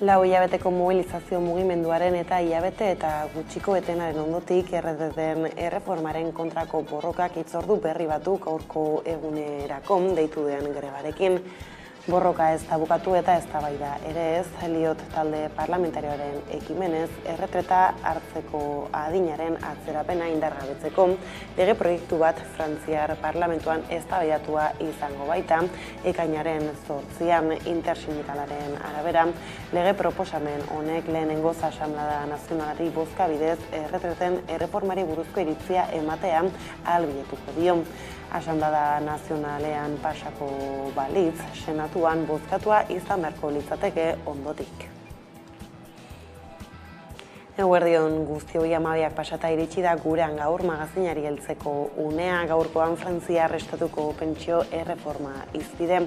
Lau hilabeteko mobilizazio mugimenduaren eta hilabete eta gutxiko etenaren ondotik erreten erreformaren kontrako borrokak hitzordu berri batu gaurko egunerako deitu den grebarekin. Borroka ez da bukatu eta eztabaida ere ez, Eliot talde parlamentarioaren ekimenez erretreta hartzeko adinaren atzerapena indargabetzeko lege proiektu bat Frantziar parlamentuan eztabaidatua izango baita, ekainaren 8an intersindikalaren arabera, lege proposamen honek lehenengoz Asanblada Nazionalari bozka bidez erretreten erreformari buruzko iritzia ematea ahalbidetuko dio. Asanblada Nazionalean pasako balitz, senatuan bozkatua izan beharko litzateke ondotik. Eguerdion guztioi 12 pasata iritsi da gurean gaur magazinari heltzeko unea, gaurkoan Frantziar estatuko pentsio erreforma hizpide.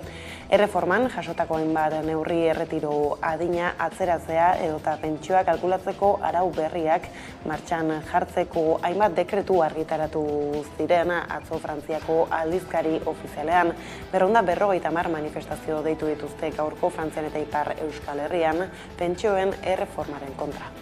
Erreforman jasotako hainbat neurri erretiro adina atzeratzea edota pentsioa kalkulatzeko arau berriak martxan jartzeko hainbat dekretu argitaratu ziren atzo Frantziako aldizkari ofizialean. 250 manifestazio deitu dituzte gaurko Frantzian eta Ipar Euskal Herrian pentsioen erreformaren kontra.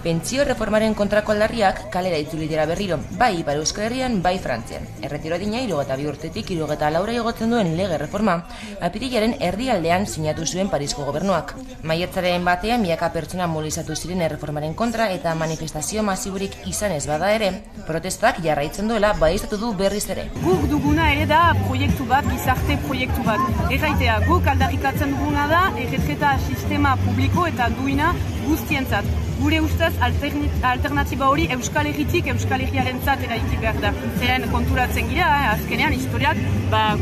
Pentsio erreformaren kontrako aldarriak kalera itzuli dira berriro, bai Ipar Euskal Herrian, bai Frantzian. Erretiro adina 72 urtetik 74 igotzen duen lege reforma, apirilaren erdialdean sinatu zuen Parisko gobernuak. Maiatzaren batean milaka pertsona mobilizatu ziren erreformaren kontra eta manifestazio masiburik izan ez bada ere, protestak jarraitzen duela baieztatu du berriz ere. Guk duguna ere da proiektu bat, gizarte proiektu bat. Erraitea, guk aldarrikatzen duguna da erretreta sistema publiko eta duina guztientzat. Gure ustez alternatiba hori Euskal Herritik Euskal Herriarentzat eraiki behar da. Zeren konturatzen gira, azkenean historiak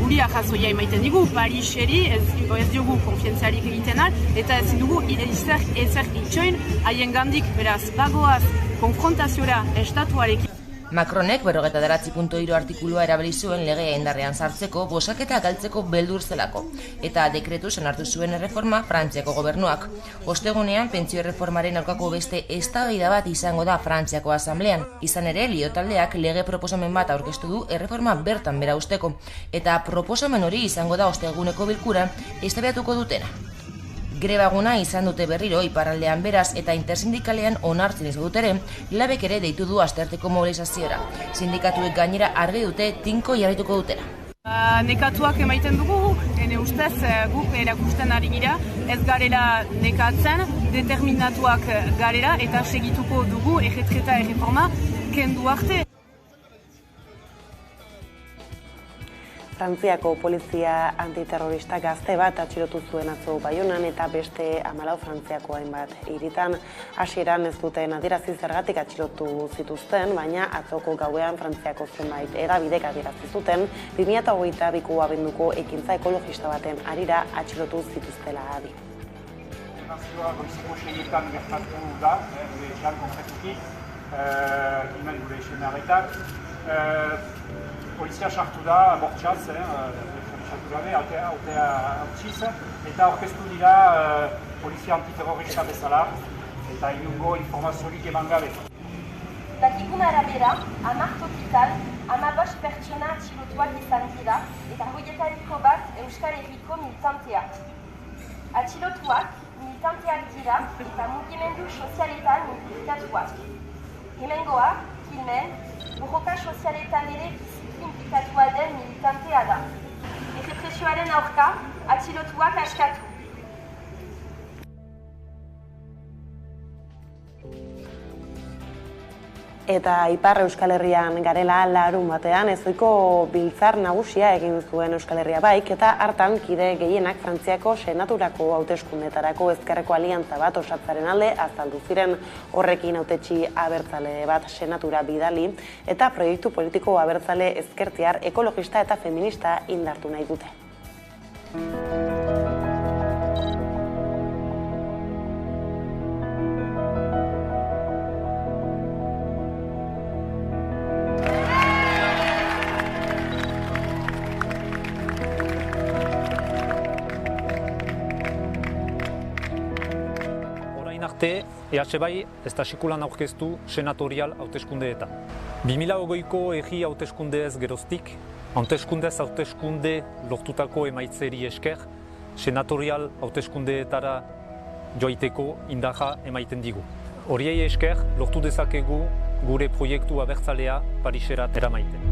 guri jasoia emaiten digu, Pariseri ez diogu konfientziarik egiten eta ezin dugu ezer itxoin haien gandik, beraz, bagoaz konfrontaziora estatuarekin. Macronek 49.3 artikulua erabili zuen legea indarrean sartzeko bozketa galtzeko beldur zelako, eta dekretuz onartu zuen erreforma Frantziako gobernuak. Ostegunean pentsio erreformaren aurkako beste eztabaida bat izango da Frantziako Asamblean. Izan ere, Eliot taldeak lege proposamen bat aurkeztu du erreforma bertan bera usteko, eta proposamen hori izango da osteguneko bilkuran eztabaidatuko dutena. Grebaguna izan dute berriro iparraldean beraz eta intersindikalean onartzen ez dut ere, labek ere deitu du astearteko mobilizaziora. Sindikatuek gainera argi dute tinko jarraituko dutena. Nekatuak emaiten dugu, ene ustez guk erakusten ari gira, ez garela nekatzen, determinatuak garela eta segituko dugu erretreta erreforma kendu arte. Frantziako polizia antiterrorista gazte bat atxilotu zuen atzo Baionan eta beste 14 Frantziako hainbat hiritan. Hasieran ez duten adierazi zergatik atxilotu zituzten, baina atzoko gauean Frantziako zenbait hedabidek adierazi zuten 2022ko abenduko ekintza ekologista baten harira atxilotu zituztela adi. Nazioa goizeko 6etan gertatu da, etxean konkretuki, imen gure esemearetak. Polizia sartu da bortxaz, sartu gabe, autea utziz, eta orkestu dira polizia antiterrorista bezala, eta inungo informaziorik eman gabe. Dakikun arabera, 10 tokitan, 15 pertsona atxilotuak izan dira, eta horietariko bat Euskal Herriko militanteak. Atxilotuak militanteak dira eta mugimendu sozialetan implikatuak. Hemengoa, Kilmen, borroka sozialetan ere inplikatua den militantea da. Errepresioaren aurka, atxilotuak askatu. Eta Ipar Euskal Herrian garela larun batean ezoiko biltzar nagusia egin zuen Euskal Herria Baik eta hartan kide gehienak Frantziako senaturako hauteskundetarako ezkerreko aliantza bat osatzaren alde azaldu ziren. Horrekin hautetsi abertzale bat senatura bidali eta proiektu politiko abertzale ezkertiar ekologista eta feminista indartu nahi dute. EH bai ez da sekulan aurkeztu senatorial hauteskundeetan. 2020ko herri hauteskundeez geroztik, hauteskundez hauteskunde lortutako emaitzeri esker, senatorial hauteskundeetara joaiteko indarra emaiten digu. Horiei esker lortu dezakegu gure proiektu abertzalea Pariserat eramaiten.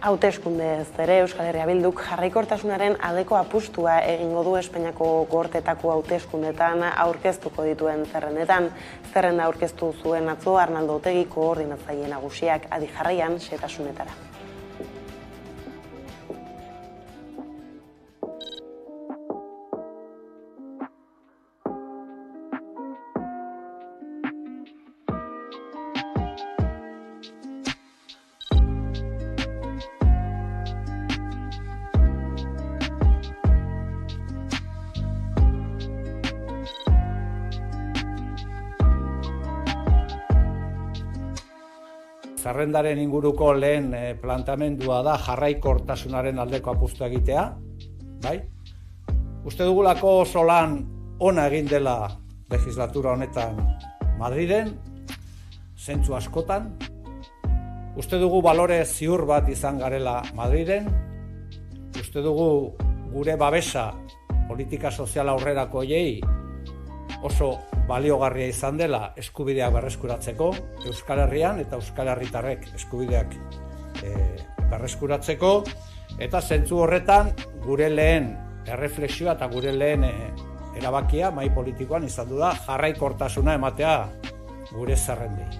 Hauteskundez ere Euskal Herria Bilduk jarraikortasunaren aldeko apustua egingo du Espainiako gortetako hauteskundetan aurkeztuko dituen zerrendetan. Zerrenda aurkeztu zuen atzo Arnaldo Otegi koordinatzaile nagusiak, adi jarraian xehetasunetara. Zerrendaren inguruko lehen planteamendua da jarraikortasunaren aldeko apustua egitea, bai? Uste dugulako oso lan ona egin dela legislatura honetan Madriden, zentzu askotan. Uste dugu balore ziur bat izan garela Madriden. Uste dugu gure babesa politika sozial aurrerako hoiei oso baliogarria izan dela eskubideak berreskuratzeko Euskal Herrian eta Euskal Herritarrek eskubideak berreskuratzeko, eta zentzu horretan gure lehen erreflexioa eta gure lehen erabakia mahai politikoan izan du da jarraikortasuna ematea gure zerrendei.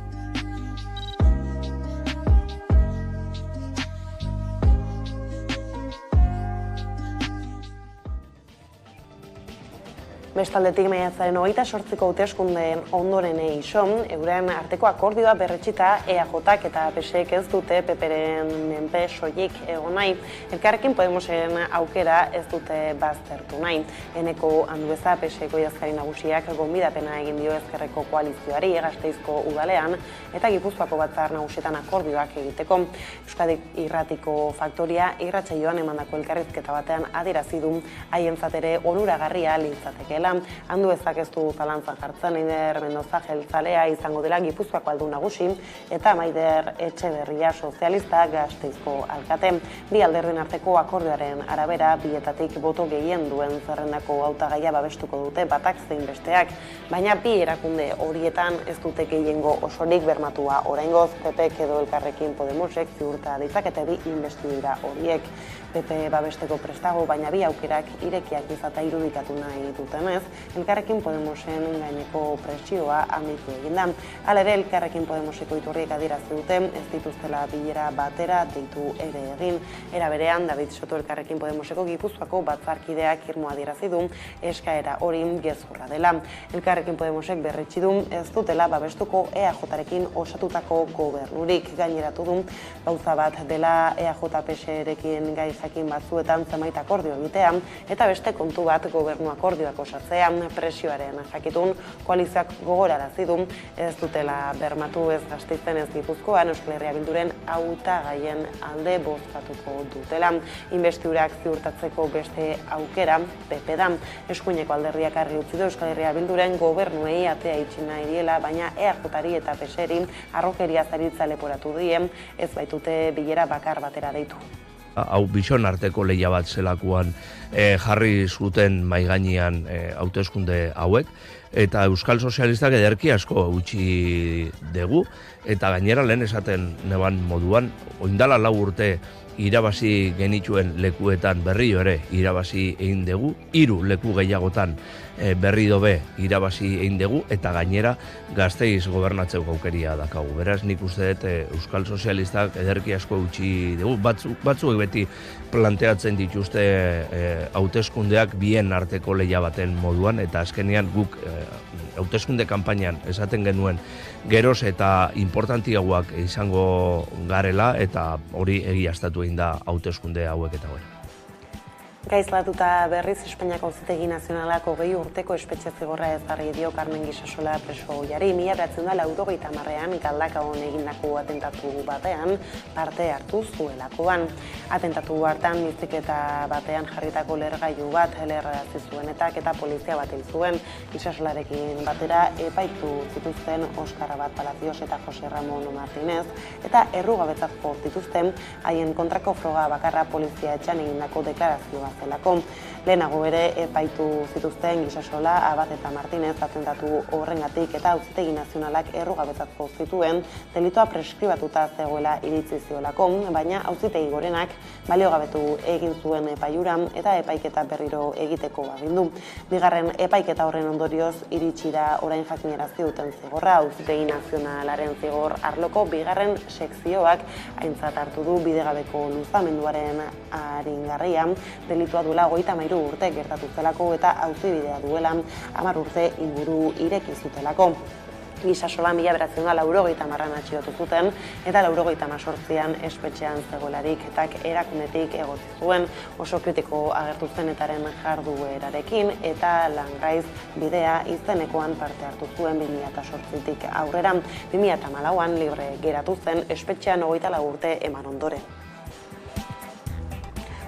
Bestaldetik maiatzaren 28ko hauteskundeen ondoren iso, euren arteko akordioa berretxita EAJak eta PSek ez dute PPren menpe soilik egon nahi. Elkarrekin Podemosen aukera ez dute baztertu nahi. Eneko Andueza PSeko idazkari nagusiak gonbidapena egin dio ezkerreko koalizioari Gasteizko udalean eta Gipuzkoako batzar nagusietan akordioak egiteko. Euskadi Irratiko Faktoria irratsaioan emandako elkarrizketa batean adierazi du haientzat ere onuragarria litzatekeela. Anduezak ez du zalantzan jartzen, Eider Mendoza jeltzalea izango dela Gipuzkoako aldun nagusi eta Maider Etxeberria sozialista Gasteizko alkate. Bi alderdien arteko akordioaren arabera bietatik boto gehien duen zerrendako hautagaia babestuko dute batak zein besteak, baina bi erakunde horietan ez dute gehiengo osorik bermatua oraingoz. PPek edo Elkarrekin Podemosek ziurta ditzakete bi inbestidura horiek. PP babesteko prestago, baina bi aukerak irekiak izatea irudikatu nahi dutenez, Elkarrekin Podemosen gaineko presioa handitu egin da. Hala ere, Elkarrekin Podemoseko iturriek adierazi dute ez dituztela bilera batera deitu ere egin. Era berean, David Soto Elkarrekin Podemoseko Gipuzkoako batzarkideak irmoa adierazi du eskaera hori gezurra dela. Elkarrekin Podemosek berretsi du ez dutela babestuko EAJarekin osatutako gobernurik. Gaineratu du gauza bat dela EAJ-PSerekin gai jakin batzuetan zenbait akordio egitea, eta beste kontu bat gobernu akordioak osatzea. Presioaren jakitun koalizioak gogorarazi du ez dutela bermatu ez Gasteizen ez Gipuzkoan Euskal Herria Bilduren hautagaien alde bozkatuko dutela. Inbestidurak ziurtatzeko beste aukera PP da. Eskuineko alderdiak argi utzi du Euskal Herria Bilduren gobernuei atea itxi nahi diela, baina EAJari eta PSeri harrokeria zaritza leporatu die, ez baitute bilera bakar batera deitu. Hau bison arteko lehia bat zelakuan jarri zuten maigainean hauteskunde hauek, eta Euskal Sozialistak ederki asko utzi dugu, eta gainera lehen esaten neban moduan, oindala 4 urte irabazi genituen lekuetan berriro ere irabazi egin dugu, 3 leku gehiagotan berri dobe irabazi egin dugu, eta gainera Gasteiz gobernatzeko aukeria dakagu. Beraz, nik uste dut Euskal Sozialistak ederki asko utzi dugu, batzuek beti planteatzen dituzte hauteskundeak bien arteko lehia baten moduan, eta azkenean guk hauteskunde kanpainan esaten genuen geroz eta importantiagoak izango garela, eta hori egiaztatu egin da hauteskunde hauek eta hori. Gaizlatuta berriz Espainiako Auzitegi Nazionalak 20 urteko espetxe zigorra ezarri dio Carmen Gisasola preso ohiari 1990ean Galdakaon egindako atentatu batean parte hartu zuelakoan. Atentatu hartan miztiketa batean jarritako lehergailu bat leherrarazi zuenetak eta polizia bat hil zuen. Gisasolarekin batera epaitu zituzten Oskar Abad Palacios eta Jose Ramon Martinez eta errugabetzat jo zituzten haien kontrako froga bakarra polizia etxean egindako deklarazioa zelako. Lehenago ere epaitu zituzten Gisasola, Abad eta Martinez atentatu horrengatik eta Auzitegi Nazionalak errugabetzat jo zituen delitoa preskribatuta zegoela iritzi ziolako, baina Auzitegi Gorenak baliogabetu egin zuen epaiura eta epaiketa berriro egiteko agindu. Bigarren epaiketa horren ondorioz iritsi da orain jakinarazi duten zigorra. Auzitegi Nazionalaren zigor arloko bigarren sekzioak aintzat hartu du bidegabeko luzamenduaren aringarria delitua duela 33 urte gertatu zelako eta auzibidea duela 10 urte inguru ireki zutelako. Gisasola 1990an atxilotu zuten eta 1998an espetxean zegoelarik etak erakundetik egotzi zuen oso kritiko agertu zen etaren jarduerarekin eta Langaiz bidea izenekoan parte hartu zuen 2008tik aurrera. 2014an libre geratu zen espetxean 24 urte eman ondoren.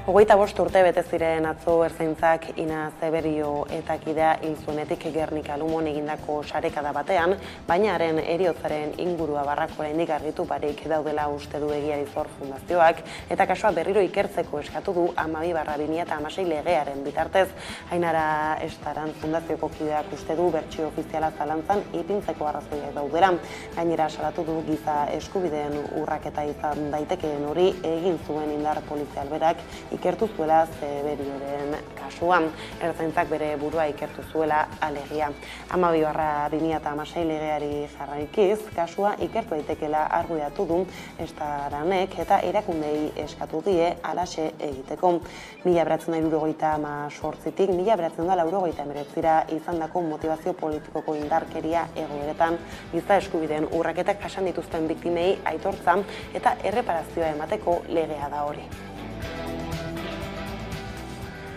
25 urte bete ziren atzo ertzaintzak Ina Zeberio eta kidea hil zuenetik Gernika Lumon egindako sarekada batean, baina haren heriotzaren ingurua oraindik argitu barik daudela uste du Egiari Zor Fundazioak eta kasua berriro ikertzeko eskatu du 12/2016 legearen bitartez. Ainara Estaran Fundazioko kideak uste du bertsio ofiziala zalantzan ipintzeko arrazoiak daudela. Gainera salatu du giza eskubideen urraketa izan daitekeen hori egin zuen indar polizial berak ikertu zuela Zeberioren kasuan. Ertzaintzak bere burua ikertu zuela alegia. 12/2016 legeari jarraikiz, kasua ikertu daitekela argudiatu du Estaranek eta erakundei eskatu die halaxe egiteko. 1978tik 1989ra izandako motivazio politikoko indarkeria egoeretan giza eskubideen urraketak jasan dituzten biktimei aitortza eta erreparazioa emateko legea da hori.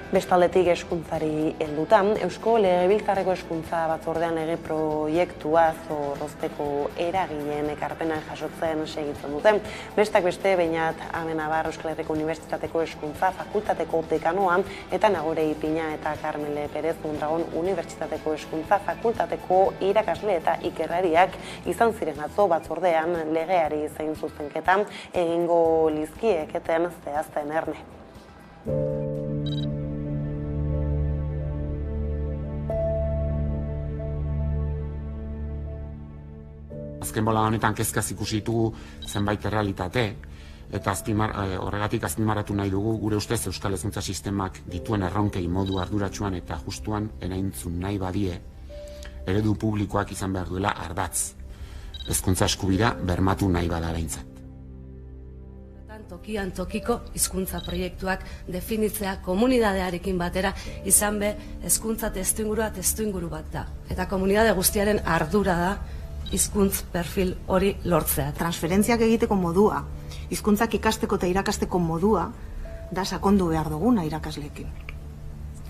Bestaldetik hezkuntzari helduta, Eusko Legebiltzarreko Hezkuntza Batzordean lege proiektua zorrozteko eragileen ekarpenak jasotzen segitzen dute. Besteak beste, Beñat Amenabar Euskal Herriko Unibertsitateko Hezkuntza Fakultateko dekanoa eta Nagore Ipina eta Carmele Perez Mondragon Unibertsitateko Hezkuntza Fakultateko irakasle eta ikerlariak izan ziren atzo batzordean legeari zein zuzenketa egingo lizkieketen zehazten erne. Azken bola honetan kezkaz ikusi ditugu zenbait errealitate, eta horregatik azpimarratu nahi dugu gure ustez Euskal Hezkuntza Sistemak dituen erronkei modu arduratsuan eta justuan erantzun nahi badie, eredu publikoak izan behar duela ardatz. Hezkuntza eskubidea bermatu nahi bada behintzat. Tokian tokiko hizkuntza proiektuak definitzea komunidadearekin batera izan be hezkuntza testuinguru bat da. Eta komunidade guztiaren ardura da hizkuntz perfil hori lortzea. Transferentziak egiteko modua, hizkuntzak ikasteko eta irakasteko modua da sakondu behar duguna irakasleekin.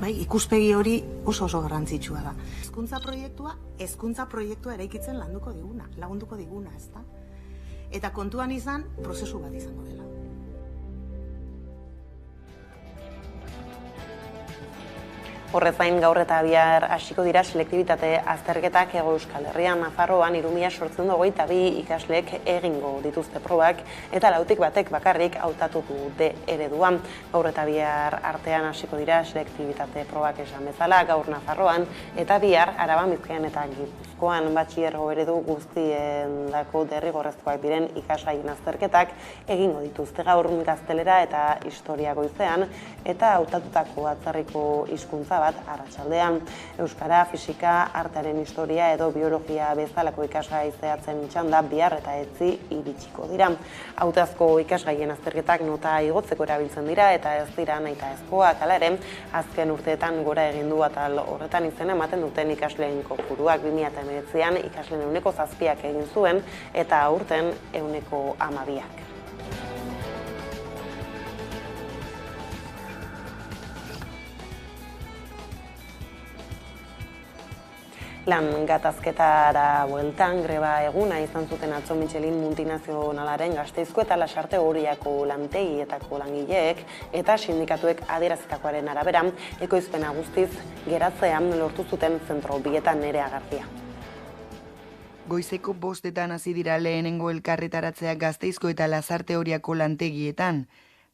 Ikuspegi hori oso garrantzitsua da. Hezkuntza proiektua eraikitzen lagunduko diguna, ezta? Eta kontuan izan, prozesu bat izango dela. Horrez gain gaur eta bihar hasiko dira selektibitate azterketak Hego Euskal Herrian. Nafarroan 3.822 ikasleek egingo dituzte probak eta 4tik batek bakarrik hautatu dute eredua. Gaur eta bihar artean hasiko dira selektibitate probak esan bezala, gaur Nafarroan eta bihar Araban, Bizkaian eta Gipuzkoan batxilergo eredu guztiendako derrigorrezkoak diren ikasgaien azterketak egingo dituzte gaur gaztelera eta historia goizean eta hautatutako atzerriko hizkuntza bat arratsaldean. Euskara, fisika, artearen historia edo biologia bezalako ikasgai zehatzen txanda bihar eta etzi iritsiko dira. Hautazko ikasgaien azterketak nota igotzeko erabiltzen dira eta ez dira nahita ezkoak, hala ere, azken urteetan gora egin du atal horretan izena ematen duten ikasleen kopuruak 2019an ikasleen 7% egin zuen eta aurten 12%. Lan gatazketara bueltan greba eguna izan zuten atzo Michelin multinazionalaren Gasteizko eta Lasarte Oriako lantegietako langileek eta sindikatuek adierazitakoaren arabera ekoizpena guztiz geratzean lortu zuten zentro bietan Nerea Garcia. Goizeko 5:00 hasi dira lehenengo elkarretaratzea Gasteizko eta Lasarte Oriako lantegietan.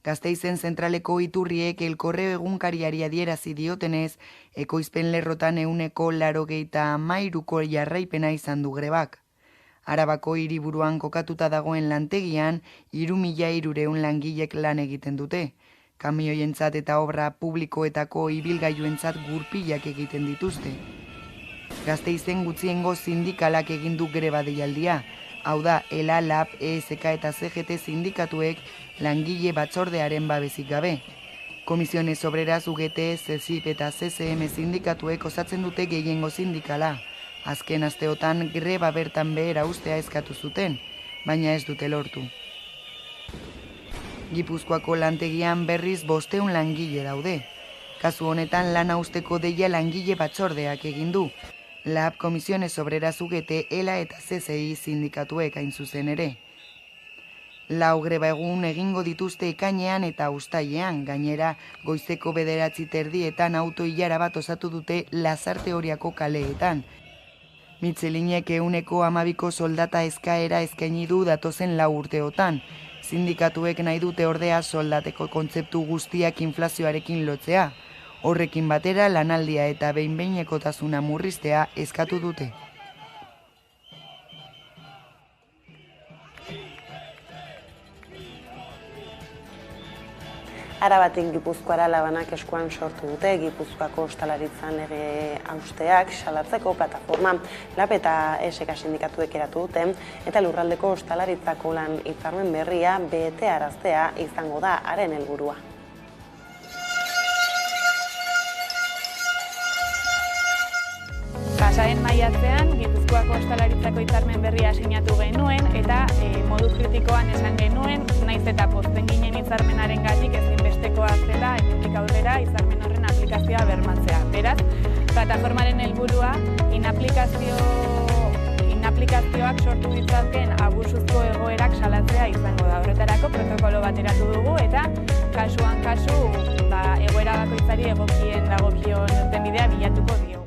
Gasteizen zentraleko iturriek El Correo egunkariari adierazi diotenez, ekoizpen lerrotan 83ko jarraipena izan du grebak. Arabako hiriburuan kokatuta dagoen lantegian 3.300 langilek lan egiten dute. Kamioientzat eta obra publikoetako ibilgailuentzat gurpilak egiten dituzte. Gasteizen gutxiengo sindikalak egin du greba deialdia. Hau da, ELA, LAB, ESK eta CGT sindikatuek langile batzordearen babesik gabe. Komisiones Obreras, UGT, CESIP eta CCM sindikatuek osatzen dute gehiengo sindikala. Azken asteotan greba bertan behera ustea eskatu zuten, baina ez dute lortu. Gipuzkoako lantegian berriz 500 langile daude. Kasu honetan lana usteko deia langile batzordeak egin du. LAB, Komisiones Obreras, UGT, ELA eta CCI sindikatuek hain zuzen ere. 4 greba egun egingo dituzte ekainean eta uztailean, gainera goizeko 9:30 auto-ilara bat osatu dute Lasarte Oriako kaleetan. Michelinek 112ko soldata eskaera eskaini du datozen 4 urteotan. Sindikatuek nahi dute ordea soldateko kontzeptu guztiak inflazioarekin lotzea. Horrekin batera lanaldia eta behin-behinekotasuna murriztea eskatu dute. Arabatik Gipuzkoara labanak eskuan sortu dute Gipuzkoako ostalaritzan lege hausteak salatzeko plataforma LAB eta ESK sindikatuek eratu dute eta lurraldeko ostalaritzako lan hitzarmen berria betearaztea izango da haren helburua. Pasaden maiatzean, Gipuzkoako ostalaritzako hitzarmen berria sinatu genuen eta modu kritikoan esan genuen, naiz eta pozten ginen hitzarmenaren gatik ezinbestekoa zela hemendik aurrera hitzarmen horren aplikazioa bermatzea. Beraz, plataformaren helburua inaplikazioak sortu ditzazken abusuzko egoerak salatzea izango da. Horretarako protokolo bat eratu dugu eta kasuan kasu egoera bakoitzari egokion irtenbidea bilatuko diogu.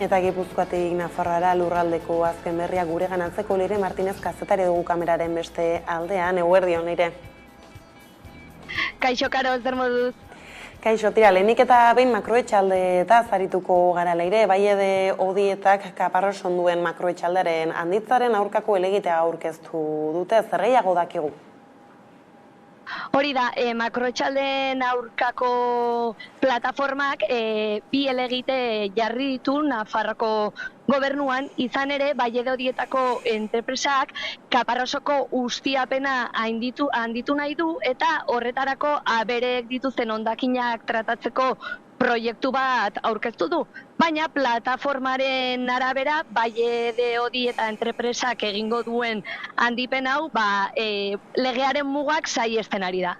Eta Gipuzkoatik Nafarroara lurraldeko azken berria gureganatzeko Leire Martinez kazetari dugu kameraren beste aldean. Eguerdion, Leire. Kaixo, Karo, zer moduz? Kaixo, tira, lehenik eta behin makroetxaldeetaz arituko gara, Leire. Bai ede odietak Kaparros onduen makroetxaldaren handitzaren aurkako helegitea aurkeztu dute, zer gehiago dakigu? Hori da, makroetxaldeen aurkako plataformak bi helegite jarri ditu Nafarroko gobernuan, izan ere, bai edo horietako enpresak Kaparrosoko ustiapena handitu nahi du eta horretarako abereek dituzten hondakinak tratatzeko proiektu bat aurkeztu du. Baina plataformaren arabera, bai edo hori eta enpresak egingo duen handipen hau, legearen mugak saihesten ari da.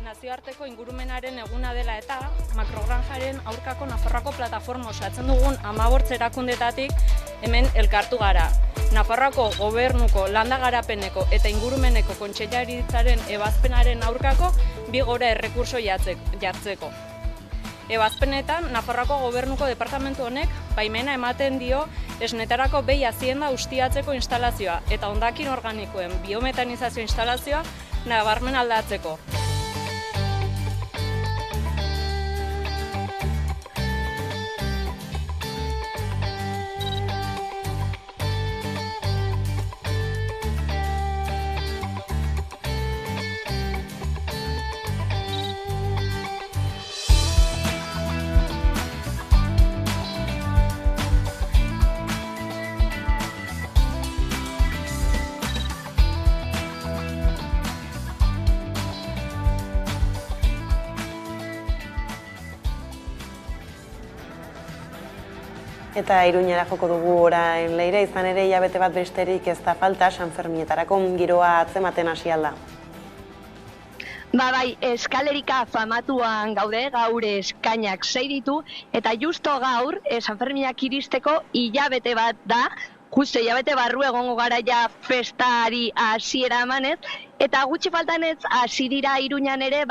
Nazioarteko ingurumenaren eguna dela eta makrogranjaren aurkako Nafarroako plataforma osatzen dugun 15 erakundetatik hemen elkartu gara. Nafarroako gobernuko, landa garapeneko eta ingurumeneko kontseilaritzaren ebazpenaren aurkako 2 gora errekurso jartzeko. Ebazpenetan, Nafarroako gobernuko departamentu honek baimena ematen dio esnetarako behi hazienda ustiatzeko instalazioa eta hondakin organikoen biometanizazio instalazioa nabarmen aldatzeko. Eta Iruñera joko dugu orain Leire, izan ere hilabete bat besterik ez da falta Sanferminetarako giroa atzematen hasi alda. Bai, eskalerika famatuan gaude, gaur eskainak 6 ditu, eta justo gaur Sanferminak iristeko hilabete bat da, justo hilabete barru egongo gara ja festari hasiera emanez, eta gutxi faltanez hasi dira Iruñan ere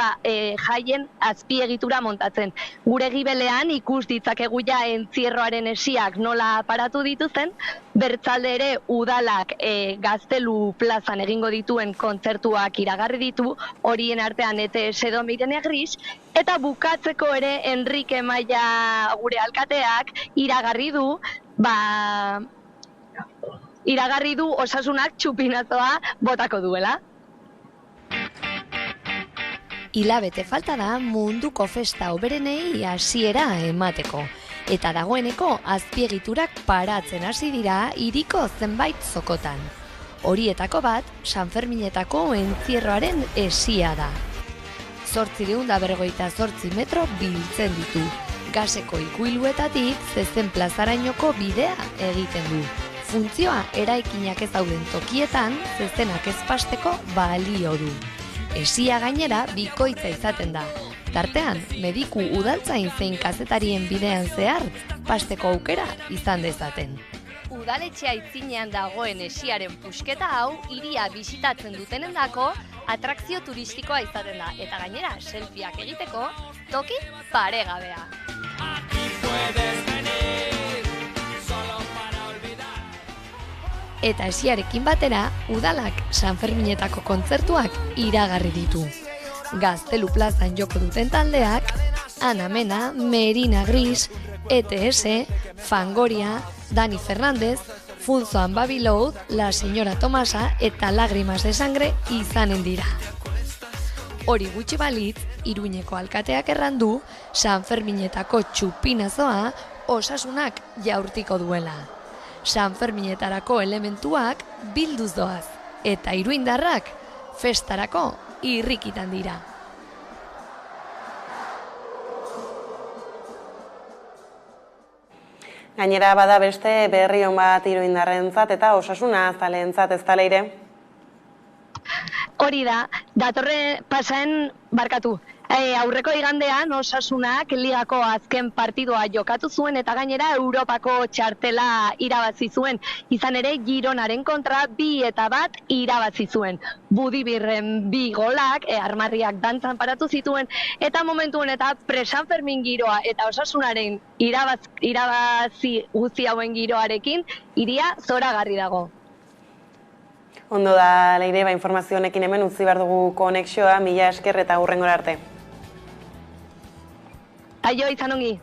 jaien azpiegitura montatzen. Gure gibelean ikus ditzakegu ja entzierroaren esiak nola paratu dituzten, bertzalde ere udalak Gaztelu plazan egingo dituen kontzertuak iragarri ditu, horien artean ETS Domirenia Gris, eta bukatzeko ere Enrique Maia gure alkateak iragarri du Osasunak txupinazoa botako duela. Hilabete falta da munduko festa hoberenei hasiera emateko. Eta dagoeneko azpiegiturak paratzen hasi dira hiriko zenbait zokotan. Horietako bat, Sanferminetako entzierroaren esia da. 858 metro biltzen ditu. Gaseko ikuiluetatik zezen plazarainoko bidea egiten du. Funtzioa eraikinak ez dauden tokietan zezenak ez pasteko balio du. Esia gainera bikoitza izaten da. Tartean, mediku udaltzain zein kazetarien bidean zehar pasteko aukera izan dezaten. Udaletxea aitzinean dagoen esiaren pusketa hau hiria bisitatzen dutenendako atrakzio turistikoa izaten da, eta gainera selfieak egiteko toki paregabea. Eta esiarekin batera, udalak Sanferminetako kontzertuak iragarri ditu. Gaztelu plazan joko duten taldeak, Ana Mena, Merina Gris, ETS, Fangoria, Dani Fernández, Funzoan Babiloud, La Señora Tomasa eta Lágrimas de Sangre izanen dira. Hori gutxi balitz, Iruñeko alkateak errandu, Sanferminetako txupinazoa Osasunak jaurtiko duela. Sanferminetarako elementuak bilduz doaz, eta iruindarrak festarako irrikitan dira. Gainera bada beste berri on bat Iruindarrentzat eta Osasuna zalentzat, ez da Leire? Hori da, datorren pasaen barkatu. Aurreko igandean Osasunak ligako azken partidua jokatu zuen eta gainera Europako txartela irabazi zuen. Izan ere Gironaren kontra 2-1 irabazi zuen. Budibirren 2 golak, armarriak dantzan paratu zituen, eta momentu honetan pre-Sanfermin giroa eta Osasunaren irabazi guzti hauen giroarekin hiria zoragarri dago. Ondo da, Leire, informazio honekin hemen utzi behar dugu konexioa, mila esker eta hurrengora arte. Aio, izan ongi.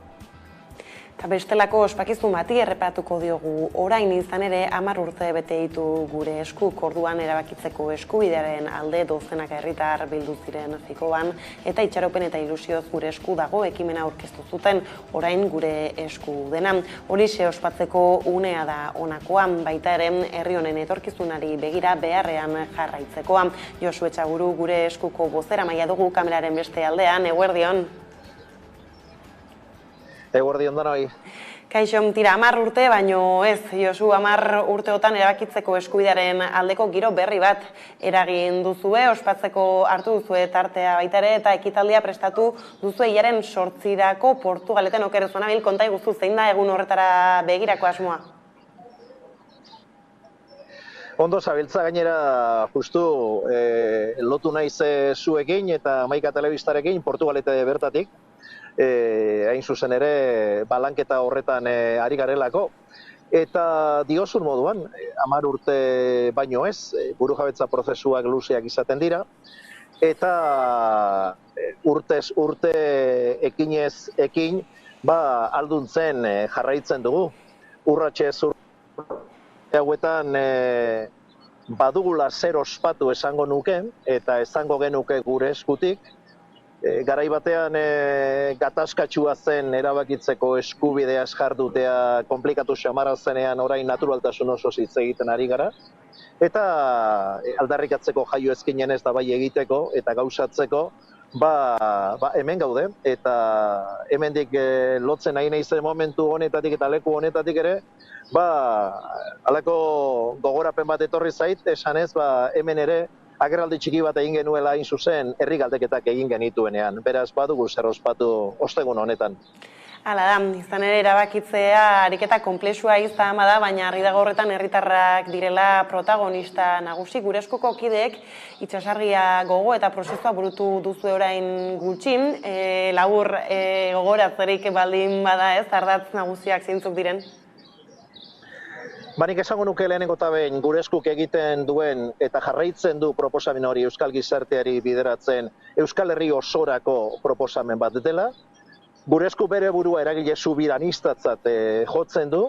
Eta bestelako ospakizun bati erreparatuko diogu orain izan ere 10 urte bete ditu gure eskuk, orduan erabakitzeko eskubidearen alde dozenak herritar bildu ziren Fikoan, eta itxaropen eta ilusioz gure esku dago ekimena aurkeztu zuten orain gure esku dena. Horixe ospatzeko unea da honakoan, baita ere herri honen etorkizunari begira beharrean jarraitzekoa. Josu Etxaburu gure eskuko bozeramaila dugu kameraren beste aldean, eguerdion. Eguerdion danoi. Kaixo, tira, 10 urte, baino ez, Josu, 10 urteotan erabakitzeko eskubidearen aldeko giro berri bat eragin duzue, ospatzeko hartu duzue tartea baita ere, eta ekitaldia prestatu duzue hilaren 8irako Portugaleten okerrezuan abil, konta iguzu zein da egun horretara begirako asmoa? Ondo zabiltza gainera justu lotu naiz zuekin eta Hamaika telebistarekin Portugalete bertatik. Hain zuzen ere balanketa horretan ari garelako. Eta diozun moduan, 10 urte baino ez, burujabetza prozesuak luzeak izaten dira. Eta urtez urte ekinez ekin, alduntzen jarraitzen dugu. Urratxez urte hauetan badugula zer ospatu esango nuke, eta esango genuke gure eskutik. Garai batean gatazkatsua zen erabakitzeko eskubideaz jardutea konplikatu xamara zenean orain naturaltasun oso hitz egiten ari gara. Eta aldarrikatzeko jaio ezkinen ez da bai egiteko eta gauzatzeko hemen gaude, eta hemendik lotzen nahi naizen momentu honetatik eta leku honetatik ere, halako gogorapen bat etorri zait, esanez, hemen ere, agerraldi txiki bat egin genuela hain zuzen, herri galdeketak egin genituenean. Beraz, badugu zer ospatu ostegun honetan. Hala da, izan ere erabakitzea ariketa konplexua izan da, baina argi dago horretan herritarrak direla protagonista nagusi. Gure eskuko kideek itsasargia gogo eta prozesua burutu duzu orain gutxin. Labur gogoratzerik baldin bada ez, ardatz nagusiak zeintzuk diren? Nik esango nuke lehenengo eta behin gure eskuk egiten duen eta jarraitzen du proposamen hori euskal gizarteari bideratzen Euskal Herri osorako proposamen bat dela. Gure esku bere burua eragile subiranistatzat jotzen du,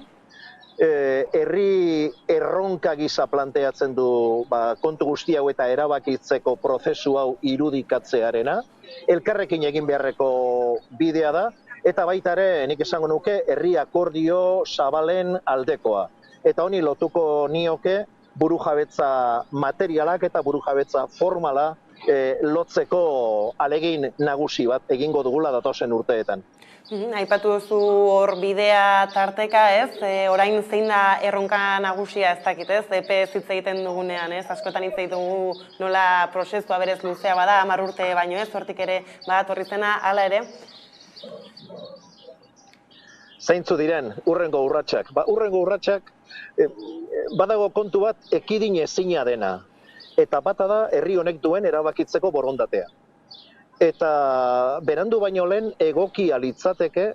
herri erronka gisa planteatzen du kontu guzti hau eta erabakitzeko prozesu hau irudikatzearena, elkarrekin egin beharreko bidea da, eta baita ere nik esango nuke herri akordio zabalen aldekoa. Eta honi lotuko nioke burujabetza materialak eta burujabetza formala lotzeko alegin nagusi bat egingo dugula datozen urteetan. Aipatu duzu hor bidea tarteka, ez? Orain zein da erronka nagusia ez dakit, ez? Epe hitz egiten dugunean, ez? Askotan hitz egiten dugu nola prozesua berez luzea bada, 10 urte baino ez, hortik ere badatorri zena, hala ere? Zeintzu diren, urrengo urratsak. Urrengo urratsak badago kontu bat ekidin ezina dena. Eta bata da herri honek duen erabakitzeko borondatea. Eta berandu baino lehen egokia litzateke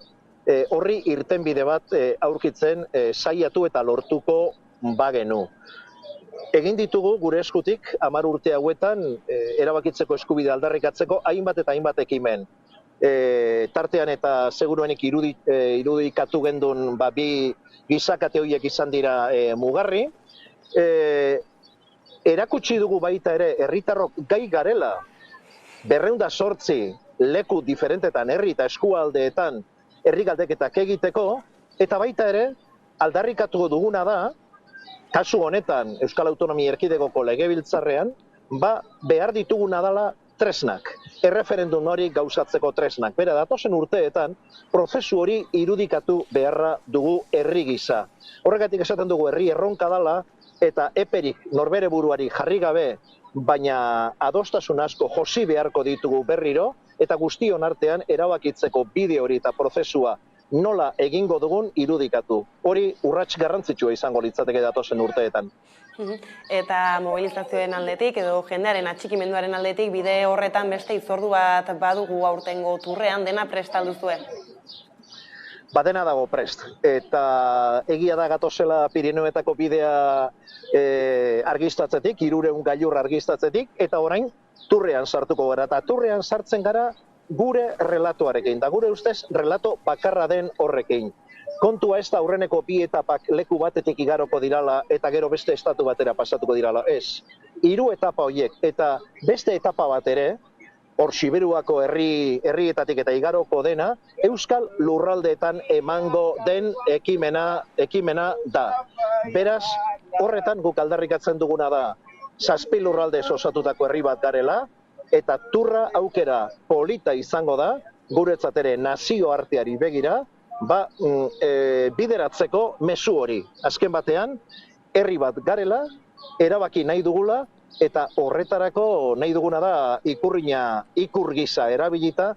horri irtenbide bat aurkitzen saiatu eta lortuko bagenu. Egin ditugu gure eskutik 10 urte hauetan erabakitzeko eskubidea aldarrikatzeko hainbat eta hainbat ekimen. Tartean eta seguruenik irudikatu gendun bi gizakate horiek izan dira mugarri. Erakutsi dugu baita ere herritarrok gai garela 208 leku diferentetan herri eta eskualdeetan herri galdeketak egiteko, eta baita ere aldarrikatu duguna da, kasu honetan Euskal Autonomia Erkidegoko legebiltzarrean, behar dituguna dela tresnak, erreferendum hori gauzatzeko tresnak. Bera, datozen urteetan, prozesu hori irudikatu beharra dugu herri gisa. Horregatik esaten dugu herri erronka dela, eta eperik norbere buruari jarri gabe, baina adostasun asko josi beharko ditugu berriro, eta guztion artean erabakitzeko bide hori eta prozesua nola egingo dugun irudikatu. Hori urrats garrantzitsua izango litzateke datozen urteetan. Eta mobilizazioen aldetik edo jendearen atxikimenduaren aldetik bide horretan beste hitzordu bat badugu aurtengo turrean, dena prest al duzue? Dena dago prest. Eta egia da gatozela Pirinioetako bidea argistatzetik, 300 gailur argistatzetik, eta orain turrean sartuko gara. Eta turrean sartzen gara gure relatoarekin, da gure ustez relato bakarra den horrekin. Kontua ez da aurreneko 2 etapak leku batetik igaroko dirala eta gero beste estatu batera pasatuko dirala. Ez, 3 etapa horiek eta beste etapa bat ere, hor Siberuako herrietatik eta igaroko dena, Euskal Lurraldeetan emango den ekimena da. Beraz, horretan guk aldarrikatzen duguna da, 7 lurraldez osatutako herri bat garela, eta turra aukera polita izango da, guretzat ere nazioarteari begira, bideratzeko mezu hori. Azken batean, herri bat garela, erabaki nahi dugula, eta horretarako nahi duguna da ikur gisa erabilita,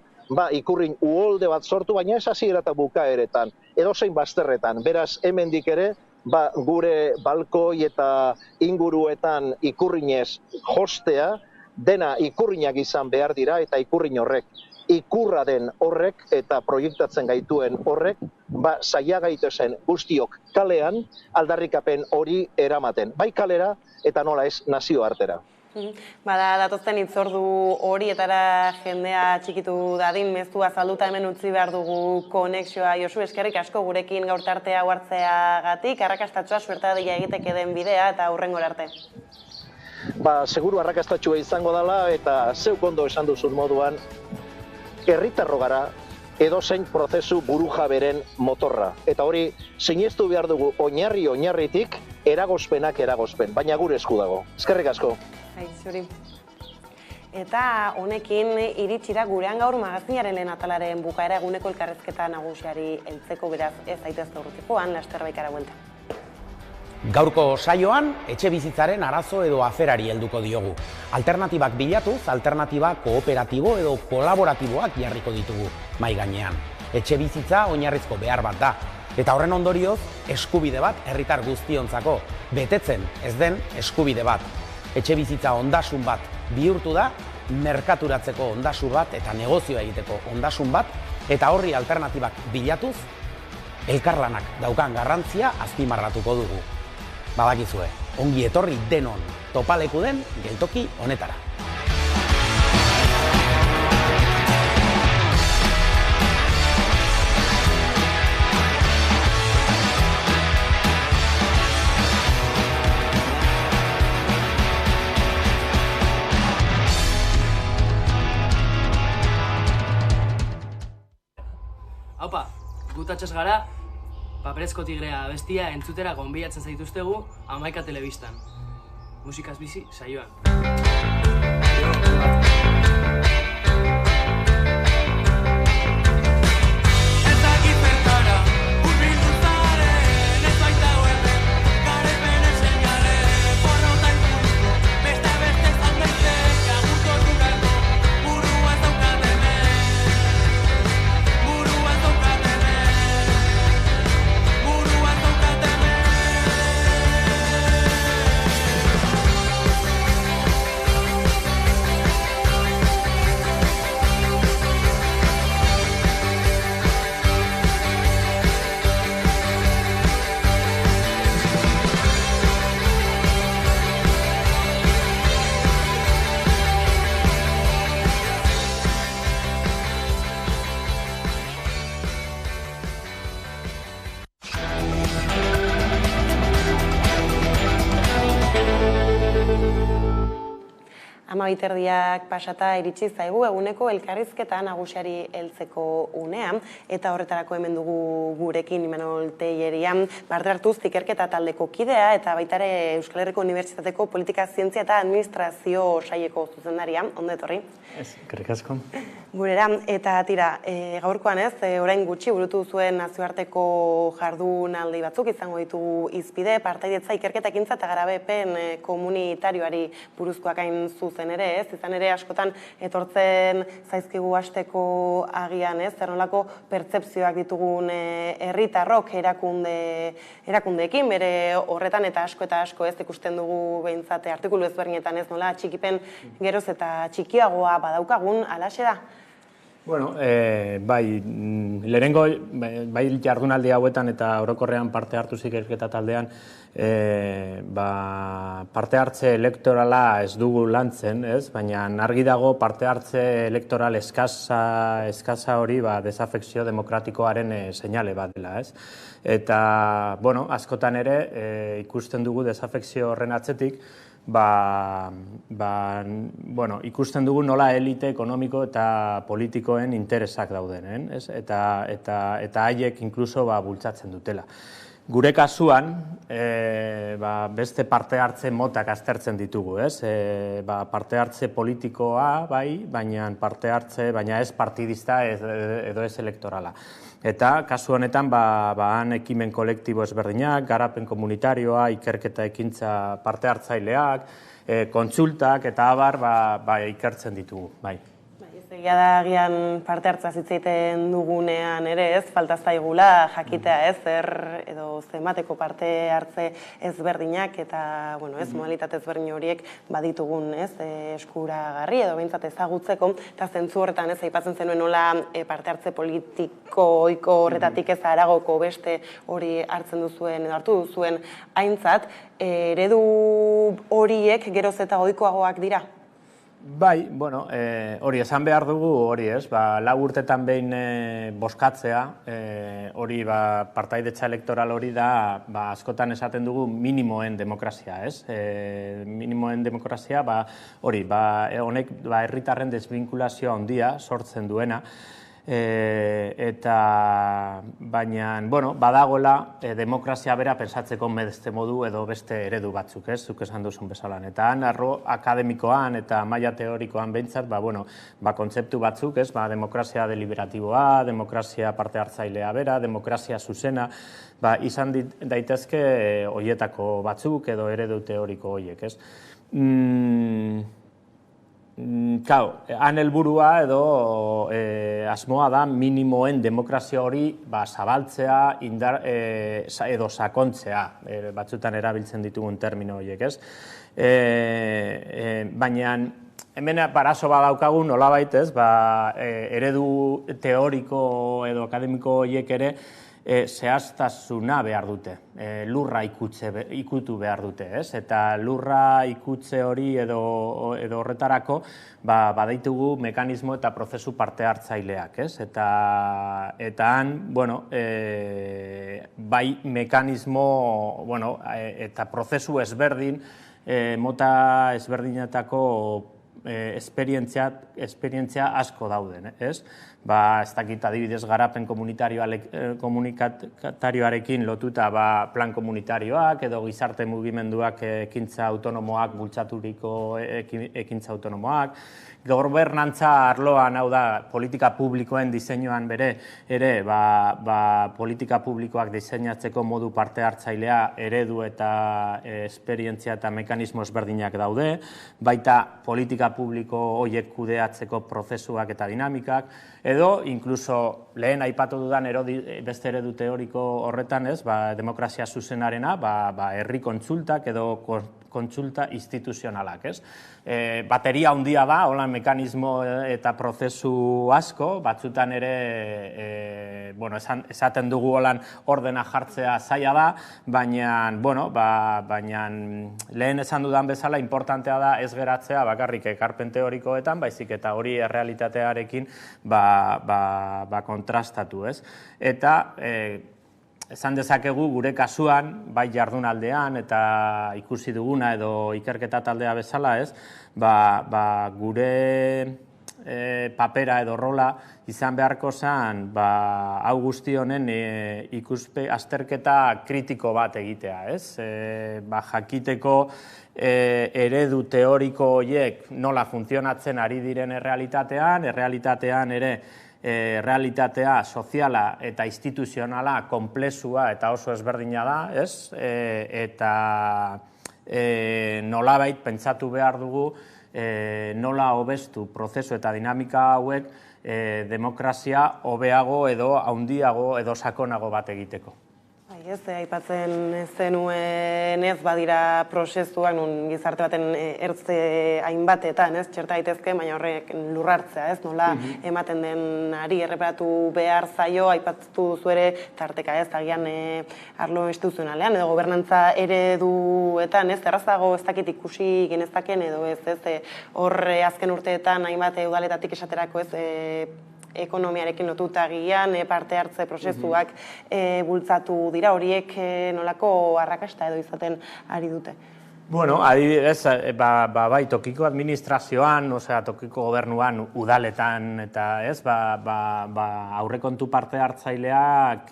ikurrin uholde bat sortu, baina ez hasiera eta bukaeretan, edozein bazterretan. Beraz, hemendik ere, gure balkoi eta inguruetan ikurrinez jostea, dena ikurrinak izan behar dira, eta ikurrin horrek, ikurra den horrek eta proiektatzen gaituen horrek, saia gaitezen guztiok kalean aldarrikapen hori eramaten. Bai kalera eta nola ez nazioartera. Datozen hitzordu horietara jendea txikitu dadin, mezua azalduta hemen utzi behar dugu konexioa. Josu, eskerrik asko gurekin gaur tartea hartzeagatik, arrakastatsua suertadia egiteke den bidea eta hurrengora arte. Seguru arrakastatsua izango dela eta zeuk ondo esan duzun moduan, herritarro gara edozein prozesu burujaberen motorra. Eta hori, sinestu behar dugu oinarritik eragozpenak eragozpen, baina gure esku dago. Eskerrik asko. Eta honekin iritsira gurean gaur magazinaren lehen atalaren bukaera eguneko elkarrezketa nagusiari heltzeko, beraz ez zaitezte urrutikoan, laster baikara buelta. Gaurko saioan, etxe bizitzaren arazo edo aferari helduko diogu. Alternatibak bilatuz, alternatiba kooperatibo edo kolaboratiboak jarriko ditugu mai gainean. Etxe bizitza oinarrizko behar bat da. Eta horren ondorioz, eskubide bat herritar guztiontzako, betetzen ez den eskubide bat. Etxe bizitza ondasun bat bihurtu da, merkaturatzeko ondasun bat eta negozioa egiteko ondasun bat, eta horri alternatibak bilatuz, elkarlanak daukan garrantzia azpimarratuko dugu. Badakizue, ongi etorri denon topaleku den geltoki honetara. Haupa, gutatxas gara, Paperezko Tigrea abestia entzutera gonbidatzen zaituztegu 11 telebistan. Musikaz bizi saioan. Biterdiak pasata iritsi zaigu eguneko elkarrizketa nagusiari heltzeko unean, eta horretarako hemen dugu gurekin Imanol Telleria, parte hartuz ikerketa taldeko kidea eta baita ere Euskal Herriko Unibertsitateko Politika, Zientzia eta Administrazio saileko zuzendaria. Ondo etorri? Eskerrik asko. Gurera, eta tira, gaurkoan ez, orain gutxi burutu zuen nazioarteko jardunaldi batzuk izango ditugu hizpide, partaidetza ikerketa ekintza eta garapen komunitarioari buruzkoak hain zuzen ere, ez? Izan ere askotan etortzen zaizkigu hasteko agian, ez? Zer nolako pertzepzioak ditugun herritarrok erakundeekin, bere horretan eta asko ez ikusten dugu behintzate artikulu ezberdinetan, ez nola txikipen geroz eta txikiagoa badaukagun, halaxe da? Bueno, bai, lehenengo, bai jardunaldi hauetan eta orokorrean parte hartu ikerketa taldean, parte hartze elektorala ez dugu lantzen, ez? Baina argi dago parte hartze elektoral eskasa hori desafekzio demokratikoaren seinale bat dela, ez? Eta, bueno, askotan ere ikusten dugu desafekzio horren atzetik, ikusten dugu nola elite ekonomiko eta politikoen interesak dauden, eta haiek inkluso bultzatzen dutela. Gure kasuan, beste parte hartze motak aztertzen ditugu, parte hartze politikoa, baina ez partidista edo ez elektorala. Eta kasu honetan, han ekimen kolektibo ezberdinak, garapen komunitarioa, ikerketa ekintza parte hartzaileak, kontsultak eta abar ikertzen ditugu, bai. Egia da agian parte hartza zitzaiten dugunean ere, ez, falta zaigula jakitea, ez, edo zenbateko parte hartze ezberdinak eta, bueno, ez, modalitate ezberdin horiek baditugun, ez, eskuragarri edo behintzat ezagutzeko, eta zentzu horretan, ez, aipatzen zenuen nola parte hartze politiko horretatik ez haragoko beste hori hartzen duzuen edo hartu duzuen aintzat, eredu horiek geroz eta ohikoagoak dira? Bai, bueno, hori esan behar dugu, hori ez, 4 urtetan behin bozkatzea, hori partaidetza elektoral hori da, askotan esaten dugu minimoen demokrazia, ez? Minimoen demokrazia, hori, honek herritarren desbinkulazioa handia sortzen duena, baina, badagoela demokrazia bera pensatzeko beste modu edo beste eredu batzuk, zuk esan duzun bezalan. Eta han, arro akademikoan eta maila teorikoan behintzat, kontzeptu batzuk, demokrazia deliberatiboa, demokrazia parte hartzailea bera, demokrazia zuzena, izan daitezke horietako batzuk edo eredu teoriko horiek, ez? Han helburua edo asmoa da minimoen demokrazia hori zabaltzea edo sakontzea, batzutan erabiltzen ditugun termino horiek, ez? Baina hemen arazo badaukagu nolabait, ez? Eredu teoriko edo akademiko horiek ere zehaztasuna behar dute, lurra ikutu behar dute, ez? Eta lurra ikutze hori edo horretarako badaitugu mekanismo eta prozesu parte hartzaileak, ez? Eta han, bai mekanismo eta prozesu ezberdin, mota ezberdinetako esperientzia asko dauden, ez? Ez dakit adibidez garapen komunitarioarekin lotuta plan komunitarioak edo gizarte mugimenduak ekintza autonomoak, bultzaturiko ekintza autonomoak, gobernantza arloan, hau da, politika publikoen diseinuan bere, ere, politika publikoak diseinatzeko modu parte hartzailea, eredu eta esperientzia eta mekanismo ezberdinak daude, baita politika publiko horiek kudeatzeko prozesuak eta dinamikak, edo, inkluso, lehen aipatu dudan beste eredu teoriko horretan, ez, demokrazia zuzenarena, herri kontsultak edo kontsulta instituzionalak, ez? Bateria handia da, holan mekanismo eta prozesu asko, batzutan ere, esaten dugu holan ordena jartzea zaila da, baina lehen esan dudan bezala, importantea da ez geratzea bakarrik ekarpen teorikoetan, baizik eta hori errealitatearekin kontrastatu, ez? Eta, esan dezakegu gure kasuan, bai jardunaldean eta ikusi duguna edo ikerketa taldea bezala, ez, gure papera edo rola izan beharko zen, hau guzti honen azterketa kritiko bat egitea, ez? Jakiteko eredu teoriko horiek nola funtzionatzen ari diren errealitatean ere realitatea soziala eta instituzionala konplexua eta oso ezberdina da, ez? Eta nolabait pentsatu behar dugu nola hobestu prozesu eta dinamika hauek demokrazia hobeago edo handiago edo sakonago bat egiteko. Ez, aipatzen zenuen ez badira prozesuak nun gizarte baten ertze hainbatetan, ez, txerta daitezke, baina horrek lurrartzea, ez, nola ematen den ari erreparatu behar zaio, aipatu zuere tarteka, ez, agian arlo instituzionalean edo gobernantza ereduetan, ez, errazago ez dakit ikusi genezaken edo ez, horre azken urteetan hainbat udaletatik esaterako, ez, ekonomiarekin lotuta agian, parte hartze prozesuak bultzatu dira, horiek nolako arrakasta edo izaten ari dute? Bueno, adibidez, bai, tokiko administrazioan, tokiko gobernuan, udaletan, eta ez, aurrekontu parte hartzaileak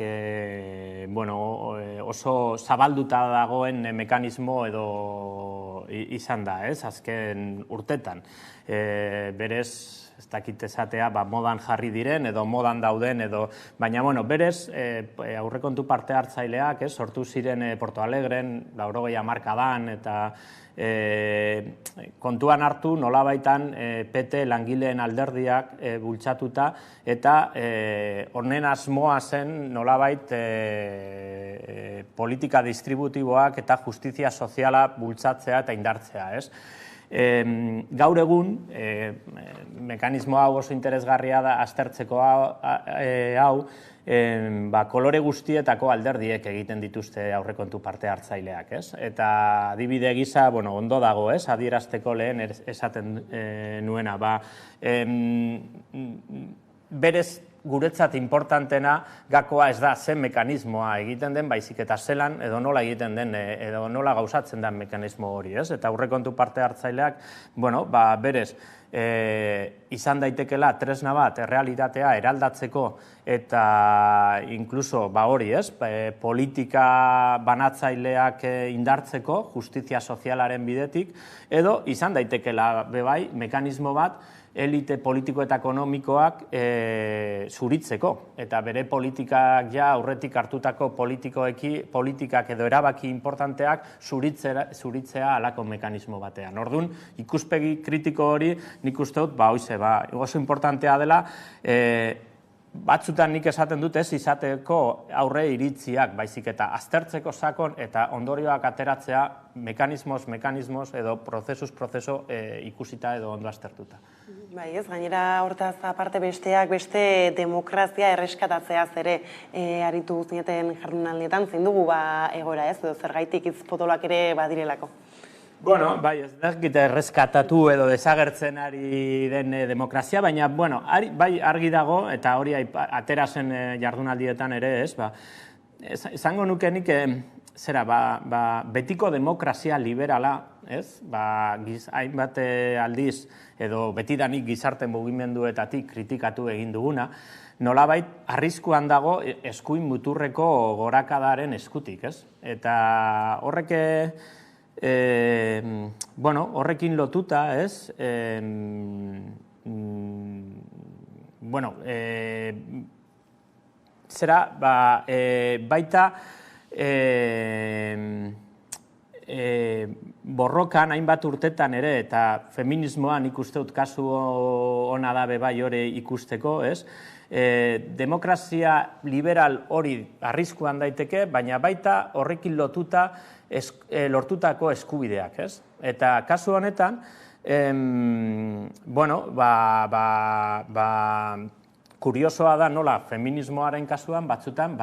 oso zabalduta dagoen mekanismo edo izan da, ez, azken urtetan. Berez, ez dakit esatea, modan jarri diren edo modan dauden edo, baina, berez, aurrekontu parte hartzaileak, sortu ziren Porto Alegren, 80 hamarkadan, eta kontuan hartu nolabaitan PT langileen alderdiak bultzatuta, eta honen asmoa zen nolabait politika distributiboak eta justizia soziala bultzatzea eta indartzea, ez? Gaur egun, mekanismo hau oso interesgarria da aztertzeko hau, kolore guztietako alderdiek egiten dituzte aurrekontu parte hartzaileak, ez? Eta adibide gisa, ondo dago, ez? Adierazteko lehen esaten nuena, berez guretzat importantena gakoa ez da zen mekanismoa egiten den, baizik eta zelan edo nola egiten den, edo nola gauzatzen den mekanismo hori, ez? Eta aurrekontu parte hartzaileak, berez, izan daitekela tresna bat errealitatea eraldatzeko eta inkluso hori, politika banatzaileak indartzeko justizia sozialaren bidetik, edo izan daitekela bebai mekanismo bat elite politiko eta ekonomikoak zuritzeko, eta bere politikak aurretik hartutako politikak edo erabaki importanteak zuritzea halako mekanismo batean. Orduan, ikuspegi kritiko hori nik uste dut, oso importantea dela, batzutan nik esaten dut ez izateko aurre iritziak, baizik eta aztertzeko sakon eta ondorioak ateratzea mekanismoz edo prozesu ikusita edo ondo aztertuta. Bai, ez, gainera hortaz aparte beste demokrazia erreskatatzeaz ere aritu zineten jardunaldietan, zein dugu egora ez, edo zergaitik hitz potoloak ere badirelako. Bueno, bai, ez dakit erreskatatu edo desagertzen ari den demokrazia, baina, bueno, bai argi dago, eta hori atera zen jardunaldietan ere, ez, esango nukenik, betiko demokrazia liberala, ez, hainbat aldiz, edo betidanik gizarte mugimenduetatik kritikatu egin duguna, nolabait arriskuan dago eskuin muturreko gorakadaren eskutik, ez? Eta horrekin lotuta, ez? Baita borrokan hainbat urtetan ere, eta feminismoan ikuste dut kasu ona da bebai hori ikusteko, ez? Demokrazia liberal hori arriskuan daiteke, baina baita horrekin lotuta lortutako eskubideak, ez? Eta kasu honetan, kuriosoa da nola feminismoaren kasuan batzutan,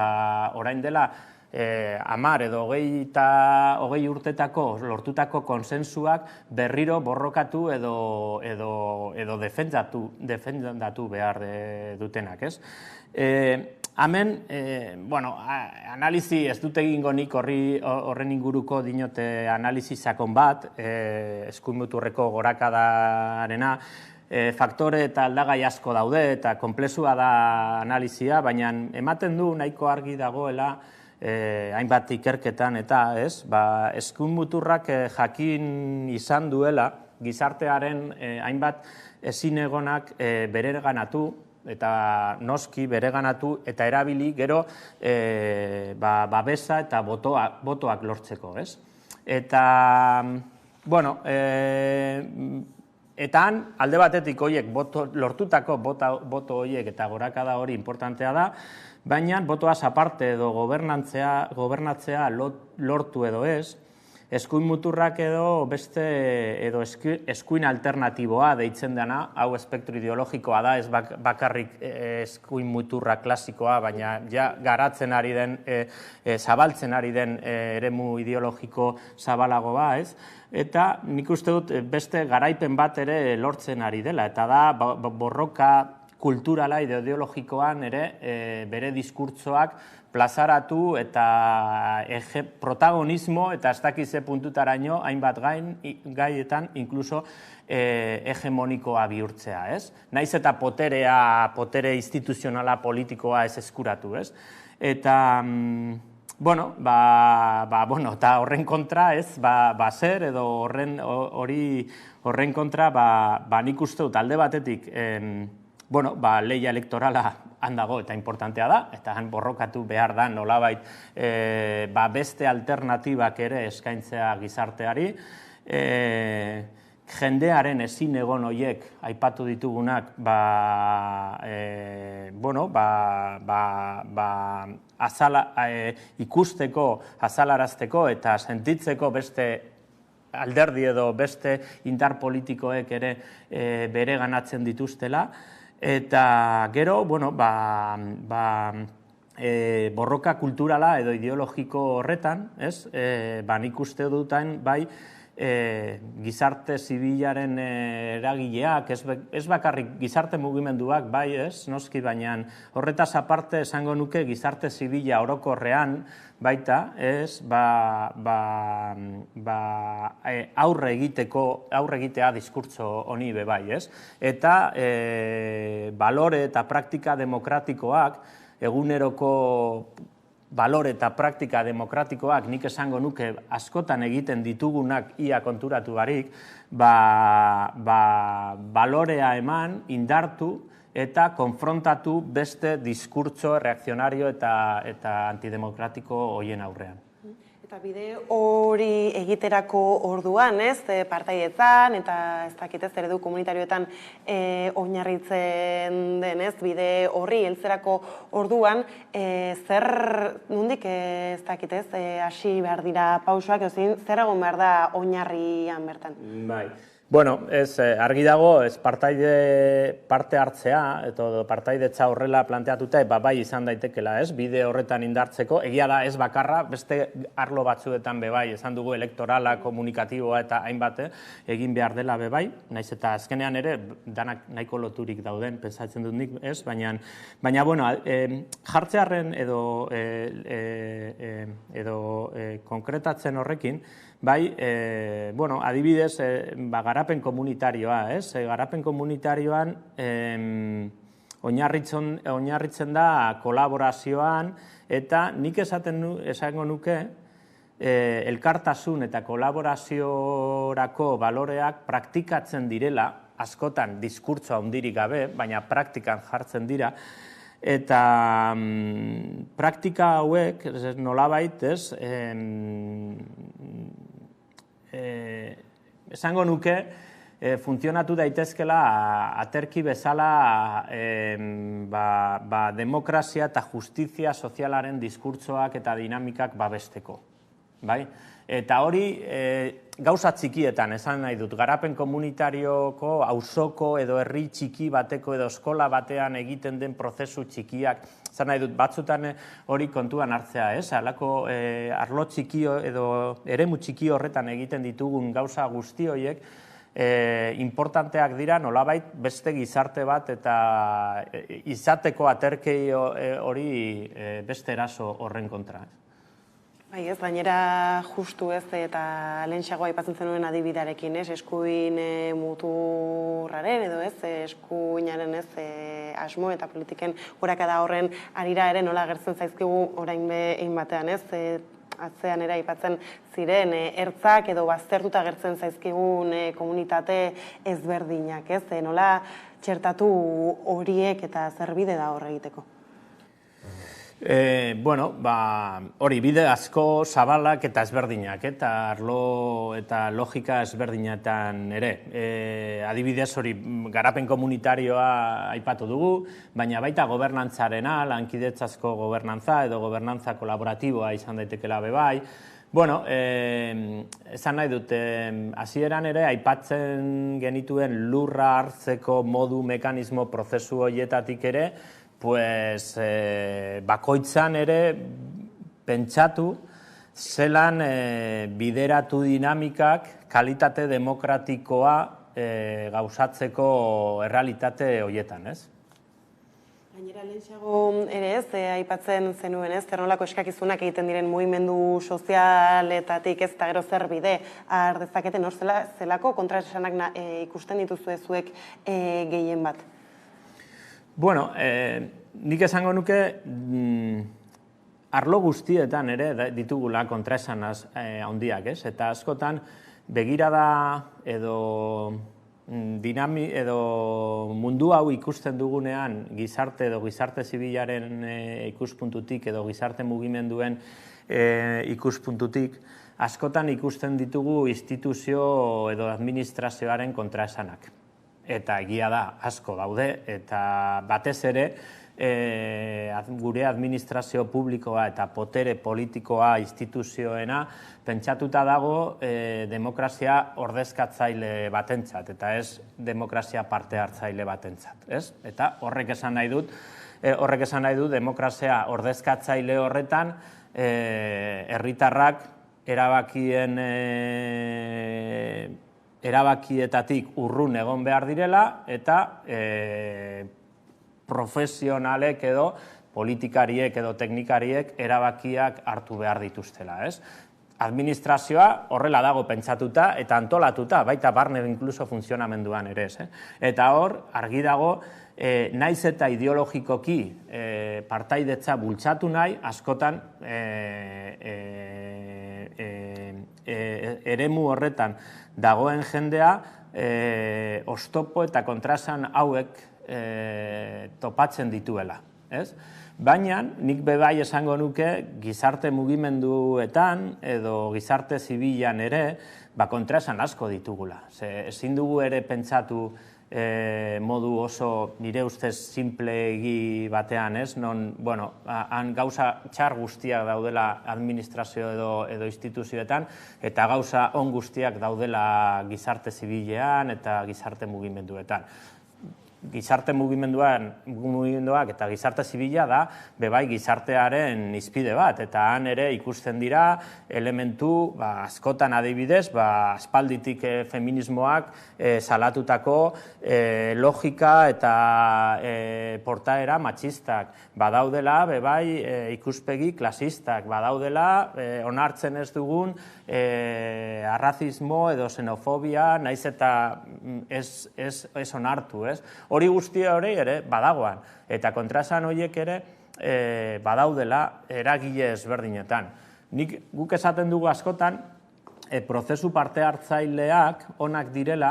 orain dela 10 edo 20 urtetako lortutako konsensuak berriro borrokatu edo defendatu behar dutenak, ez? Hemen, analizi ez dut egingo nik horren inguruko dinote analizi sakon bat, eskuin muturreko gorakadarena, faktore eta aldagai asko daude eta konplexua da analizia, baina ematen du nahiko argi dagoela hainbat ikerketan eta eskuin muturrak jakin izan duela gizartearen hainbat ezinegonak bereganatu eta noski bereganatu eta erabili gero babesa eta botoak lortzeko, ez? Eta, eta han, alde batetik horiek lortutako boto horiek eta gorakada hori importantea da, baina botoaz aparte edo gobernatzea lortu edo ez, eskuin muturrak edo beste edo eskuin alternatiboa deitzen dena, hau espektro ideologikoa da, ez bakarrik eskuin muturra klasikoa, baina ja garatzen ari den, zabaltzen ari den eremu ideologiko zabalagoa, ez? Eta nik uste dut beste garaipen bat ere lortzen ari dela, eta da borroka kulturala ideologikoan ere bere diskurtsoak plazaratu eta protagonismo eta ez dakize puntutaraino hainbat gaietan inkluso hegemonikoa bihurtzea, ez? Naiz eta potere instituzionala politikoa ez eskuratu, ez? Eta, eta horren kontra, ez, zer edo horren kontra, nik uste dut alde batetik, lehia elektorala handago eta importantea da, eta han borrokatu behar da nolabait beste alternatibak ere eskaintzea gizarteari. Jendearen ezin egon horiek aipatu ditugunak ikusteko, azalarazteko eta sentitzeko beste alderdi edo beste indar politikoek ere bere ganatzen dituztela. Eta gero, borroka kulturala edo ideologiko horretan, nik uste dutan, gizarte zibilaren eragileak, ez bakarrik gizarte mugimenduak, bai ez, noski, baina horretaz aparte esango nuke gizarte zibila orokorrean baita, ez, aurre egitea diskurtso honi be bai, ez, eta balore eta praktika demokratikoak, eguneroko balore eta praktika demokratikoak nik esango nuke askotan egiten ditugunak ia konturatu barik, balorea eman, indartu eta konfrontatu beste diskurtso reakzionario eta antidemokratiko horien aurrean. Eta bide hori egiterako orduan, ez, partaidetzan eta ez dakit ez eredu komunitarioetan oinarritzen denez, bide horri heltzerako orduan, nondik ez dakit ez, hasi behar dira pausoak, zer egon behar da oinarrian bertan? Bai. Bueno, argi dago, partaide parte hartzea, eta partaidetza horrela planteatuta, bai izan daitekela, bide horretan indartzeko, egia da ez bakarra, beste arlo batzuetan bai, esan dugu elektorala, komunikatiboa eta hainbat egin behar dela bai, naiz eta azkenean ere, danak nahiko loturik dauden, pentsatzen dut nik, baina, bueno, jartzearen edo konkretatzen horrekin, bai, bueno, adibidez, garapen komunitarioa, garapen komunitarioan oinarritzen da kolaborazioan, eta nik esango nuke elkartasun eta kolaboraziorako baloreak praktikatzen direla, askotan diskurtsoa handirik gabe, baina praktikan jartzen dira, eta praktika hauek nolabait, esango nuke, funtzionatu daitezkela aterki bezala demokrazia eta justizia sozialaren diskurtsoak eta dinamikak babesteko. Eta hori gauza txikietan, esan nahi dut, garapen komunitarioko, auzoko edo herri txiki bateko edo eskola batean egiten den prozesu txikiak, esan nahi dut, batzutan hori kontuan hartzea, halako arlo txiki edo eremu txiki horretan egiten ditugun gauza guzti horiek, importanteak dira nolabait beste gizarte bat eta izateko aterkei hori beste eraso horren kontra. Bai, ez, gainera justu ez, eta lehentxagoa aipatzen zenuen adibidarekin, eskuin muturraren edo ez, eskuinaren ez, asmo eta politiken gorakada horren arira ere nola agertzen zaizkigu orain behin batean ez, atzean ere aipatzen ziren ertzak edo baztertuta agertzen zaizkigun komunitate ezberdinak, ez, nola txertatu horiek eta zerbide da horre egiteko? Bueno, hori bide asko zabalak eta ezberdinak, eta arlo eta logika ezberdinetan ere. Adibidez hori garapen komunitarioa aipatu dugu, baina baita gobernantzarena, lankidetzazko gobernantza edo gobernantza kolaboratiboa izan daitekela bebai. Bueno, esan nahi dut, hasieran ere aipatzen genituen lurra hartzeko modu mekanismo prozesu horietatik ere, pues bakoitzan ere pentsatu zelan bideratu dinamikak kalitate demokratikoa gauzatzeko errealitate horietan, ez? Gainera lehentxago ere ez, aipatzen zenuen ez, nolako eskakizunak egiten diren mugimendu sozialetatik ez eta gero zer bide har dezakete nor zelako kontraesanak ikusten dituzu zuek gehien bat? Bueno, nik esango nuke arlo guztietan ere ditugula kontraesanaz handiak, ez? Eta askotan begirada edo mundu hau ikusten dugunean gizarte edo gizarte zibilaren ikuspuntutik edo gizarte mugimenduen ikuspuntutik, askotan ikusten ditugu instituzio edo administrazioaren kontraesanak. Eta egia da, asko daude, eta batez ere gure administrazio publikoa eta potere politikoa instituzioena pentsatuta dago demokrazia ordezkatzaile batentzat, eta ez demokrazia parte hartzaile batentzat. Eta horrek esan nahi du demokrazia ordezkatzaile horretan herritarrak erabakietatik urrun egon behar direla, eta profesionalek edo politikariek edo teknikariek erabakiak hartu behar dituztela, ez? Administrazioa horrela dago pentsatuta eta antolatuta, baita barne inkluso funtzionamenduan ere, ez? Eta hor, argi dago, naiz eta ideologikoki partaidetza bultzatu nahi, askotan eremu horretan dagoen jendea oztopo eta kontraesan hauek topatzen dituela, ez? Baina, nik bebai esango nuke gizarte mugimenduetan edo gizarte zibilan ere kontraesan asko ditugula. Ezin dugu ere pentsatu modu oso nire ustez simplegi batean, ez? Non, han gauza txar guztiak daudela administrazio edo instituzioetan eta gauza on guztiak daudela gizarte zibilean eta gizarte mugimenduetan. Gizarte mugimenduak eta gizarte zibila da, bebai gizartearen izpide bat, eta han ere ikusten dira elementu, askotan adibidez, aspalditik feminismoak salatutako logika eta portaera matxistak, badaudela, bebai ikuspegi klasistak, badaudela onartzen ez dugun arrazismo edo xenofobia, naiz eta ez onartu, ez? Hori guztia hori ere badagoan, eta kontraesan horiek ere badaudela eragile ezberdinetan. Guk esaten dugu askotan, prozesu parte hartzaileak onak direla,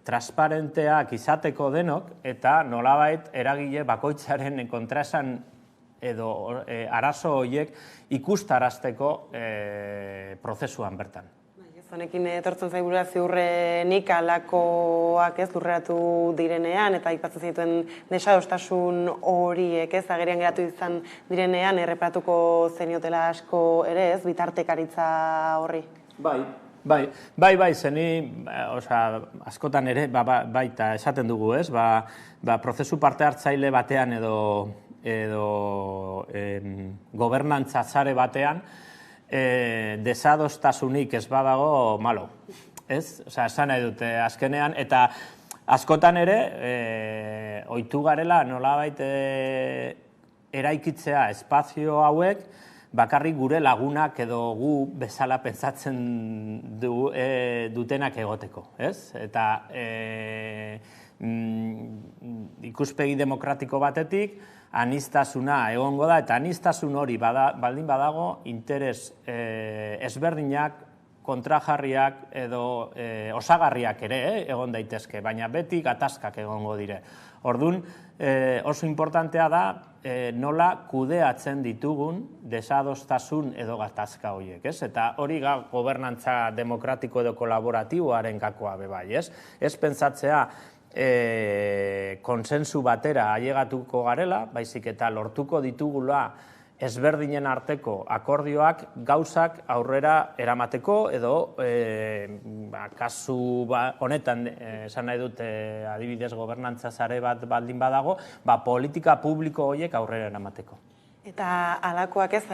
transparenteak izateko denok, eta nolabait eragile bakoitzaren kontraesan edo arazo horiek ikustarazteko prozesuan bertan. Honekin etortzen zaigura ziurrenik alakoak ez lurreratu direnean eta aipatzen zituen desadostasun horiek ez agerian geratu izan direnean erreparatuko zeniotela asko ere ez bitartekaritza horri. Bai, zeni, askotan ere, baita esaten dugu ez, prozesu parte hartzaile batean edo gobernantza zare batean, desadostasunik ez badago malo, ez? Esan nahi dute azkenean, eta askotan ere, ohitu garela nolabait eraikitzea espazio hauek, bakarrik gure lagunak edo gu bezala pentsatzen dutenak egoteko, ez? Eta ikuspegi demokratiko batetik, aniztasuna egongo da, eta aniztasun hori baldin badago interes ezberdinak, kontrajarriak edo osagarriak ere egon daitezke, baina beti gatazkak egongo dire. Orduan, oso importantea da nola kudeatzen ditugun desadostasun edo gatazka horiek, ez? Eta hori gobernantza demokratiko edo kolaboratiboaren gakoa bebai, ez? Ez pentsatzea konsensu batera ailegatuko garela, baizik eta lortuko ditugula ezberdinen arteko akordioak gauzak aurrera eramateko edo kasu honetan esan nahi dut adibidez gobernantza sare bat baldin badago, politika publiko horiek aurrera eramateko. Eta alakoak ez,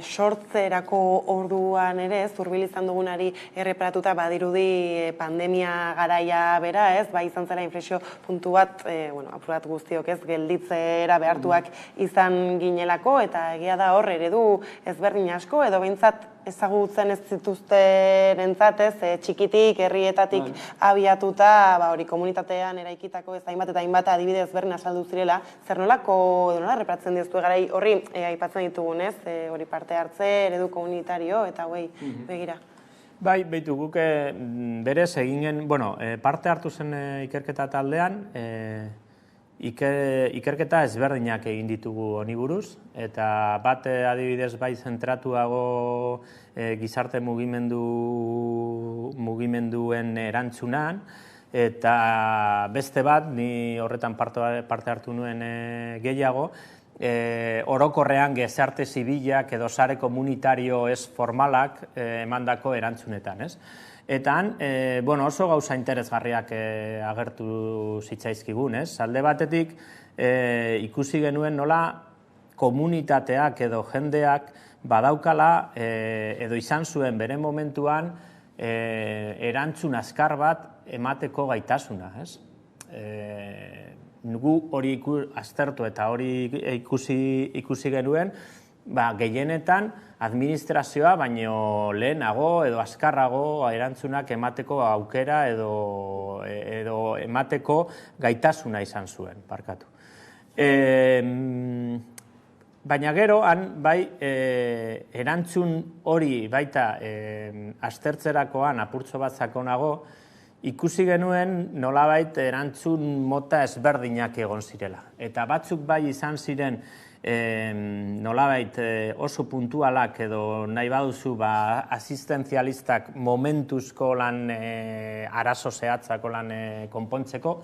sortzerako orduan ere, zurbil izan dugunari erreparatuta badirudi pandemia garaia bera ez, izan zela inflexio puntu bat, apurat guztiok ez, gelditzera behartuak izan ginelako, eta egia da hor eredu ezberdin asko, edo behintzat ezagutzen ez zituzten entzatez, txikitik, herrietatik abiatuta, hori komunitatean eraikitako ez hainbat eta hainbat adibide ezberdin azaldu zirela, zer nolako, edo nola repratzen dioztu garai horri aipatzen ditugunez, hori parte hartze, eredu komunitario, eta hoi begira. Bai, behitu guk berez eginen, parte hartu zen ikerketa taldean, ikerketa ezberdinak egin ditugu honi buruz, eta bat adibidez bai zentratuago gizarte mugimenduen erantzunan, eta beste bat, ni horretan parte hartu nuen gehiago, orokorrean gizarte zibilak edo sare komunitario ez formalak emandako erantzunetan, ez? Eta oso gauza interesgarriak agertu zitzaizkigun, ez? Alde batetik ikusi genuen nola komunitateak edo jendeak badaukala edo izan zuen bere momentuan erantzun azkar bat emateko gaitasuna, ez? Gu hori aztertu eta hori ikusi genuen, gehienetan administrazioa baino lehenago edo azkarrago erantzunak emateko aukera edo emateko gaitasuna izan zuen, barkatu. Baina gero, bai, erantzun hori baita aztertzerakoan apurtxo bat sakonago, ikusi genuen nolabait erantzun mota ezberdinak egon zirela. Eta batzuk bai izan ziren nolabait oso puntualak edo nahi baduzu asistentzialistak momentuzko lan arazo zehatzako lan konpontzeko,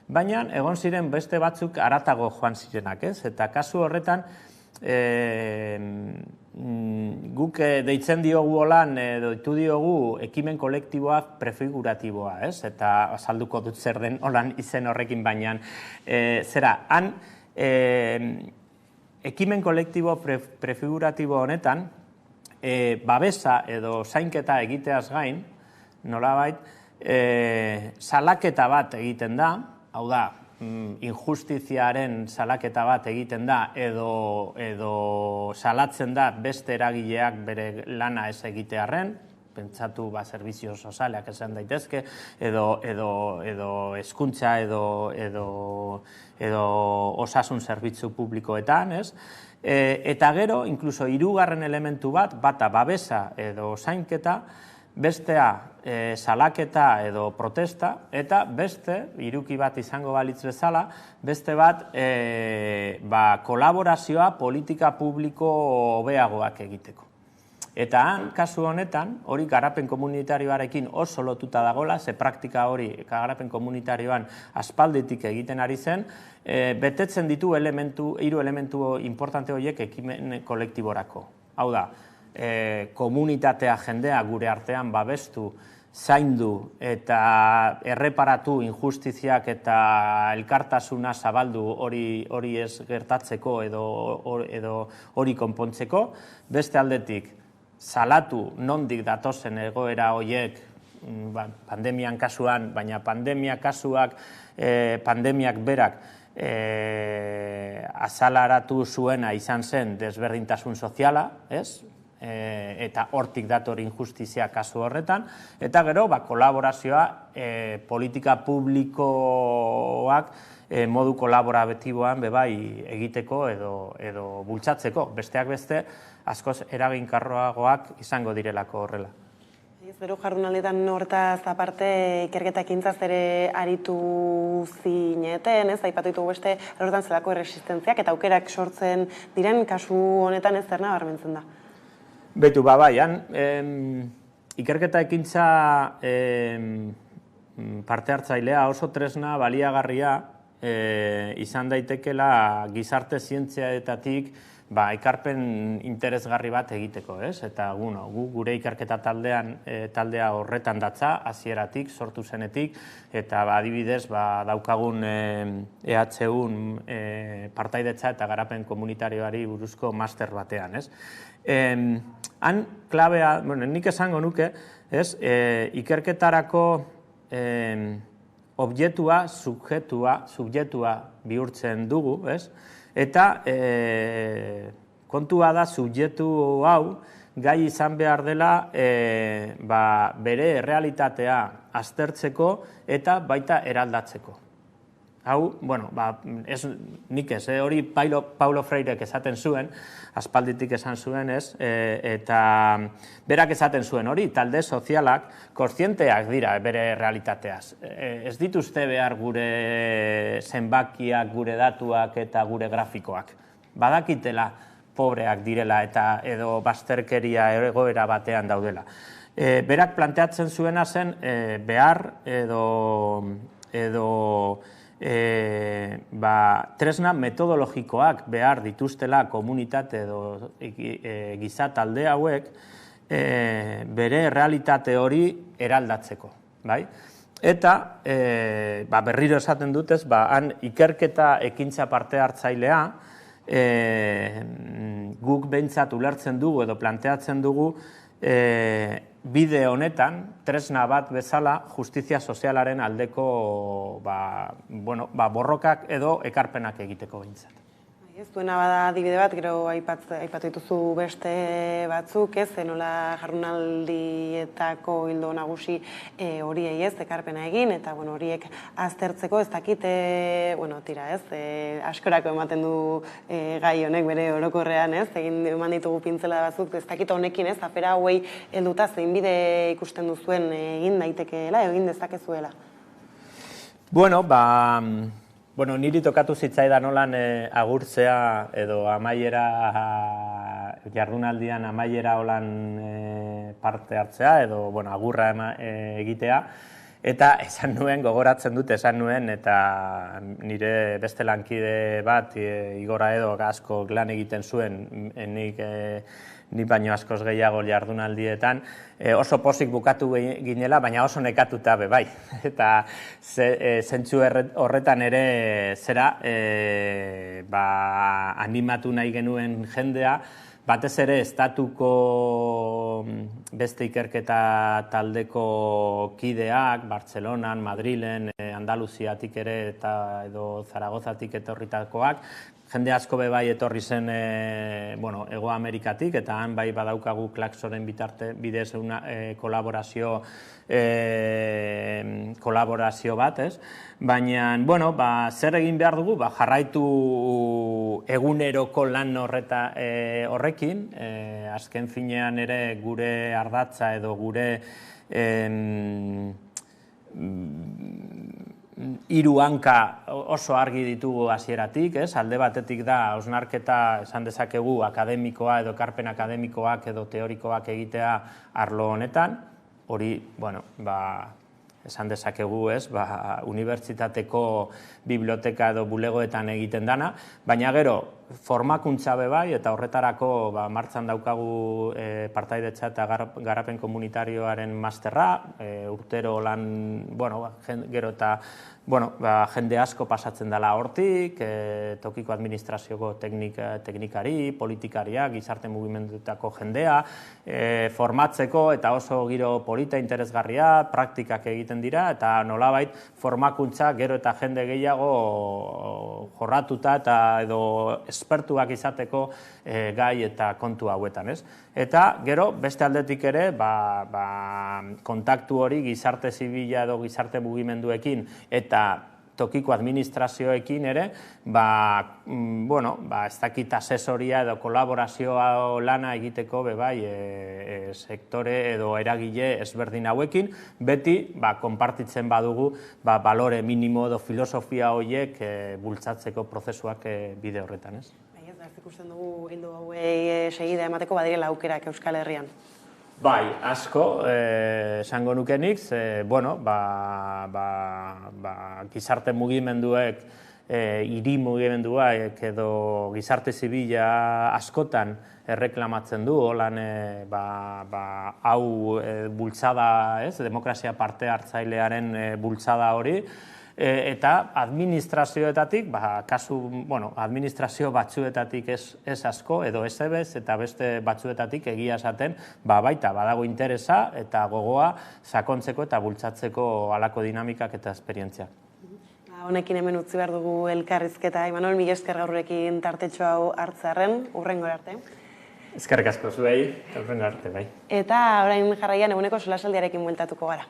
baina egon ziren beste batzuk haratago joan zirenak, ez? Eta kasu horretan guk deitzen diogu holan, deitu diogu ekimen kolektiboa prefiguratiboa, ez? Eta azalduko dut zer den holan izen horrekin baina. Zera, han ekimen kolektibo prefiguratibo honetan, babesa edo zainketa egiteaz gain, nolabait, salaketa bat egiten da, hau da, injustiziaren salaketa bat egiten da edo salatzen da beste eragileak bere lana ez egitearren, pentsatu zerbizio sozialak esan daitezke, edo hezkuntza edo osasun zerbitzu publikoetan, ez? Eta gero, inkluso hirugarren elementu bata babesa edo zainketa, bestea salaketa edo protesta, eta beste, hiruki bat izango balitz bezala, beste bat kolaborazioa politika publiko hobeagoak egiteko. Eta han, kasu honetan, hori garapen komunitarioarekin oso lotuta dagoela, ze praktika hori garapen komunitarioan aspalditik egiten ari zen, betetzen ditu hiru elementu importante horiek ekimen kolektiborako. Hau da, komunitatea jendea gure artean babestu, zaindu eta erreparatu injustiziak eta elkartasuna zabaldu hori ez gertatzeko edo hori konpontzeko, beste aldetik, salatu nondik datozen egoera horiek pandemian kasuan, baina pandemiak berak azalaratu zuena izan zen desberdintasun soziala, ez? Eta hortik dator injustizia kasu horretan, eta gero kolaborazioa politika publikoak modu kolaboratiboan bebai egiteko edo bultzatzeko, besteak beste askoz eraginkarroagoak izango direlako horrela. Zero jardunaldetan hortaz aparte ikerketa ekintzaz ere aritu zineten, ez? Aipatu ditugu beste horretan zelako erresistentziak eta aukerak sortzen diren kasu honetan ez zer nabarmentzen da? Betu, baian, ikerketa ekintza parte hartzailea oso tresna baliagarria izan daitekela gizarte zientziaetatik ekarpen interesgarri bat egiteko, ez? Eta gu gure ikerketa taldea horretan datza, hasieratik, sortu zenetik, eta adibidez daukagun EHUn partaidetza eta garapen komunitarioari buruzko master batean, ez? Han klabea, nik esango nuke, ikerketarako objektua, subjektua bihurtzen dugu, ez? Eta kontua da subjektu hau gai izan behar dela bere errealitatea aztertzeko eta baita eraldatzeko. Hau, nik ez, hori Paulo Freirek esaten zuen, aspalditik esan zuen ez, eta berak esaten zuen hori, talde sozialak kontzienteak dira bere realitateaz. Ez dituzte behar gure zenbakiak, gure datuak eta gure grafikoak. Badakitela pobreak direla eta edo bazterkeria egoera batean daudela. Berak planteatzen zuena zen behar edo tresna metodologikoak behar dituztela komunitate edo giza talde hauek bere realitate hori eraldatzeko. Eta berriro esaten dutez, han ikerketa ekintza parte hartzailea guk behintzat ulertzen dugu edo planteatzen dugu bide honetan, tresna bat bezala, justizia sozialaren aldeko borrokak edo ekarpenak egiteko behintzat. Ez duena bada adibide bat, gero aipatu dituzu beste batzuk, ez, nola jardunaldietako ildo nagusi horiei ez, ekarpena egin, eta horiek aztertzeko ez dakite, askorako ematen du gai honek bere orokorrean, ez, eman ditugu pintzela batzuk, ez dakite honekin, ez, afera hauei helduta zein bide ikusten duzuen egin daitekeela, egin dezakezuela. Niri tokatu zitzaidan nolan agurtzea edo amaiera, jardunaldian amaiera holan parte hartzea edo agurra egitea. Eta gogoratzen dut, esan nuen, eta nire beste lankide bat, Igora edo asko lan egiten zuen, nik baino askoz gehiago jardunaldietan, oso pozik bukatu ginela, baina oso nekatuta bai. Eta zentzu horretan ere animatu nahi genuen jendea, batez ere estatuko beste ikerketa taldeko kideak, Bartzelonan, Madrilen, Andaluziatik ere edo Zaragozatik etorritakoak, jende asko bai etorri zen Hego Amerikatik, eta han bai badaukagu Klaxoren bidez kolaborazio bat, ez? Baina, zer egin behar dugu? Jarraitu eguneroko lan horrekin, azken finean ere gure ardatza edo gure hiru hanka oso argi ditugu hasieratik, alde batetik da hausnarketa esan dezakegu akademikoa edo ekarpen akademikoak edo teorikoak egitea arlo honetan, hori, esan dezakegu, unibertsitateko biblioteka edo bulegoetan egiten dana, baina gero formakuntza bai, eta horretarako martxan daukagu partaidetza eta garapen komunitarioaren masterra, urtero lan, gero eta jende asko pasatzen dela hortik, tokiko administrazioko teknikari, politikariak, gizarte mugimendutako jendea, formatzeko eta oso giro polita interesgarria, praktikak egiten dira, eta nolabait formakuntza gero eta jende gehiago jorratuta eta edo espertuak izateko gai eta kontu hauetan, ez? Eta gero beste aldetik ere kontaktu hori gizarte zibila edo gizarte mugimenduekin eta tokiko administrazioekin ere, ez dakit asesoria edo kolaborazioa lana egiteko sektore edo eragile ezberdin hauekin, beti konpartitzen badugu balore minimo edo filosofia horiek bultzatzeko prozesuak bide horretan, ez? Ikusten dugu hildo hauei segida emateko badirela aukerak Euskal Herrian. Bai, asko, esango nukenik, gizarte mugimenduek, hiri mugimenduak edo gizarte zibila askotan erreklamatzen du, holan hau bultzada, demokrazia parte hartzailearen bultzada hori, eta administrazioetatik, administrazio batzuetatik ez asko, edo ez ebez, eta beste batzuetatik egia esaten, baita badago interesa eta gogoa sakontzeko eta bultzatzeko halako dinamikak eta esperientziak. Honekin hemen utzi behar dugu elkarrizketa, Imanol, mila esker gaurrekin tartetxo hau hartzarren, hurrengo arte. Eskerrik asko zuei, hurrengo arte, bai. Eta orain jarraian eguneko solasaldiarekin bueltatuko gara.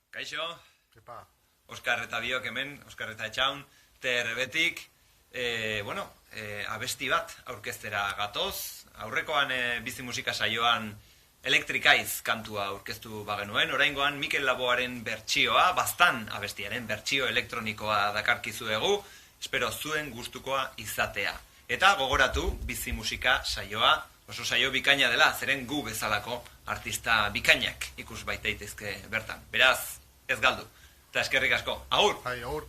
Kaixo. Oskar eta biok hemen, Oskar eta Etxaun, TRB-tik, abesti bat aurkeztera gatoz. Aurrekoan bizi musika saioan Elektrikaiz kantua aurkeztu bagenuen, oraingoan Mikel Laboaren bertsioa, Baztan abestiaren bertsio elektronikoa dakarkizuegu, espero zuen gustukoa izatea. Eta gogoratu, bizi musika saioa oso saio bikaina dela, zeren gu bezalako artista bikainak ikus baitaitezke bertan. Beraz, ez galdu. Eta eskerrik asko. Agur! Bai, agur!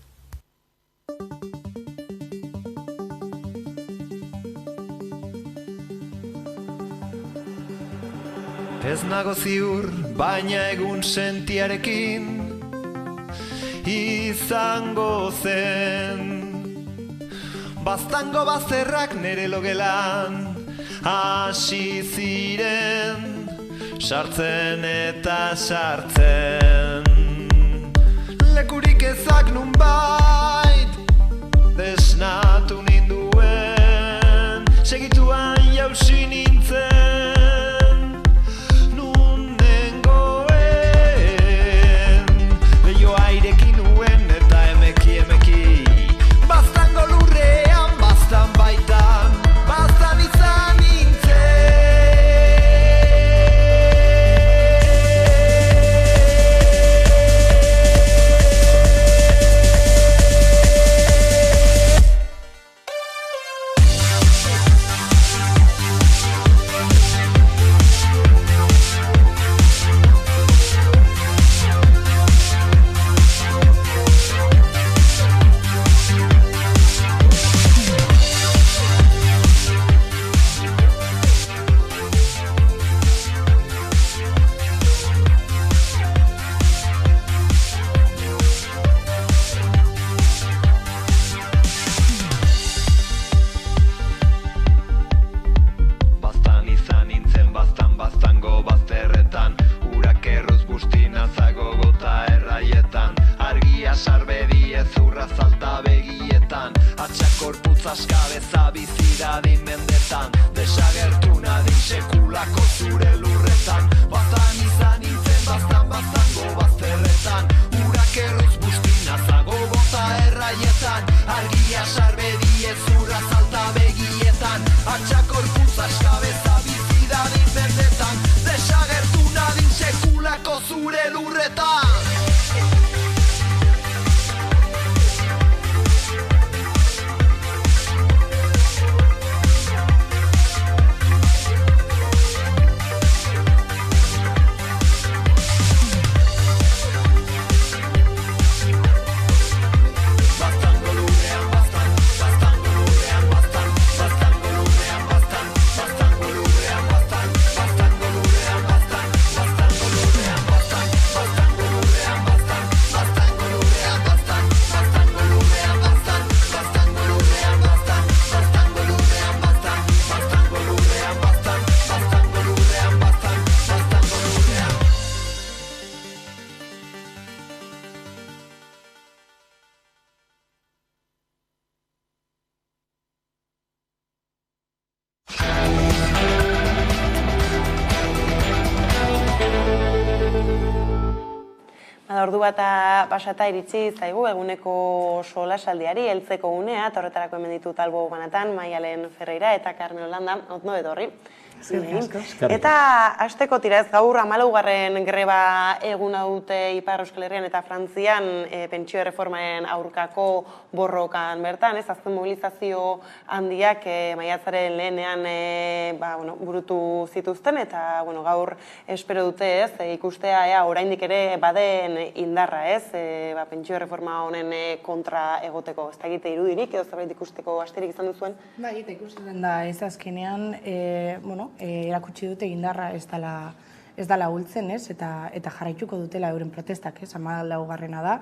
Ez nago ziur, baina egun sentiarekin izango zen baztango bazterrak nere logelan hasi ziren sartzen eta sartzen lekurik ezak nunbait desnatu ninduen segituan jausi nintzen nun nengoen behioa irekin nuen eta emeki baztango lurrean baztan baitan baztan izan nintzen Ordu bata pasata iritsi zaigu eguneko solasaldiari heltzeko unea, eta horretarako hemen ditut albo banatan, Maialen Ferreira eta Carmen Holanda, ondo etorri. Eta hasteko tira ez gaur 14. greba eguna dute Ipar Euskal Herrian eta Frantzian pentsio erreformaren aurkako borrokan bertan, ez azken mobilizazio handiak maiatzaren lehenean burutu zituzten eta gaur espero dute ez ikustea oraindik ere baden indarra ez pentsio erreforma honen kontra egoteko. Ez da egite irudirik edo zerbait ikusteko asterik izan duzuen? Ba, egite ikusten da ez azkenean, erakutsi dute indarra ez dela hultzen, eta jarraituko dutela euren protestak, 14. da.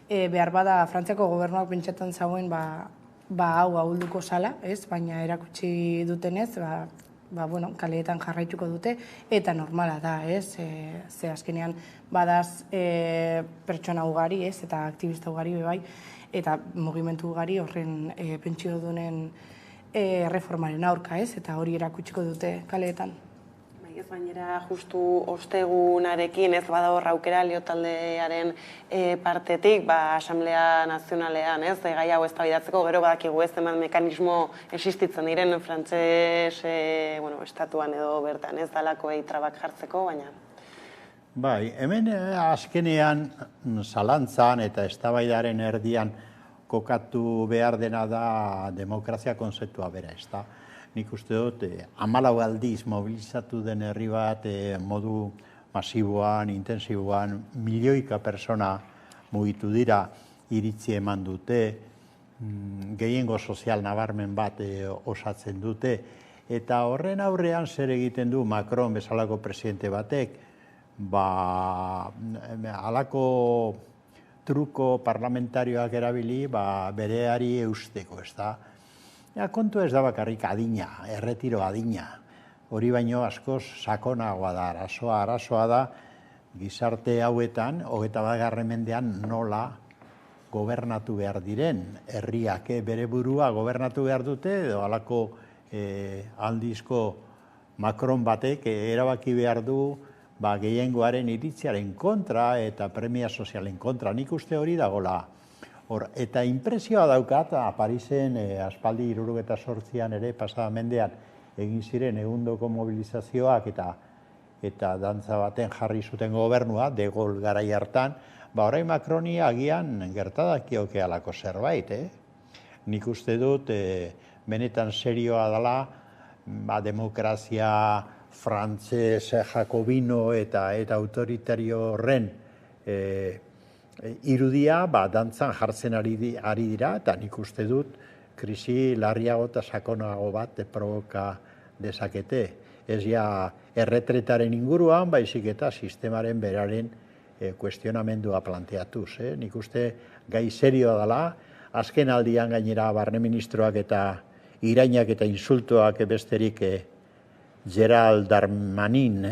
Behar bada, Frantziako gobernuak pentsatan zauen hau ahulduko zala, baina erakutsi dutenez, kaleetan jarraituko dute, eta normala da, ze azkenean badaz pertsona ugari, eta aktivista ugari bebai, eta mugimendu ugari horren pentsio dunen reformaren aurka, eta hori erakutsiko dute kaleetan. Ez bainera justu ostegunarekin ez bada hor aukera Lio taldearen partetik Asamblea Nazionalean gai hau eztabaidatzeko, gero badakigu ez zenbat mekanismo existitzen diren frantses estatuan edo bertan ez dalakoei trabak jartzeko, baina... Bai, hemen azkenean zalantzan eta eztabaidaren erdian kokatu behar dena da demokrazia konzeptua bera, ez da. Nik uste dut, 14 aldiz mobilizatu den herri bat modu masiboan, intensiboan, milioika persona mugitu dira, iritzi eman dute, gehiengo sozial nabarmen bat osatzen dute, eta horren aurrean zer egiten du Macron bezalako presidente batek, halako truko parlamentarioak erabili bereari eusteko, ez da. Kontu ez da bakarrik adina, erretiro adina. Hori baino askoz sakonagoa da, arazoa da, gizarte hauetan, 21. mendean nola gobernatu behar diren. Herriak bere burua gobernatu behar dute, edo halako aldizko Macron batek erabaki behar du gehiengoaren iritziaren kontra eta premia sozialen kontra. Nik uste hori dagola. Eta inpresioa daukat, Parisen aspaldi 78an ere pasada mendean egin ziren egundoko mobilizazioak eta dantza baten jarri zuten gobernua, De Gaulle garai hartan, orain Macroni agian gertadakioke halako zerbait. Nik uste dut benetan serioa dela demokrazia frantzes, jakobino eta autoritario horren irudia dantzan jartzen ari dira, eta nik uste dut krisi larriago eta sakonago bat provoka dezakete. Ez ja erretretaren inguruan, baizik eta sistemaren beraren kuestionamendua planteatuz. Nik uste gai serioa dela, azken aldian gainera barne ministroak eta irainak eta insultoak besterik Gerald Darmanin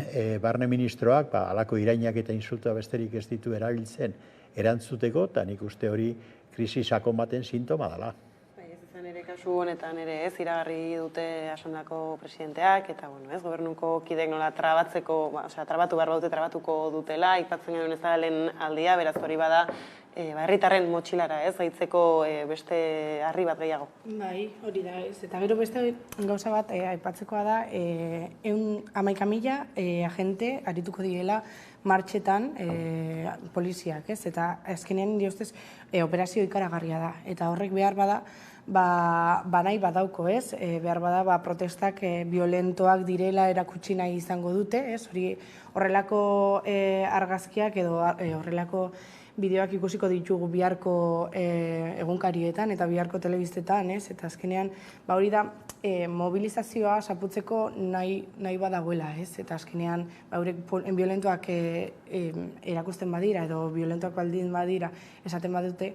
barne ministroak, halako irainak eta insultoak besterik ez ditu erabiltzen erantzuteko, eta nik uste hori krisi sakon baten sintoma dela. Izan ere kasu honetan ere iragarri dute Asondako presidenteak, eta gobernuko kideek nola trabatu behar dute, trabatuko dutela, aipatzen genuen ez da lehen aldia, beraz hori bada, herritarren motxilara gaitzeko beste harri bat gehiago. Bai, hori da ez. Eta gero beste gauza bat aipatzekoa da, 11.000 agente arituko direla martxetan poliziak, ez? Eta azkenean diostez operazio ikaragarria da. Eta horrek behar bada, nahi badauko, ez? Behar bada protestak violentoak direla erakutsi nahi izango dute, ez? Horrelako argazkiak edo horrelako bideoak ikusiko ditugu biharko egunkarietan eta biharko telebistetan, ez? Eta azkenean, hori da, mobilizazioa saputzeko nahi badagoela, ez? Eta azkenean, eurek violentoak erakusten badira edo violentoak baldin badira esaten badute,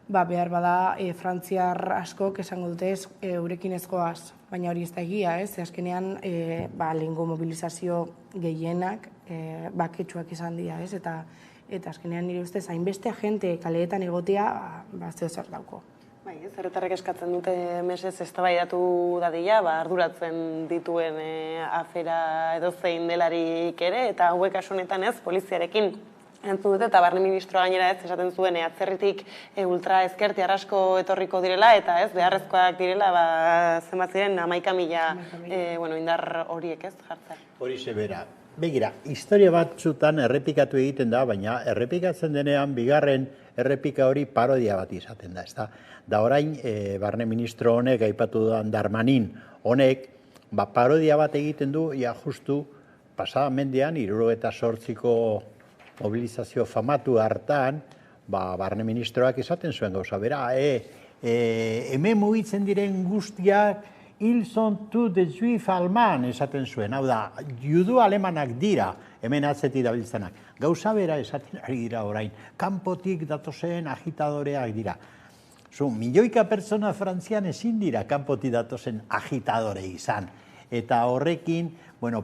behar bada frantziar askok esango dute eurekin ezkoaz, baina hori ez da egia, ez? Azkenean, lehengo mobilizazio gehienak baketsuak izan dira, ez? Eta azkenean nire ustez, hainbeste agente kaleetan egotea, zeo zer dauko. Herritarrek eskatzen dute mesez eztabaidatu dadila, arduratzen dituen afera edozein delarik ere, eta hauek kasu honetan ez, poliziarekin entzun dute, eta barne ministroa gainera ez, esaten zuen, atzerritik ultra ezkerti arrasko etorriko direla, eta ez, beharrezkoak direla, zenbat ziren 11.000 indar horiek ez, jartzea. Hori zebera. Begira, historia batzutan errepikatu egiten da, baina errepikatzen denean bigarren errepika hori parodia bat izaten da, ezta? Da orain, barne ministro honek, aipatu duan Darmanin honek, parodia bat egiten du, justu pasada mendean, 78ko mobilizazio famatu hartan, barne ministroak izaten zuen gauza, bera, hemen mugitzen diren guztiak, ils sont tous des juifs allemands, esaten zuen. Hau da, judu alemanak dira, hemen atzetik dabiltzenak. Gauza bera esaten ari dira orain. Kanpotik datozen agitadoreak dira. Milioika pertsona Frantzian ezin dira kanpotik datozen agitadore izan. Eta horrekin,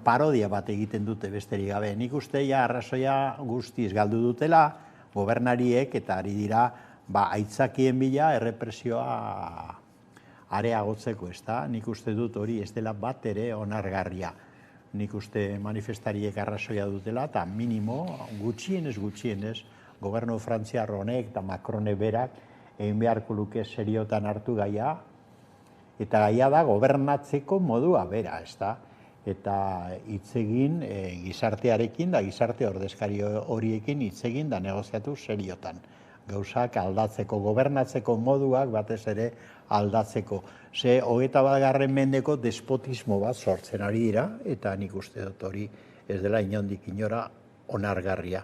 parodia bat egiten dute besterik gabe. Nik uste arrazoia guztiz galdu dutela, gobernariek eta ari dira, aitzakien bila errepresioa areagotzeko, ez da? Nik uste dut hori ez dela bat ere onargarria. Nik uste manifestariek arrazoia dutela, eta minimo, gutxienez, gobernu frantziar honek eta Macrone berak egin beharko luke seriotan hartu gaia, eta gaia da gobernatzeko modua bera, ez da? Eta hitzegin gizartearekin, da gizarte ordezkari horiekin hitzegin da negoziatu seriotan. Gauzak aldatzeko, gobernatzeko moduak batez ere aldatzeko. 21. mendeko despotismo bat sortzen ari dira, eta nik uste dut hori ez dela inondik inora onargarria.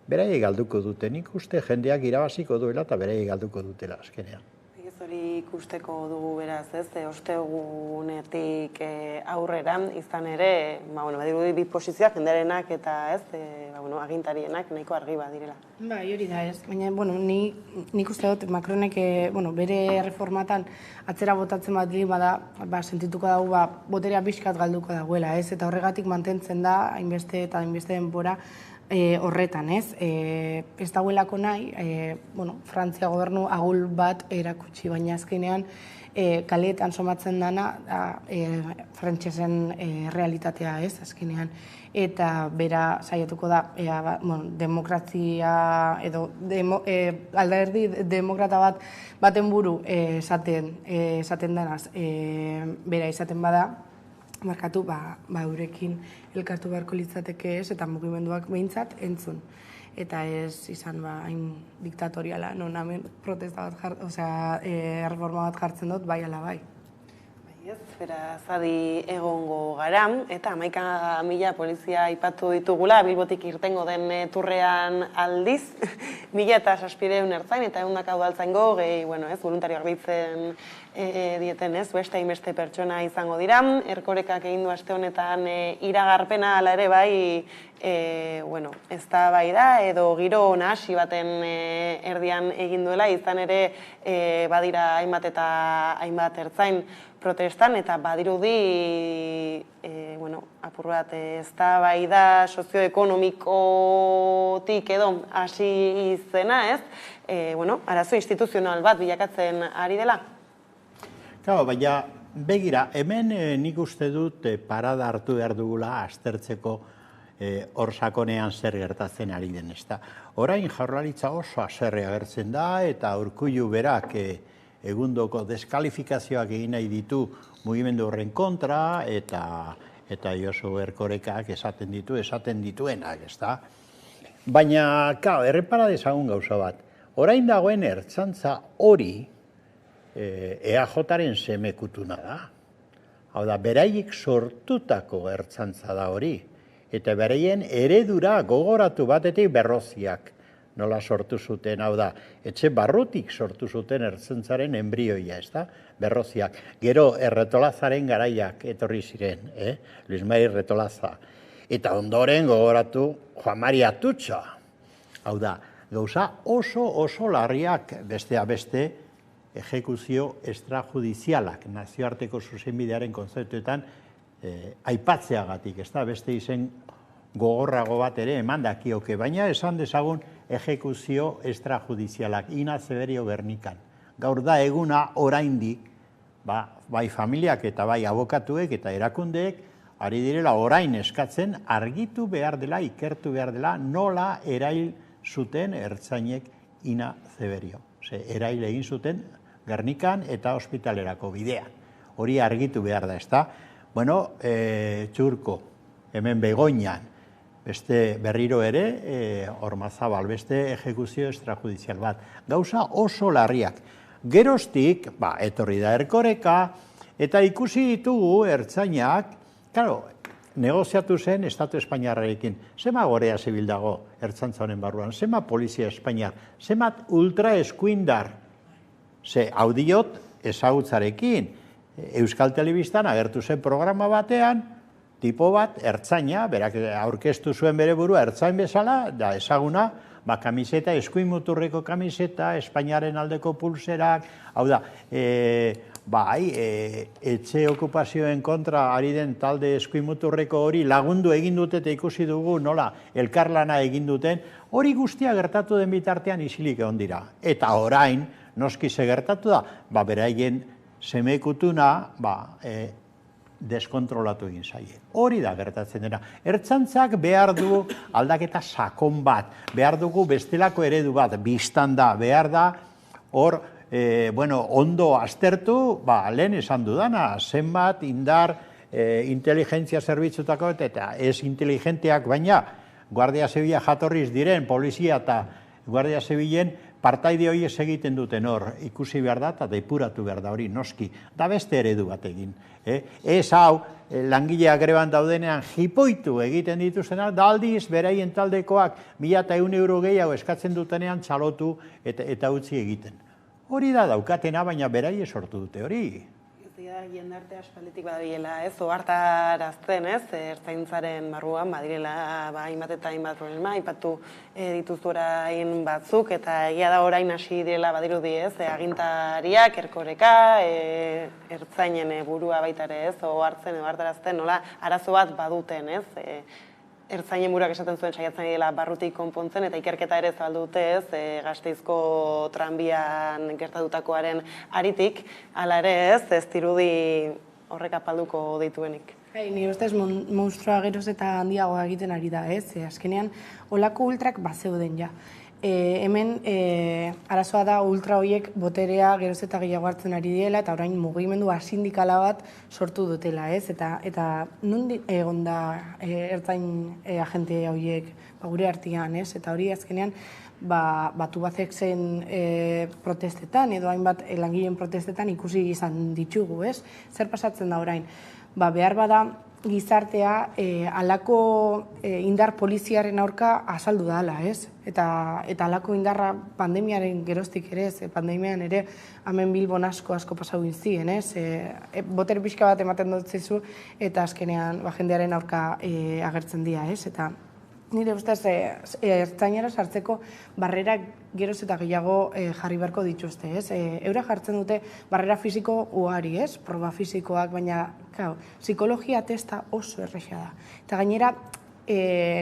Beraiek galduko dute, nik uste jendeak irabaziko duela eta beraiek galduko dutela azkenean. hori ikusteko dugu beraz, ez? Ostegunetik aurrera izan ere, badirudi bi posizioak jendearenak eta ez, agintarienak nahiko argi badirela. Bai, hori da ez. Baina, nik uste dut Macronek bere reformatan atzera botatzen bada, sentituko dago, boterea pixkat galduko dagoela, ez? Eta horregatik mantentzen da, hainbeste eta hainbeste denbora, horretan, ez? Ez dagoelako nahi, Frantzia gobernu agul bat erakutsi, baina azkenean kaleetan somatzen dana frantsesen realitatea, ez? Azkenean. Eta bera saiatuko da, demokrazia edo alderdi demokrata baten buru esaten denaz, bera izaten bada, markatu, eurekin elkartu beharko litzateke ez, eta mugimenduak behintzat entzun. Eta ez izan hain diktatoriala, non hemen protesta bat reforma bat jartzen dut, bai ala bai. Beraz, adi egongo gara, eta 11.000 polizia aipatu ditugula, Bilbotik irtengo den turrean aldiz, 1.700 ertzain eta 100 udaltzaingo, voluntarioak bitzen dieten ez, beste hainbeste pertsona izango dira. Erkorekak egin du aste honetan iragarpena ala ere bai, eztabaida edo giro nahasi baten erdian egin duela, izan ere badira hainbat eta hainbat ertzain protestan, eta badirudi apur bat eztabaida sozioekonomikotik edo hasi izena, ez? Arazo instituzional bat bilakatzen ari dela? Claro, baina begira, hemen nik uste dut parada hartu behar dugula aztertzeko hor sakonean zer gertatzen ari den, ezta. Orain Jaurlaritza oso haserre agertzen da, eta Urkullu berak egundoko deskalifikazioak egin nahi ditu mugimendu horren kontra, eta Josu Erkorekak esaten dituenak, ezta. Baina, errepara dezagun gauza bat. Orain dagoen ertzantza hori EAJaren semekutuna da. Hau da, beraiek sortutako ertzantza da hori. Eta beraien eredura gogoratu batetik Berroziak nola sortu zuten, hau da, etxe barrutik sortu zuten ertzentzaren embrioia, ez da, Berroziak. Gero Erretolazaren garaiak etorri ziren, Luis Mari Retolaza. Eta ondoren gogoratu Juan Mari Atutxa. Hau da, gauza oso larriak bestea beste ejekuzio extrajudizialak, nazioarteko zuzenbidearen konzeptuetan aipatzeagatik, ez da, beste izen gogorrago bat ere eman dakioke, baina esan dezagun ejekuzio extrajudizialak, Ina Zeberio Gernikan. Gaur da eguna oraindik, bai familiak eta bai abokatuek eta erakundeek, ari direla orain eskatzen argitu behar dela, ikertu behar dela, nola erail zuten ertzainek Ina Zeberio. Erail egin zuten Gernikan eta ospitalerako bidean. Hori argitu behar da, ez da? Bueno, Txurko, hemen Begoñan, beste berriro ere, Ormazabal, beste ejekuzio extrajudizial bat. Gauza oso larriak. Geroztik, etorri da Erkoreka, eta ikusi ditugu ertzainak, claro, negoziatu zen Estatu Espainiarrarekin. Zema Guardia Zibil dago ertzantza honen barruan, zema Polizia Espainiar, zema ultraeskuindar, hau diot ezagutzarekin. Euskal Telebistan agertu zen programa batean, tipo bat, ertzaina, berak aurkeztu zuen bere burua ertzain bezala, da ezaguna, kamiseta, eskuin muturreko kamiseta, Espainiaren aldeko pulserak, hau da, etxe okupazioen kontra ari den talde eskuin muturreko hori lagundu egin dute eta ikusi dugu nola elkarlana egin duten, hori guztia gertatu den bitartean isilik egon dira. Eta orain, noski ze gertatu da, beraien semekutuna, deskontrolatu egin zaie. Hori da gertatzen dena. Ertzantzak behar du aldaketa sakon bat, behar dugu bestelako eredu bat, biztan da, behar da, hor, ondo aztertu, lehen esan dudana, zenbat, indar, inteligentzia zerbitzutako, eta ez inteligenteak, baina Guardia Zibila jatorriz diren, polizia eta Guardia Zibilen partaide horiek egiten duten hor, ikusi behar da, eta depuratu behar da hori, noski, da beste eredu bat egin. Ez hau, langileak greban daudenean jipoitu egiten dituztenak, da aldiz, beraien taldekoak 1.100 euro gehiago eskatzen dutenean txalotu eta utzi egiten. Hori da daukatena, baina berai sortu dute hori. Jendarte aspalditik badabilela, ohartarazten, ertzaintzaren barruan badirela hainbat eta hainbat problema, aipatu dituzu orain batzuk, eta egia da orain hasi direla badirudi, agintariak, erkoreka, ertzainen burua baita ere, ohartzen edo ohartarazten, nola arazo bat baduten, ertzainen buruak esaten zuen saiatzen dela barrutik konpontzen, eta ikerketa ere zabaldu dute, Gasteizko tranbian gertatutakoaren aritik, hala ere ez dirudi horrek apalduko dituenik. Nire ustez monstrua geroz eta handiagoa egiten ari da, azkenean olako ultrak bazeuden ja. Hemen arazoa da ultra horiek boterea geroz eta gehiago hartzen ari diela, eta orain mugimendua sindikala bat sortu dutela, eta nundi egon da ertzain agente horiek gure artean, eta hori azkenean Tubacek zen protestetan, edo hainbat langileen protestetan ikusi izan ditugu, zer pasatzen da orain? Behar bada gizartea alako indar poliziaren aurka azaldu dala, eta alako indarra pandemiaren geroztik ere, pandemian ere hemen Bilbon asko pasau inzien, boter pixka bat ematen dut zizu, eta azkenean jendearen aurka agertzen dira, eta nire ustez ertzainera sartzeko barrera geroz eta gehiago jarri beharko dituzte, Eura jartzen dute barrera fisiko ugari, proba fisikoak, baina psikologia testa oso errexea da. Eta gainera,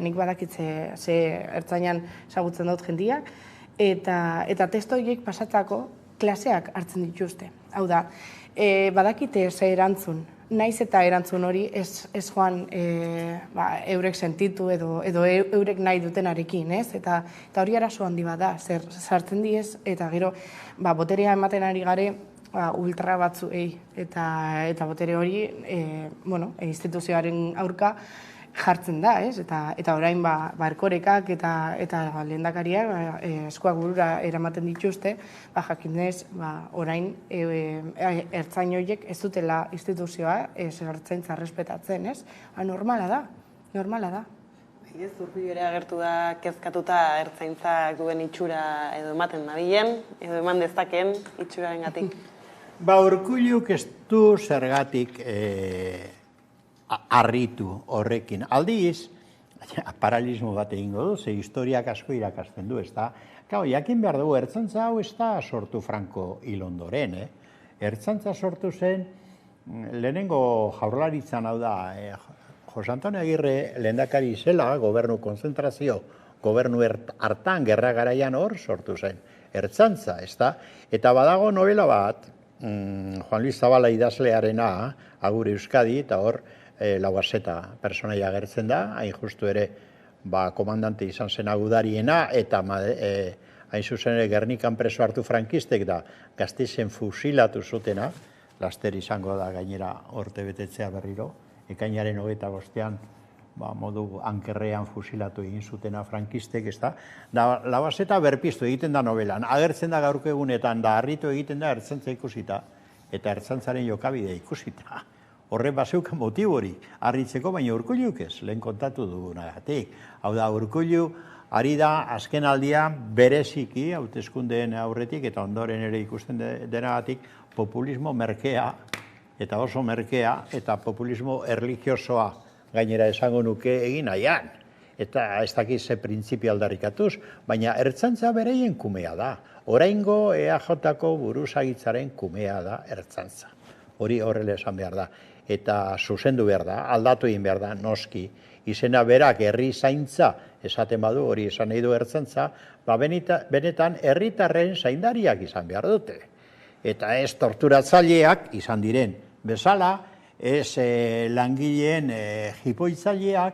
nik badakitze ze ertzainan ezagutzen dut jendiak, eta testo horiek pasatzako klaseak hartzen dituzte. Hau da, badakite ze erantzun, naiz eta erantzun hori ez joan eurek sentitu edo eurek nahi dutenarekin, eta hori arazo handi bat da, zer sartzen diez, eta gero boterea ematen ari gare ultra batzuei, eta botere hori instituzioaren aurka jartzen da, eta orain erkorekak eta lehendakariak eskuak burura eramaten dituzte, jakinez orain ertzain horiek ez dutela instituzioa ertzaintza errespetatzen, normala da. Urkullu ere agertu da kezkatuta ertzaintzak duen itxura edo ematen nabilen, edo eman dezaken itxuraren gatik. Urkulluk ez du zergatik harritu horrekin. Aldiz, paralismo bat egingo du, ze historiak asko irakasten du, ez da. Jakin behar dugu, ertzaintza hau ez da sortu Franco hil ondoren, Ertzaintza sortu zen, lehenengo jaurlaritzan hau da, Jose Antonio Agirre lehendakari zela, gobernu konzentrazio, gobernu hartan, gerra garaian hor sortu zen. Ertzaintza, ez da. Eta badago novela bat, Juan Luis Zabala idazlearena, Agur Euskadi, eta hor, Lauazeta personaia agertzen da, hain justu ere komandante izan zen agudariena, eta hain zuzen ere Gernikan preso hartu frankistek da Gasteizen fusilatu zutena, laster izango da gainera orte betetzea berriro, ekainaren 25ean modu ankerrean fusilatu egin zutena frankistek, ez da. Lauazeta berpiztu egiten da novelan, agertzen da gaurko egunetan, da harritu egiten da ertzaintza ikusita, eta ertzaintzaren jokabidea ikusita. Horre bazeuka motibo hori, harritzeko, baina Urkulluk ez, lehen kontatu dugunagatik. Hau da, Urkullu ari da azken aldia bereziki, hauteskundeen aurretik, eta ondoren ere ikusten denagatik, populismo merkea, eta oso merkea, eta populismo erlijiosoa gainera esango nuke egin nahian. Eta ez dakiz ze printzipio aldarrikatuz, baina ertzaintza bereien kumea da. Oraingo EAJ-ko buruzagitzaren kumea da ertzaintza. Hori horrela esan behar da. Eta zuzendu behar da, aldatu egin behar da, noski. Izena berak herri zaintza esaten badu, hori esan nahi du ertzaintza, benetan herritarren zaindariak izan behar dute. Eta ez torturatzaileak izan diren bezala, ez langileen jipoitzaileak,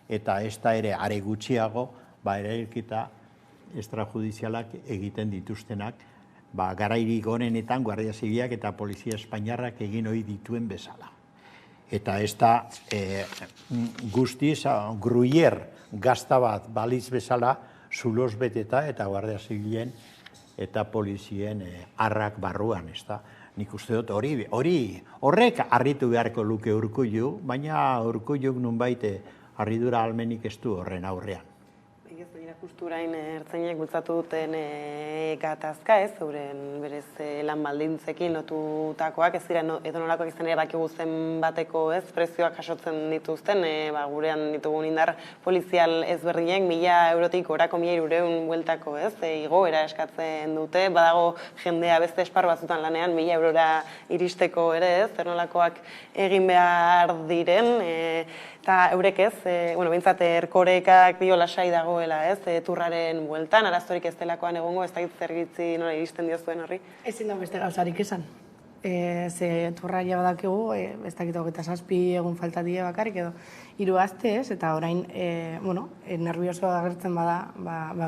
eta ez da ere are gutxiago, erailketa extrajudizialak egiten dituztenak, garairik honenetan Guardia Zibilak eta Polizia Espainiarrak egin ohi dituen bezala. Eta ez da guztiz, gruier gazta bat balitz bezala, zuloz beteta eta Guardia Zibilen eta polizien arrak barruan, ez da. Nik uste dut horrek harritu beharko luke Urkullu, baina Urkulluk nunbait harridura almenik ez du horren aurrean. Kusturain ertzainek bultzatu duten gatazka, ez, euren berez lan baldintzekin lotutakoak, ez dira edonolakoak izan ere bakigu zen bateko, ez, prezioak jasotzen dituzten, gurean ditugun indar polizial ezberdinek 1.000 eurotik gorako 1.200 bueltako, ez, igoera eskatzen dute, badago jendea beste esparru batzutan lanean 1.000 eurora iristeko ere, ez, edonolakoak egin behar diren, eta eurek ez, bintzat erkorekak dio lasai dagoela, ez, turraren bueltan, arazorik ez delakoan egongo, ez dakit zerbitzi nola iristen diozuen horri? Ezin da beste gauzarik esan. Ze turra ja badakigu, ez dakit 27 egun falta die bakarrik edo 3 aste, ez, eta orain, nervioso agertzen bada,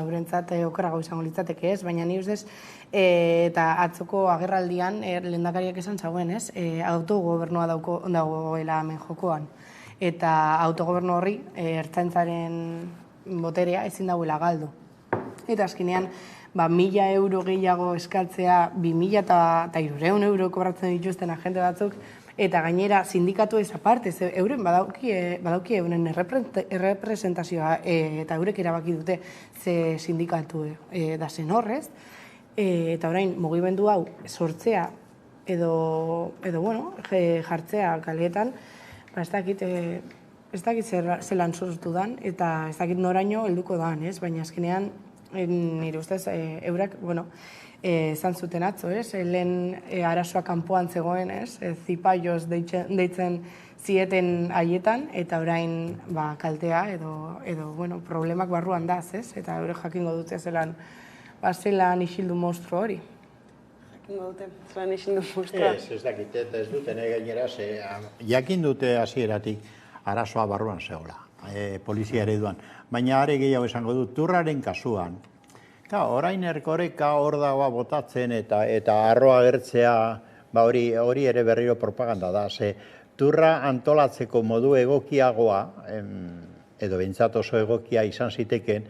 eurentzat okerrago izango litzateke, ez, baina ni ustez, eta atzoko agerraldian lehendakariak esan zauen, ez, autogobernua dagoela hemen jokoan. Eta autogobernu horri ertzaintzaren boterea ezin dauela galdu. Eta azkenean, 1.000 euro gehiago eskatzea, 2.300 euro kobratzen dituzten agente batzuk, eta gainera sindikatu ez aparte, euren badauki euren errepresentazioa eta eurek erabaki dute ze sindikatu da zen horrez, eta orain mugimendu hau sortzea edo jartzea kaleetan, ez dakit zelan sortu dan, eta ez dakit noraino helduko dan, ez? Baina azkenean, nire ustez, eurak, esan zuten atzo, ez? Lehen arazoa kanpoan zegoen, ez? Zipaioz deitzen zieten haietan, eta orain kaltea edo problemak barruan daz, ez? Eta eurek jakingo dute zelan isildu monstru hori. Ez dakit, eta ez duten gainera, jakin dute hasieratik arazoa barruan zegoela, polizia ereduan. Baina are gehiago esango dut, turraren kasuan, orain erkoreka hor dagoa botatzen eta arroa agertzea, hori ere berriro propaganda da, turra antolatzeko modu egokiagoa, edo behintzat oso egokia izan ziteken,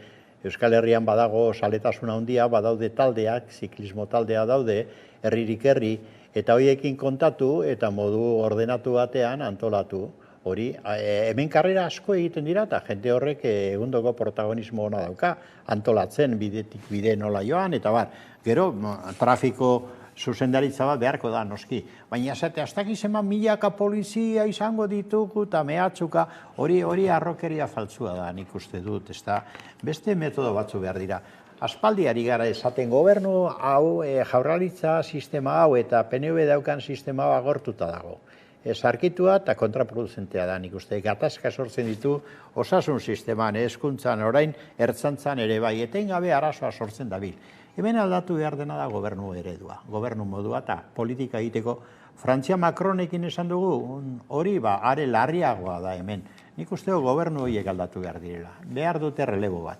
Euskal Herrian badago zaletasuna handia, badaude taldeak, ziklismo taldea daude, herririk herri, eta horiekin kontatu eta modu ordenatu batean antolatu. Hori, hemen karrera asko egiten dira eta jende horrek egundoko protagonismo ona dauka, antolatzen bidetik bide nola joan, eta gero trafiko zuzendaritza bat beharko da, noski. Baina esate, hasta gizeman milaka polizia izango ditugu eta mehatzuka, hori arrokeria faltzua da, nik uste dut, beste metodo batzu behar dira. Aspaldiari gara esaten gobernu hau, jaurlaritza sistema hau eta PNV daukan sistema hau agortuta dago. Zarkitua eta kontraproduzentea da, nik uste, gatazka sortzen ditu osasun sisteman, hezkuntzan, orain ertzantzan ere bai, etengabe arazoa sortzen dabil. Hemen aldatu behar dena da gobernu eredua, gobernu modua eta politika egiteko. Frantzia Macronekin esan dugu, hori are larriagoa da hemen. Nik uste gobernu horiek aldatu behar direla, behar dute relebo bat.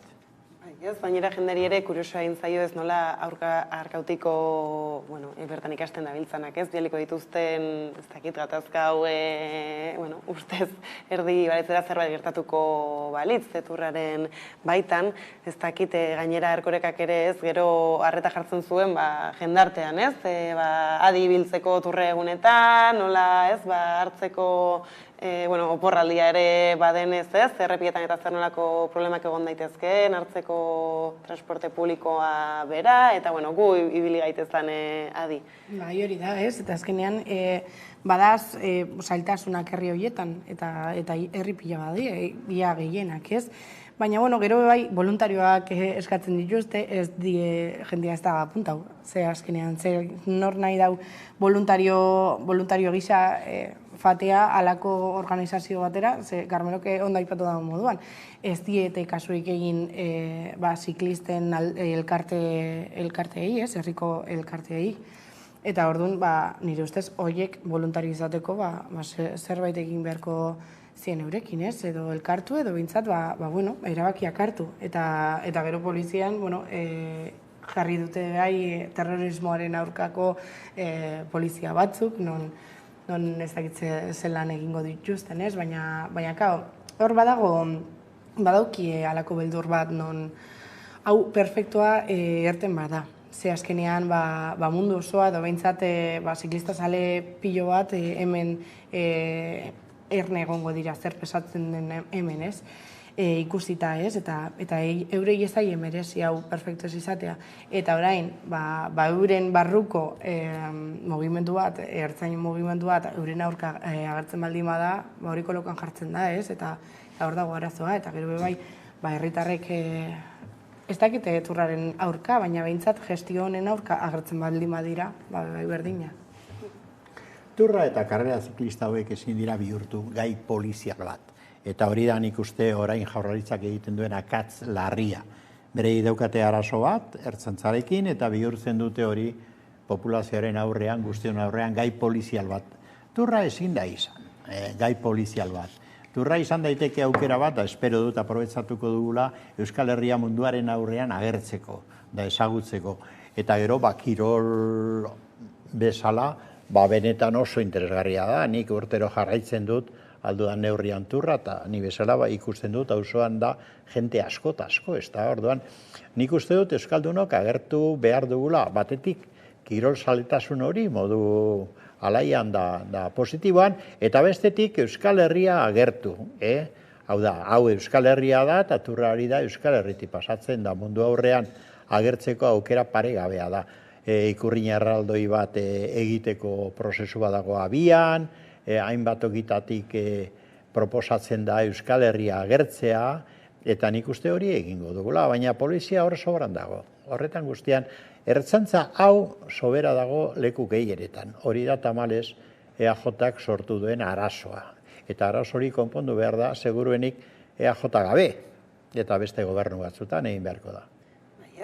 Bainera jendari ere kuriosoa egin zaio ez nola arkautiko, bertan ikasten dabiltzanak ez, bieliko dituzten, ez dakit gatazka hau, ustez erdi balitzera zerbait gertatuko balitz, turraren baitan, ez dakit gainera erkorekak ere ez, gero harreta jartzen zuen jendartean ez, adi biltzeko turre egunetan, nola ez, hartzeko oporraldia ere badenez ez, errepietan eta zer nolako problemak egon daitezkeen, hartzeko transporte publikoa bera, eta gu ibili gaitezan adi. Hori da ez, eta azkenean badaz zailtasunak herri horietan, eta herri pila badi, ia gehienak ez. Baina, gero bai, voluntarioak eskatzen dituzte, ez die jendea ez da apuntau. Ze azkenean, nor nahi dau voluntario gisa fatea alako organizazio batera, ze Carmeloke ondo aipatu dago moduan. Ez diete kasurik egin ziklisten elkarteei, herriko elkarteei. Eta orduan, nire ustez, horiek voluntario izateko zerbait egin beharko zien eurekin, ez, edo elkartu, edo bintzat, erabakiak hartu. Eta gero polizian, jarri dute gai terrorismoaren aurkako polizia batzuk, non ez dakitze zelan egingo dituzten, ez, baina hor badauki alako beldur bat, non hau perfektua erten bada. Ze azkenean mundu osoa, edo bintzat ziklista sale pilo bat hemen erne egongo dira zer pesatzen den hemen, ez? ikusita, ez? Eta eurei ez daie merezi hau perfektu ez izatea. Eta orain, euren barruko mugimendu bat, ertzain mugimendu bat, euren aurka agertzen baldin bada, hori kolokan jartzen da, ez? Eta hor dago arazoa, eta gero bai, herritarrek ez dakite turraren aurka, baina behintzat gestio honen aurka agertzen baldin badira, bai berdina. Turra eta karrera ziklista hauek ezin dira bihurtu gai polizial bat. Eta hori da nik uste orain Jaurlaritzak egiten duen akats larria. Berei daukate arazo bat, ertzantzarekin, eta bihurtzen dute hori populazioaren aurrean, guztion aurrean, gai polizial bat. Turra ezin da izan, gai polizial bat. Turra izan daiteke aukera bat, da espero dut aprobetsatuko dugula Euskal Herria munduaren aurrean agertzeko, da ezagutzeko. Eta gero, kirol bezala, benetan oso interesgarria da, nik urtero jarraitzen dut aldudan neurrian Turra, eta ni bezala ikusten dut auzoan da jente asko, ez da, orduan, nik uste dut Euskaldunok agertu behar dugula, batetik kirol saletasun hori modu alaian da positiboan, eta bestetik Euskal Herria agertu, hau da, hau Euskal Herria da, eta Turra hori da Euskal Herriti pasatzen da mundu aurrean agertzeko aukera paregabea da. Ikurrin erraldoi bat egiteko prozesu badago abian, hainbat okitatik proposatzen da Euskal Herria agertzea, eta nik uste hori egingo dugula, baina polizia hor sobran dago. Horretan guztian, ertzantza hau sobera dago leku gehienetan. Hori da tamalez EAJak sortu duen arazoa. Eta arazo hori konpondu behar da, seguruenik EAJ gabe, eta beste gobernu batzutan egin beharko da.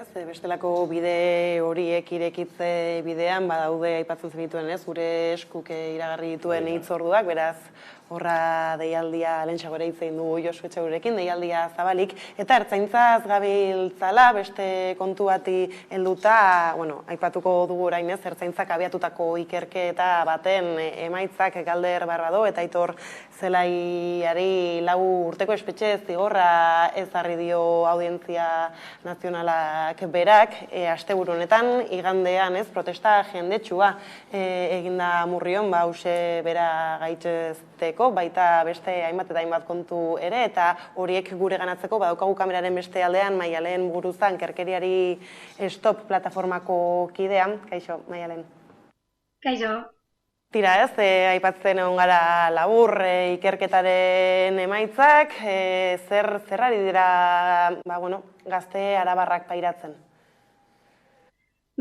Bestelako bide horiek irekitze bidean, badaude aipatzen zenituen, gure eskuk iragarri dituen hitzorduak, beraz, horra deialdia lehentxago ere hitzein du Josu Etxegurekin, deialdia zabalik, eta ertzaintzaz gabiltzala, beste kontu bati helduta, aipatuko dugu orain ertzaintzak abiatutako ikerketa baten emaitzak Galder Barbado, eta Aitor Zelaiari 4 urteko espetxe zigorra ezarri dio Audientzia Nazionalak berak, asteburu honetan, igandean protesta jendetsua eginda Murrion, hause bera gaitzesteko, baita beste hainbat eta hainbat kontu ere, eta horiek gure ganatzeko badaukagu kameraren beste aldean Maialen Muguruzan, Kerkeriari Stop plataformako kidea. Kaixo, Maialen. Kaixo. Tira aipatzen egon gara labur ikerketaren emaitzak, zer ari dira gazte arabarrak pairatzen?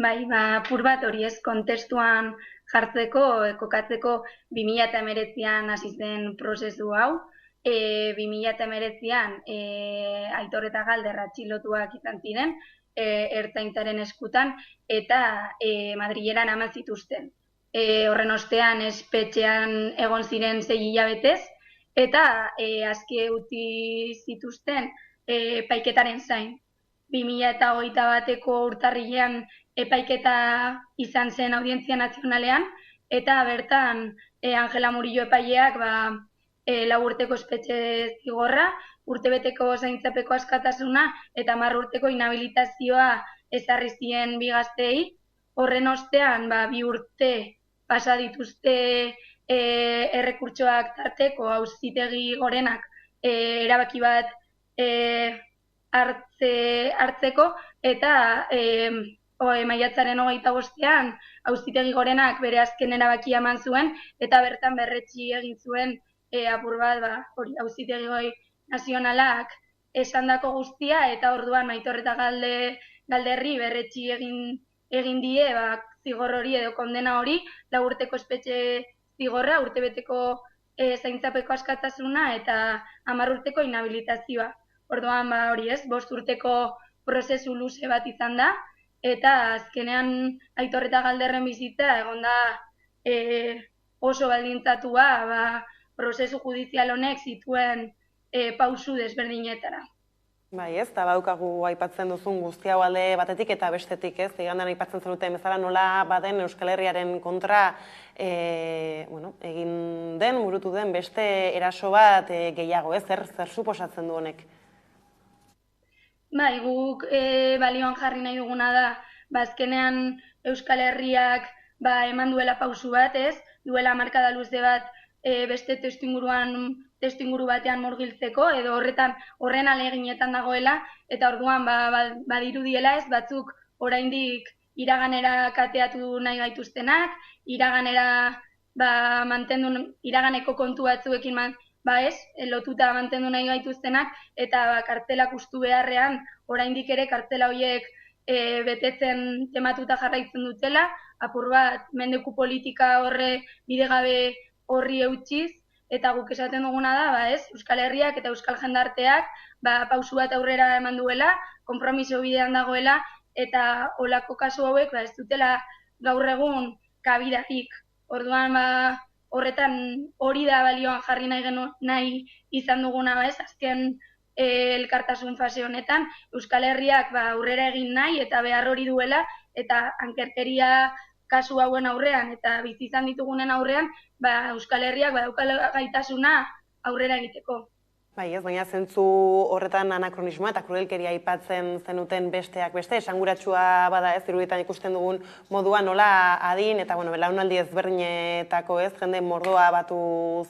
Bai, apur bat hori kontestuan jartzeko, kokatzeko 2019an hasi zen prozesu hau. 2019an Aitor eta Galder atxilotuak izan ziren, ertzaintzaren eskutan, eta Madrileran ama zituzten. Horren ostean espetxean egon ziren 6 hilabetez, eta aske utzi zituzten epaiketaren zain. 2021ko urtarrilean epaiketa izan zen Audientzia Nazionalean, eta bertan Angela Murillo epaileak 4 urteko espetxe zigorra, urtebeteko zaintzapeko askatasuna eta 10 urteko inhabilitazioa ezarri zien bi gazteei. Horren ostean 2 urte pasa dituzte errekurtsoak tarteko Auzitegi Gorenak erabaki bat hartzeko, eta maiatzaren 25ean Auzitegi Gorenak bere azken erabakia eman zuen, eta bertan berretsi egin zuen apur bat Auzitegi Nazionalak esandako guztia, eta orduan Aitor eta Galderri berretsi egin die zigor hori edo kondena hori, 4 urteko espetxe zigorra, urtebeteko zaintzapeko askatasuna eta 10 urteko inhabilitazioa. Orduan hori 5 urteko prozesu luze bat izan da, eta azkenean Aitor eta Galderren bizitza egon da oso baldintzatua prozesu judizial honek zituen pausu desberdinetara. Bai, eta badukagu aipatzen duzun guzti hau alde batetik eta bestetik, igandean aipatzen zenuten bezala nola baden Euskal Herriaren kontra egin den, burutu den beste eraso bat gehiago, zer suposatzen du honek? Bai, guk balioan jarri nahi duguna da, azkenean Euskal Herriak eman duela pausu bat, duela hamarkada luze bat beste testuinguru batean murgiltzeko, edo horren aleginetan dagoela, eta orduan badirudiela ez batzuk oraindik iraganera kateatu nahi gaituztenak, iraganeko kontu batzuekin lotuta mantendu nahi gaituztenak, eta kartzelak ustu beharrean, oraindik ere kartzela horiek betetzen tematuta jarraitzen dutela, apur bat mendeku politika horre bidegabe horri eutxiz, eta guk esaten duguna da, Euskal Herriak eta Euskal Jendarteak pausu bat aurrera eman duela, konpromiso bidean dagoela, eta olako kasu hauek ez dutela gaur egun kabidarik. Orduan horretan hori da balioan jarri nahi izan duguna, azken elkartasun fase honetan, Euskal Herriak aurrera egin nahi eta behar hori duela, eta ankerkeria kasu hauen aurrean eta bizi izan ditugunen aurrean, Euskal Herriak badaukala gaitasuna aurrera egiteko. Bai, ez, baina zentzu horretan anakronismoa eta krudelkeria aipatzen zenuten besteak beste, esanguratsua bada ez, iruditan ikusten dugun modua nola adin, eta belaunaldi ezberdinetako ez, jende mordoa batu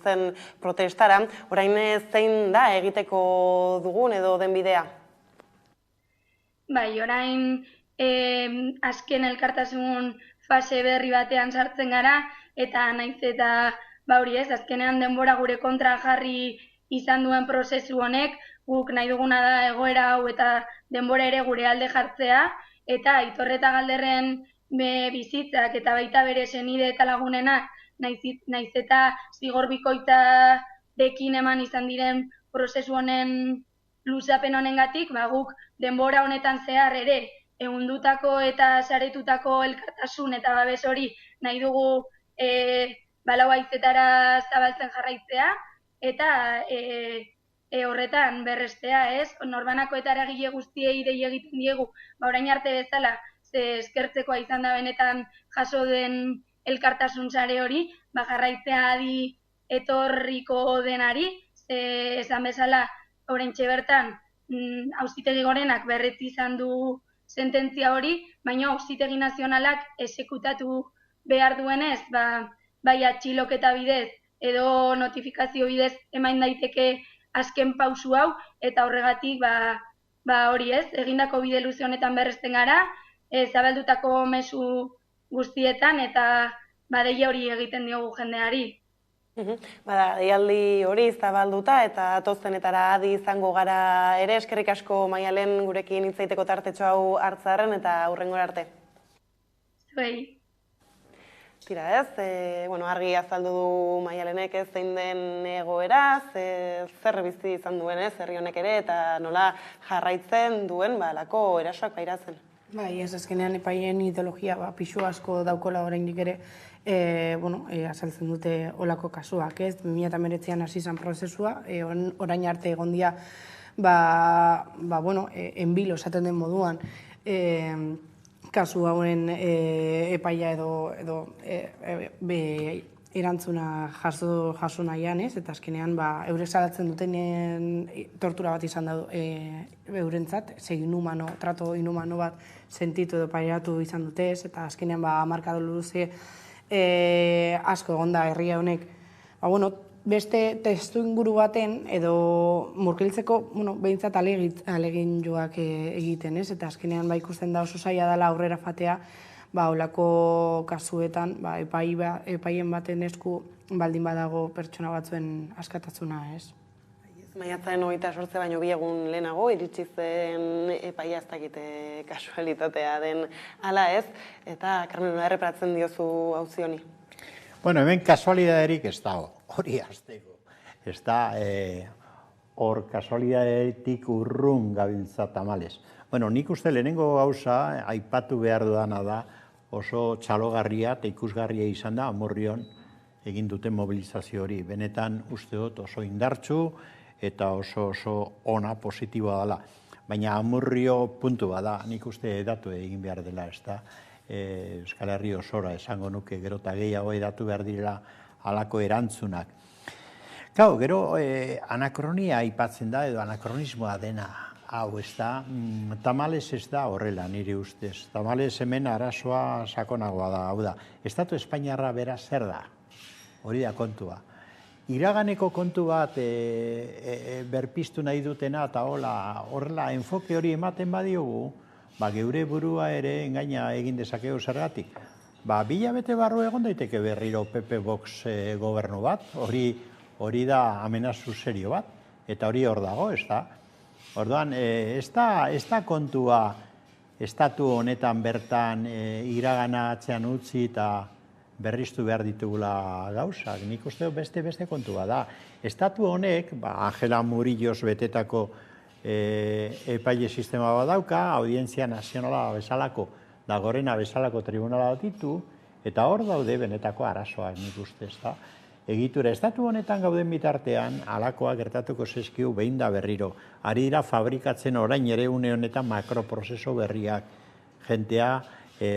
zen protestara, orain zein da egiteko dugun edo den bidea? Bai, orain azken elkartasun fase berri batean sartzen gara, eta naiz eta hori ez, azkenean denbora gure kontra jarri izan duen prozesu honek, guk nahi duguna da egoera hau eta denbora ere gure alde jartzea, eta Aitor eta Galderren bizitzak eta baita bere senide eta lagunenak, naiz eta zigor bikoitzarekin eman izan diren prozesu honen luzapen honengatik, guk denbora honetan zehar ere ehundutako eta saretutako elkartasun eta babes hori nahi dugu lau haizetara zabaltzen jarraitzea, eta horretan berrestea, ez? Norbanako eta eragile guztiei dei egiten diegu, orain arte bezala, eskertzekoa izan da benetan jaso den elkartasun sare hori, jarraitzea adi etorriko denari, esan bezala, oraintxe bertan, Auzitegi Gorenak berretsi izan du sententzia hori, baina Auzitegi Nazionalak esekutatu behar duenez, bai atxiloketa bidez, edo notifikazio bidez emain daiteke azken pausu hau, eta horregatik hori ez, egindako bide luze honetan berresten gara, zabaldutako mezu guztietan, eta deia hori egiten diogu jendeari. Deialdi hori zabalduta eta atozenetara adi izango gara ere, eskerrik asko Maialen gurekin hitzaiteko tartetxo hau hartzarren eta hurrengora arte. Zuei. Tira ez, argi azaldu du Maialenek ez zein den egoera, zer bizi izan duen ez, herri honek ere, eta nola jarraitzen duen lako erasoak pairatzen. Bai, ez azkenean epaien ideologia pixu asko daukola oraindik ere, azaltzen dute olako kasuak, ez? 2019an hasi izan prozesua, orain arte egondia, enbilo esaten den moduan, kasu hauen epaia edo erantzuna jaso nahian, ez? Eta azkenean, eurek salatzen duten tortura bat izan da eurentzat, trato inhumano bat sentitu edo pairatu izan dute, ez? Eta azkenean, markado luze asko egonda herria honek. Beste testuinguru baten edo murgiltzeko, behintzat alegin joak egiten, ez? Eta azkenean ikusten da oso zaila dela aurrera fatea, olako kasuetan, epaien baten esku baldin badago pertsona batzuen askatasuna, ez? Maiatzaren 28 baino bi egun lehenago, iritsi zen epaia ez dakite kasualitatea den ala ez, eta Carmen, nola erreparatzen diozu auzi honi? Hemen kasualidaderik ez dago, hori hasteko. Ez da, hor kasualidadetik urrun gabiltza tamalez. Nik uste lehenengo gauza, aipatu behar dudana da, oso txalogarria eta ikusgarria izan da, Amurrion egin duten mobilizazio hori. Benetan uste dut oso indartsu eta oso ona positiboa dela. Baina Amurrio puntu bada, nik uste datu egin behar dela, ez da, Euskal Herri osora esango nuke, gero eta gehiago edatu behar direla halako erantzunak. Gero anakronia aipatzen da, edo anakronismoa dena hau, ez da, tamalez ez da horrela nire ustez. Tamalez hemen arazoa sakonagoa da, hau da. Estatu Espainiarra bera zer da, hori da kontua. iraganeko kontu bat berpiztu nahi dutena eta horrela enfoke hori ematen badiogu, geure burua ere engaina egin dezakegu zergatik. 2 hilabete barru egon daiteke berriro PP Vox gobernu bat, hori da amenazu serio bat, eta hori hor dago, ez da. Orduan, ez da kontua estatu honetan bertan iragana atzean utzi eta berriztu behar ditugula gauzak. Nik uste beste kontua da. Estatu honek, Angela Murilloz betetako epaile sistema bat dauka, Audientzia Nazionala bezalako, Gorena bezalako tribunala ditu, eta hor daude benetako arazoak nik uste, ez da. Egitura, estatu honetan gauden bitartean, alakoa gertatuko zezkiu behin da berriro. Ari dira fabrikatzen orain ere une honetan makroprozeso berriak. Jentea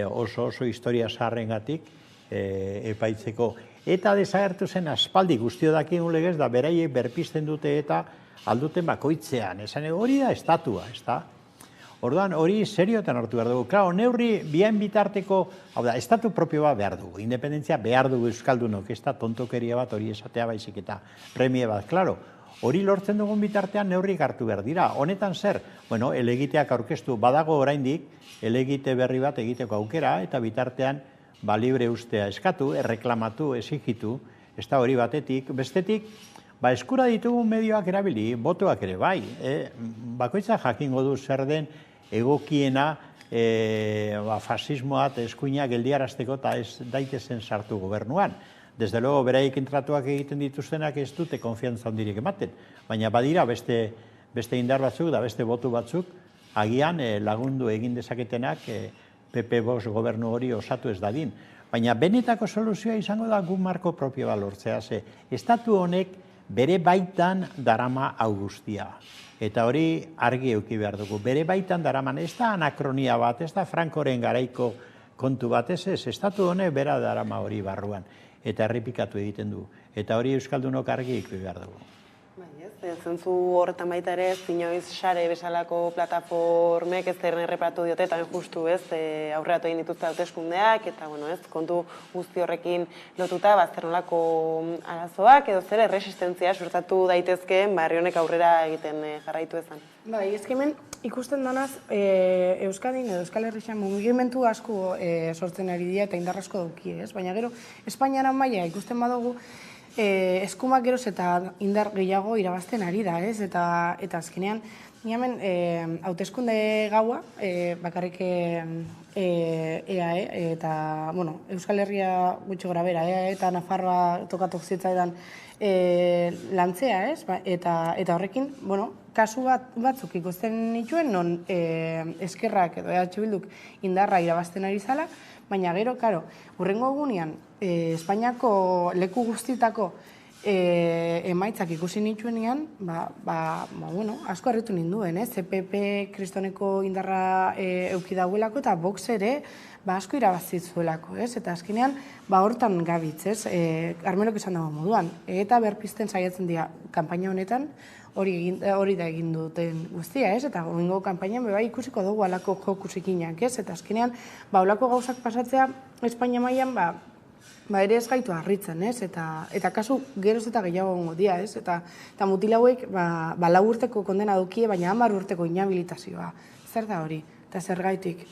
oso historia zaharrengatik epaitzeko. Eta desagertu zen aspaldi guztio dakigun legez da beraiek berpizten dute eta alduten bakoitzean. Esan hori da estatua, ez da? Orduan, hori serioetan hartu behar dugu. Klaro, neurri bien bitarteko, hau da, estatu propio bat behar dugu. Independentzia behar dugu euskaldunok, ez da tontokeria bat hori esatea baizik eta premie bat. Klaro, hori lortzen dugun bitartean neurrik hartu behar dira. Honetan zer? Bueno, elegiteak aurkeztu badago oraindik, elegite berri bat egiteko aukera, eta bitartean libre ustea eskatu, erreklamatu, exigitu, ez da hori batetik. Bestetik, eskura ditugun medioak erabili, botoak ere bai. Bakoitza jakingo du zer den egokiena fasismoa eta eskuina geldiarazteko eta ez daitezen sartu gobernuan. Desde luego, beraik entratuak egiten dituztenak ez dute konfiantza handirik ematen. Baina badira beste indar batzuk da beste botu batzuk agian lagundu egin dezaketenak PP Vox gobernu hori osatu ez dadin. Baina benetako soluzioa izango da gu marko propio bat lortzea. Estatu honek bere baitan darama hau guztia. Eta hori argi euki behar dugu. Bere baitan daraman, ez da anakronia bat, ez da Frankoren garaiko kontu bat, ez, estatu honek bera darama hori barruan. Eta errepikatu egiten du. Eta hori euskaldunok argi euki behar dugu. Zentzu horretan baita ere, inoiz sare bezalako plataformek ez zerren erreparatu diote, eta justu aurreatu egin dituzte hauteskundeak, eta kontu guzti horrekin lotuta, zer nolako arazoak, edo zer erresistentzia suertatu daitezkeen barri honek aurrera egiten jarraitu ezan. Bai, hemen ikusten danaz, Euskadin edo Euskal Herrian mugimendu asko sortzen ari dira eta indar asko dauki, ez? Baina gero, Espainiaran maila ikusten badugu, eskumak geroz eta indar gehiago irabazten ari da, ez? Eta azkenean, hemen hauteskunde gaua, bakarrik EAE, eta, Euskal Herria gutxi gora bera, EAE eta Nafarroa tokatok zitzaidan lantzea, ez? Eta horrekin, kasu batzuk ikusten nituen, non eskerrak edo EH Bilduk indarra irabazten ari zala, baina gero, hurrengo egunean, Espainiako leku guztitako emaitzak ikusi nituenean, asko harritu ninduen, ez? PP kristoneko indarra euki dauelako eta Vox ere asko irabazitzuelako, ez? Eta azkenean, hortan gabitz, ez? Armelok esan dago moduan. Eta berpizten saiatzen dira kanpaina honetan, hori da egin duten guztia, ez? Eta gomengo kanpainan ikusiko dugu alako jokusikinak, ez? Eta azkenean, olako gauzak pasatzea Espainia mailan, ere ez gaitu harritzen, ez? Eta kasu geroz eta gehiago gongo dira, ez? Eta mutilauek 4 urteko kondena dukie, baina 10 urteko inhabilitazioa. Zer da hori? Eta zer gaitik?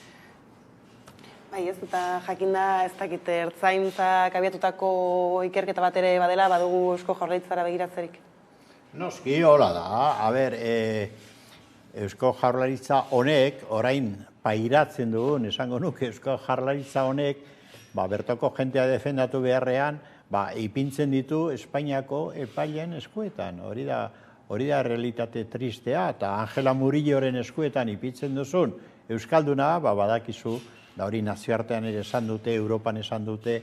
Bai, ez, eta jakinda ez dakit ertzaintzak abiatutako ikerketa bat ere badela, badugu Eusko Jaurlaritzara begiratzerik. Noski, hola da. Eusko Jaurlaritza honek, orain pairatzen dugun, esango nuke Eusko Jaurlaritza honek, bertoko jentea defendatu beharrean, ipintzen ditu Espainiako epailen eskuetan. Hori da realitate tristea, eta Angela Murilloren eskuetan ipintzen duzun Euskalduna, badakizu, da hori nazioartean ere esan dute, Europan esan dute,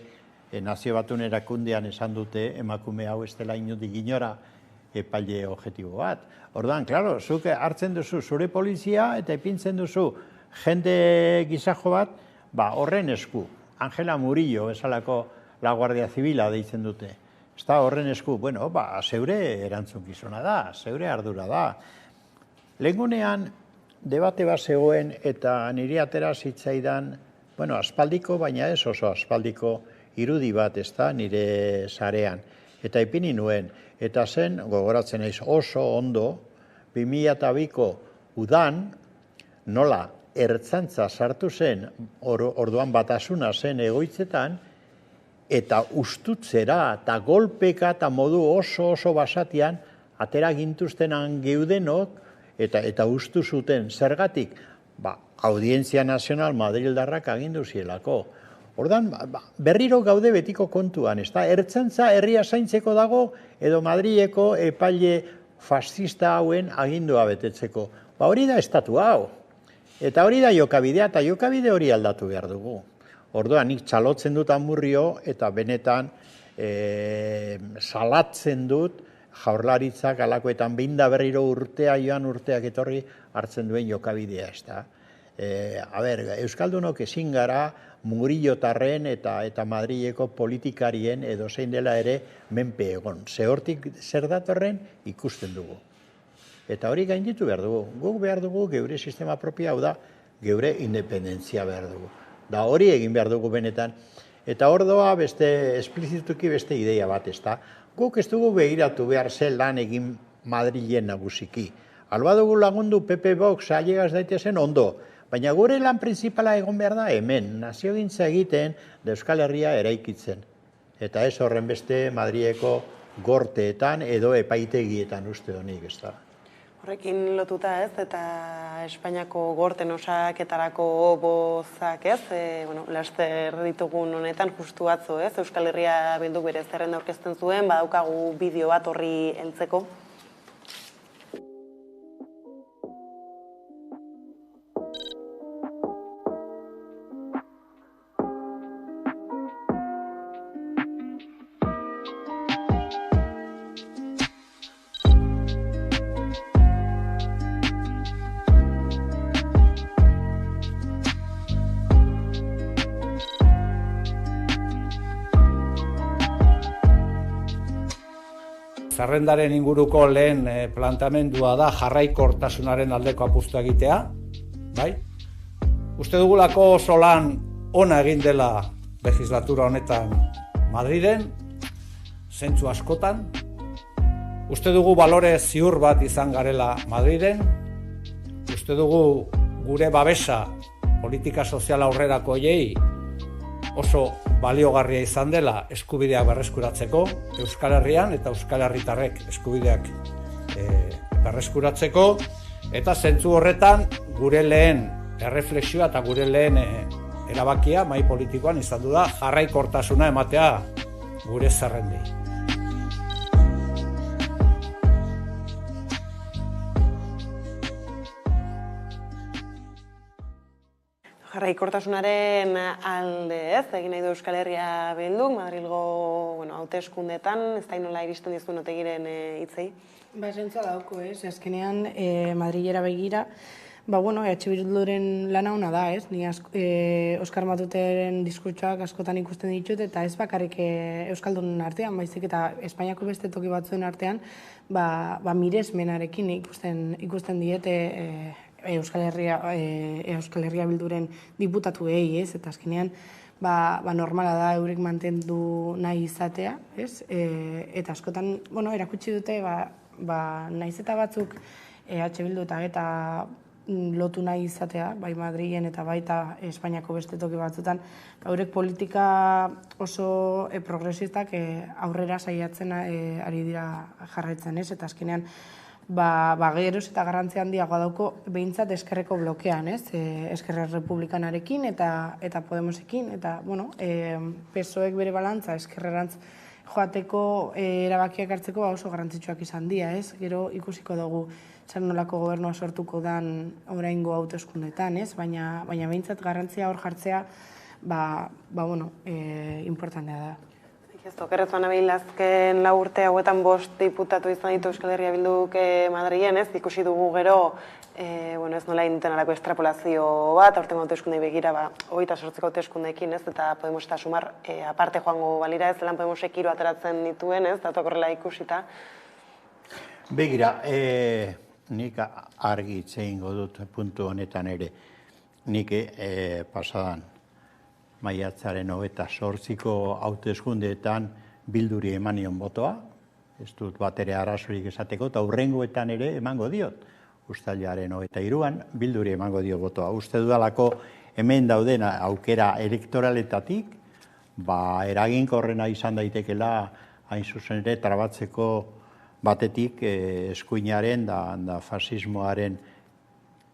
nazio batun erakundean esan dute, emakume hau ez dela inundik inora epaile objektibo bat. Orduan, klaro, zuk hartzen duzu zure polizia eta ipintzen duzu jende gizajo bat, horren esku. Angela Murillo, bezalako la Guardia Zibila deitzen dute. Ez da horren esku, zeure erantzunkizuna da, zeure ardura da. Lehengunean, debate bat zegoen eta niri atera zitzaidan, aspaldiko, baina ez oso aspaldiko irudi bat, ez da, nire sarean. eta ipini nuen, eta zen, gogoratzen naiz oso ondo, 2002ko udan, nola ertzantza sartu zen, orduan batasuna zen egoitzetan, eta ustutzera, eta golpeka, eta modu oso basatian, atera gintuztenan geudenok, eta ustu zuten. Zergatik, Audientzia Nazional Madrildarrak agindu zielako. Ordan berriro gaude betiko kontuan, ezta? Ertzantza herria zaintzeko dago, edo Madrileko epaile fascista hauen agindua betetzeko. Hori da estatu hau. Eta hori da jokabidea, eta jokabide hori aldatu behar dugu. Orduan, nik txalotzen dut Amurrio, eta benetan salatzen dut Jaurlaritzak alakoetan behinda berriro urtea joan urteak etorri hartzen duen jokabidea, ezta? Euskaldunok ezin gara Murillotarren eta Madrileko politikarien edo zein dela ere menpe egon. Ze hortik zer datorren ikusten dugu. Eta hori gainditu behar dugu. Guk behar dugu geure sistema propia, hau da, geure independentzia behar dugu. Da hori egin behar dugu benetan. Eta hor doa esplizituki beste ideia bat, ezta? Guk ez dugu begiratu behar zen lan egin Madrilen nagusiki. Alba dugu lagundu PP Vox ailegaz daitezen ondo. Baina gure lan printzipala egon behar da hemen, naziogintza egiten da Euskal Herria eraikitzen. Eta ez horren beste Madrileko gorteetan edo epaitegietan uste honik, ez da. Horrekin lotuta ez, eta Espainiako gorten osaketarako bozak ez, laster ditugun honetan justu atzo ez, Euskal Herria Bilduk bere zerrenda aurkezten zuen, badaukagu bideo bat horri heltzeko. Zerrendaren inguruko lehen planteamendua da jarraikortasunaren aldeko apustua egitea, bai? Uste dugulako oso lan ona egin dela legislatura honetan Madriden, zentzu askotan. Uste dugu balore ziur bat izan garela Madriden. Uste dugu gure babesa politika sozial aurrerako hoiei oso baliogarria izan dela eskubideak berreskuratzeko Euskal Herrian eta Euskal Herritarrek eskubideak berreskuratzeko, eta zentzu horretan gure lehen erreflexioa eta gure lehen erabakia mahai politikoan izan du da jarraikortasuna ematea gure zerrendei. Jarraikortasunaren alde ez, egin nahi du Euskal Herria Bilduk, Madrilgo hauteskundeetan, ez da inola iristen dizun otegiren hitzei? Zentza dauko ez, azkenean Madrilera begira, Bilduren lana ona da ez, ni Oskar Matuteren diskurtsoak askotan ikusten ditut, eta ez bakarrik Euskaldunen artean, baizik eta Espainiako beste toki batzuen artean, miresmenarekin ikusten diete Euskal Herria Bilduren diputatuei, ez? Eta azkenean, normala da eurek mantendu nahi izatea, ez? Eta askotan, erakutsi dute, nahiz eta batzuk Bildu eta lotu nahi izatea, bai Madrilen eta baita Espainiako beste toki batzutan, eurek politika oso progresistak aurrera saiatzen ari dira jarraitzen, ez? Eta azkenean, geroz eta garrantzia handiagoa dauko behintzat eskerreko blokean, ez? Eskerra Republikanarekin eta Podemosekin, eta, PSOEk bere balantza eskerrerantz joateko erabakiak hartzeko oso garrantzitsuak izan dira, ez? Gero ikusiko dugu zer nolako gobernua sortuko dan oraingo hauteskundetan, ez? Baina behintzat garrantzia hor jartzea, importantea da. Okerrez banabil azken lau urte hauetan 5 diputatu izan ditu Euskal Herria Bilduk Madrilen, ez? Ikusi dugu gero, ez nola egiten alako estrapolazio bat, aurtengo hauteskundei begira, 28 hauteskundeekin, ez? Eta Podemos eta Sumar aparte joango balira, ez? Zelan Podemosek 3 ateratzen dituen, ez? Datuak horrela ikusita. Begira, nik argi hitz egingo dut puntu honetan ere. Nik pasadan maiatzaren 28ko hauteskundeetan Bilduri emanion botoa, ez dut bat ere arrazorik esateko, eta hurrengoetan ere emango diot. Uztailaren 23an Bilduri emango dio botoa. Uste dudalako hemen dauden aukera elektoraletatik, eraginkorrena izan daitekela hain zuzen ere trabatzeko batetik eskuinaren da fasismoaren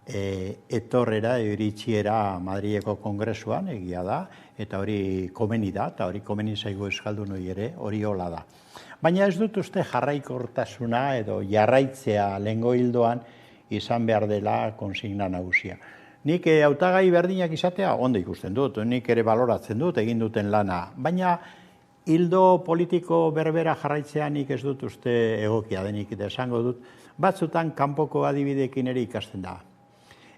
etorrera, iritziera Madrileko Kongresuan, egia da, eta hori komeni da, eta hori komeni zaigu euskaldunoi ere, hori hola da. Baina ez dut uste jarraikortasuna edo jarraitzea lehengo hildoan izan behar dela konsigna nagusia. Nik hautagai berdinak izatea ondo ikusten dut, nik ere baloratzen dut, egin duten lana, baina hildo politiko berbera jarraitzea nik ez dut uste egokia denik esango dut, batzutan kanpoko adibideekin ere ikasten da.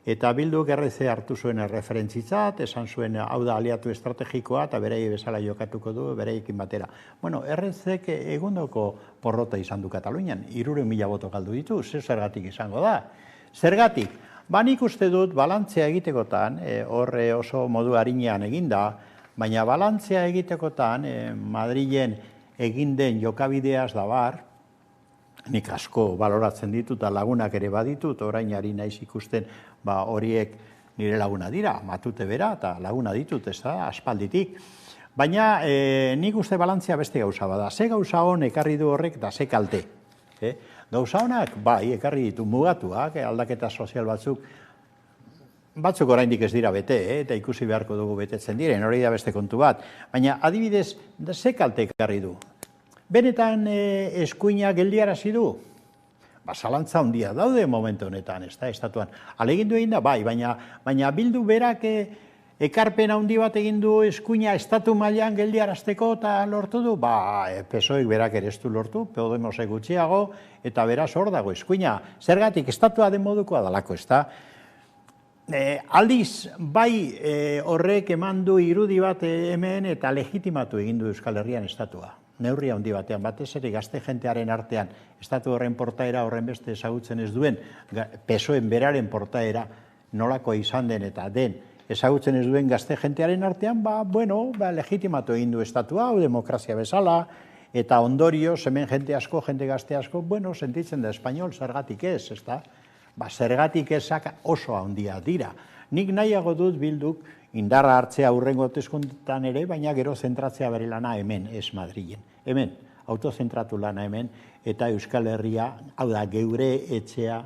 Eta Bilduk erreze hartu zuen referentzitzat, esan zuen hau da aliatu estrategikoa eta berei bezala jokatuko du, bereikin batera. Bueno, errezek egundoko porrota izan du Katalunian, 300.000 boto galdu ditu, zergatik izango da. Zergatik, nik uste dut balantzea egitekotan, horre oso modu harinean eginda, baina balantzea egitekotan Madrilen egin den jokabideaz da bar, nik asko baloratzen ditut eta lagunak ere baditut, orain ari naiz ikusten horiek nire laguna dira, Matute bera eta laguna ditut, ez da, aspalditik. Baina nik uste balantzea beste gauza bada. Ze gauza hon ekarri du horrek eta ze kalte. Gauza honak, ekarri ditu mugatuak, aldaketa sozial batzuk oraindik ez dira bete, eta ikusi beharko dugu betetzen diren, hori da beste kontu bat. Baina adibidez, ze kalte ekarri du? Benetan eskuina geldiarazi du? Zalantza handia daude momentu honetan, ez da, estatuan. Alegindu egin da, baina Bildu berak ekarpen handi bat egin du eskuina estatu mailan geldiarazteko eta lortu du? PSOEk berak ere ez du lortu, Podemosek gutxiago, eta beraz hor dago eskuina. Zergatik, estatua den modukoa dalako, ez da? Aldiz, horrek eman du irudi bat hemen eta legitimatu egin du Euskal Herrian estatua. Neurria handi batean, batez ere gazte jentearen artean, estatu horren portaera horren beste ezagutzen ez duen, PSOEen beraren portaera nolako izan den eta den ezagutzen ez duen gazte jentearen artean, legitimatu egin du estatua, demokrazia bezala, eta ondorioz, hemen jente asko, jente gazte asko, sentitzen da espainol, zergatik ez, ez da? Zergatik ezak oso handia dira. Nik nahiago dut Bilduk indarra hartzea hurrengo hauteskundetan ere, baina gero zentratzea bere lana hemen, ez Madrilen. Hemen, autozentratu lana hemen, eta Euskal Herria, hau da, geure etxea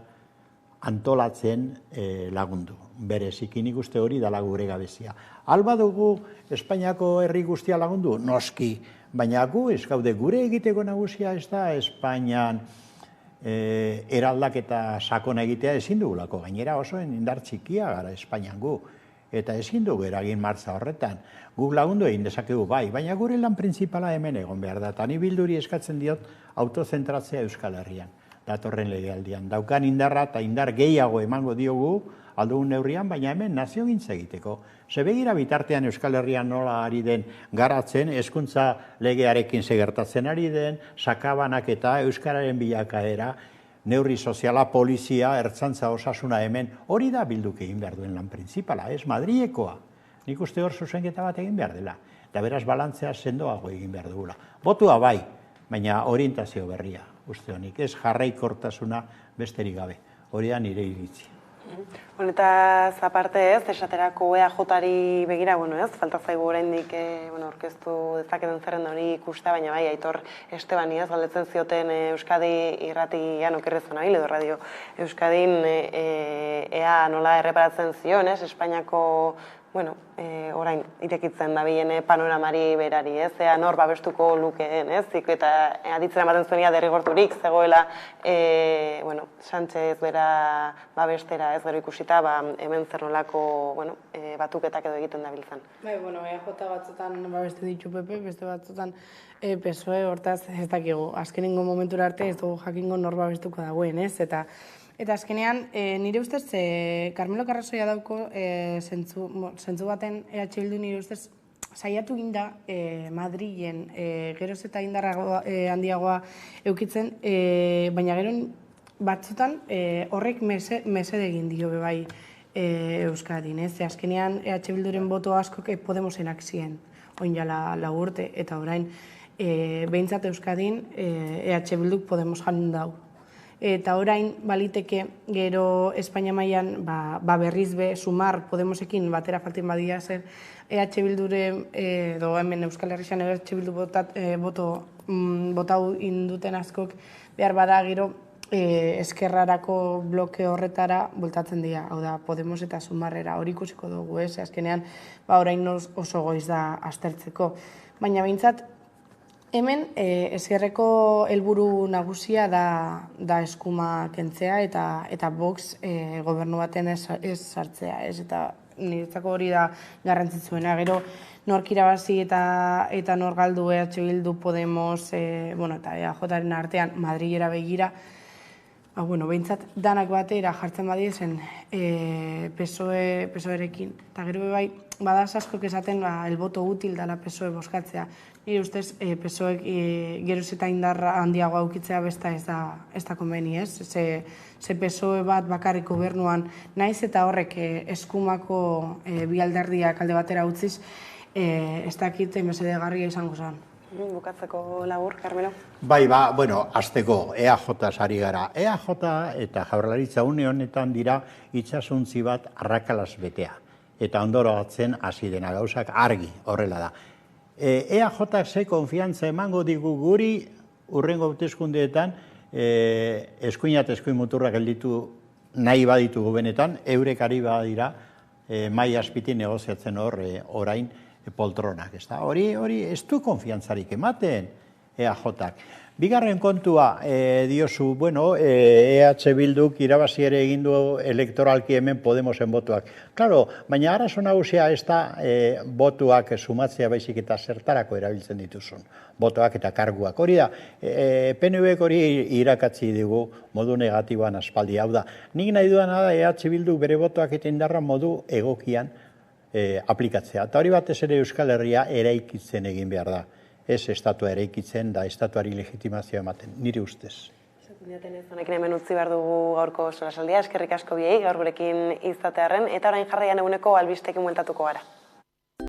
antolatzen lagundu. Bereziki nik uste hori dala gure gabezia. Alba dugu Espainiako herri guztia lagundu? Noski, baina gu ez gaude gure egiteko nagusia ez da Espainian eraldaketa sakona egitea ezin dugulako. Gainera oso indar txikia gara Espainian gu. Eta ezin dugu eragin martza horretan. Guk lagundu egin dezakegu baina gure lan printzipala hemen egon behar da. Eta ni Bilduri eskatzen diot autozentratzea Euskal Herrian. Datorren legealdian. Daukan indarra eta indar gehiago emango diogu aldugun neurrian, baina hemen naziogintza egiteko. Begira bitartean Euskal Herrian nola ari den garatzen, hezkuntza legearekin segertatzen ari den, sakabanak eta euskararen bilakaera, neurri soziala, polizia, ertzantza osasuna hemen, hori da Bilduk egin behar duen lan printzipala, ez Madrilekoa. Nik uste hor zuzenketa bat egin behar dela. Eta beraz balantzea sendoago egin behar dugula. Botua baina orientazio berria, uste honik, ez jarraikortasuna besterik gabe. Hori da nire iritzi. Honetaz aparte ez, esaterako EAJ-ari begira, falta zaigu oraindik orkestu dezaketen zerrenda hori ikustea, baina Aitor Estebani galdetzen zioten Euskadi irratian okerrezona edo Radio Euskadin ea nola erreparatzen zion, Espainiako orain irekitzen dabilen panoramari berari, ea nor babestuko lukeen, eta aditzen ematen zuenia derrigorturik zegoela Sánchez bera babestera gero ikusita hemen zer nolako batuketak edo egiten dabiltzan. EAJ batzutan babestu ditu PP, beste batzutan PSOE, hortaz ez dakigu, azkenengo momentura arte ez dugu jakingo nor babestuko dagoen, Eta azkenean, nire ustez, Carmelo Carrasoia dauko zentzu baten Bildu nire ustez saiatu ginda Madrilen geroz eta indarra handiagoa eukitzen, baina gero batzutan horrek mesede egin dio bebai Euskadin. Azkenean Bilduren boto asko Podemosenak ziren, oin jala 4 urte, eta orain behintzat Euskadin EH Bilduk Podemos jan dau. Eta orain baliteke gero Espainia mailan berriz be sumar Podemosekin batera faltin badia zer EH Bildure edo hemen Euskal Herrian EH Bildu botau induten askok behar bada gero eskerrarako bloke horretara bultatzen dira, hau da Podemos eta Sumarrera hori ikusiko dugu, azkenean orain oso goiz da aztertzeko. Baina behintzat, hemen ezkerreko helburu nagusia da eskuma kentzea eta Vox gobernu baten ez sartzea, eta niretzako hori da garrantzitsuena. Gero nork irabazi eta nor galdu EH Bildu Podemos eta EAJaren artean Madrilera begira, behintzat danak batera jartzen badiezen PSOE-rekin. Eta gero bai, badaz askok esaten el voto útil dela PSOE boskatzea. Nire ustez, PSOEk geroz eta indarra handiago aukitzea besta ez da konbeni, ez? Ze PSOE bat bakarrik gobernuan, naiz eta horrek eskumako bi alderdiak alde batera utziz, ez dakit mesedegarria izango zen. Bukatzeko labur, Carmelo? Bai, hasteko EAJ ari gara. EAJ eta Jaurlaritza une honetan dira itsasuntzi bat arrakalaz betea. Eta ondoro batzen hasi dena gauzak argi horrela da. EAJ ze konfiantza emango digu guri urrengo hauteskundeetan eskuinat eskuin muturrak gelditu nahi baditugu benetan, eurek ari badira mai azpiti negoziatzen orain poltronak, ez da? Hori ez du konfiantzarik ematen EAJak. Bigarren kontua diozu, EH Bilduk irabazi ere egin du elektoralki hemen Podemosen botuak. Claro, baina arazo nagusia ez da botuak sumatzea baizik eta zertarako erabiltzen dituzun. Botuak eta karguak. Hori da, PNVek hori irakatzi dugu modu negatiboan aspaldi. Hau da, nik nahi duana da EH Bilduk bere botuak eta indarra modu egokian aplikatzea. Eta hori batez ere Euskal Herria eraikitzen egin behar da. Ez estatua eraikitzen da estatuari legitimazioa ematen, nire ustez. Honekin hemen utzi behar dugu gaurko solasaldia, eskerrik asko biei, gaur gurekin izatearren, eta orain jarraian eguneko albistekin bueltatuko gara.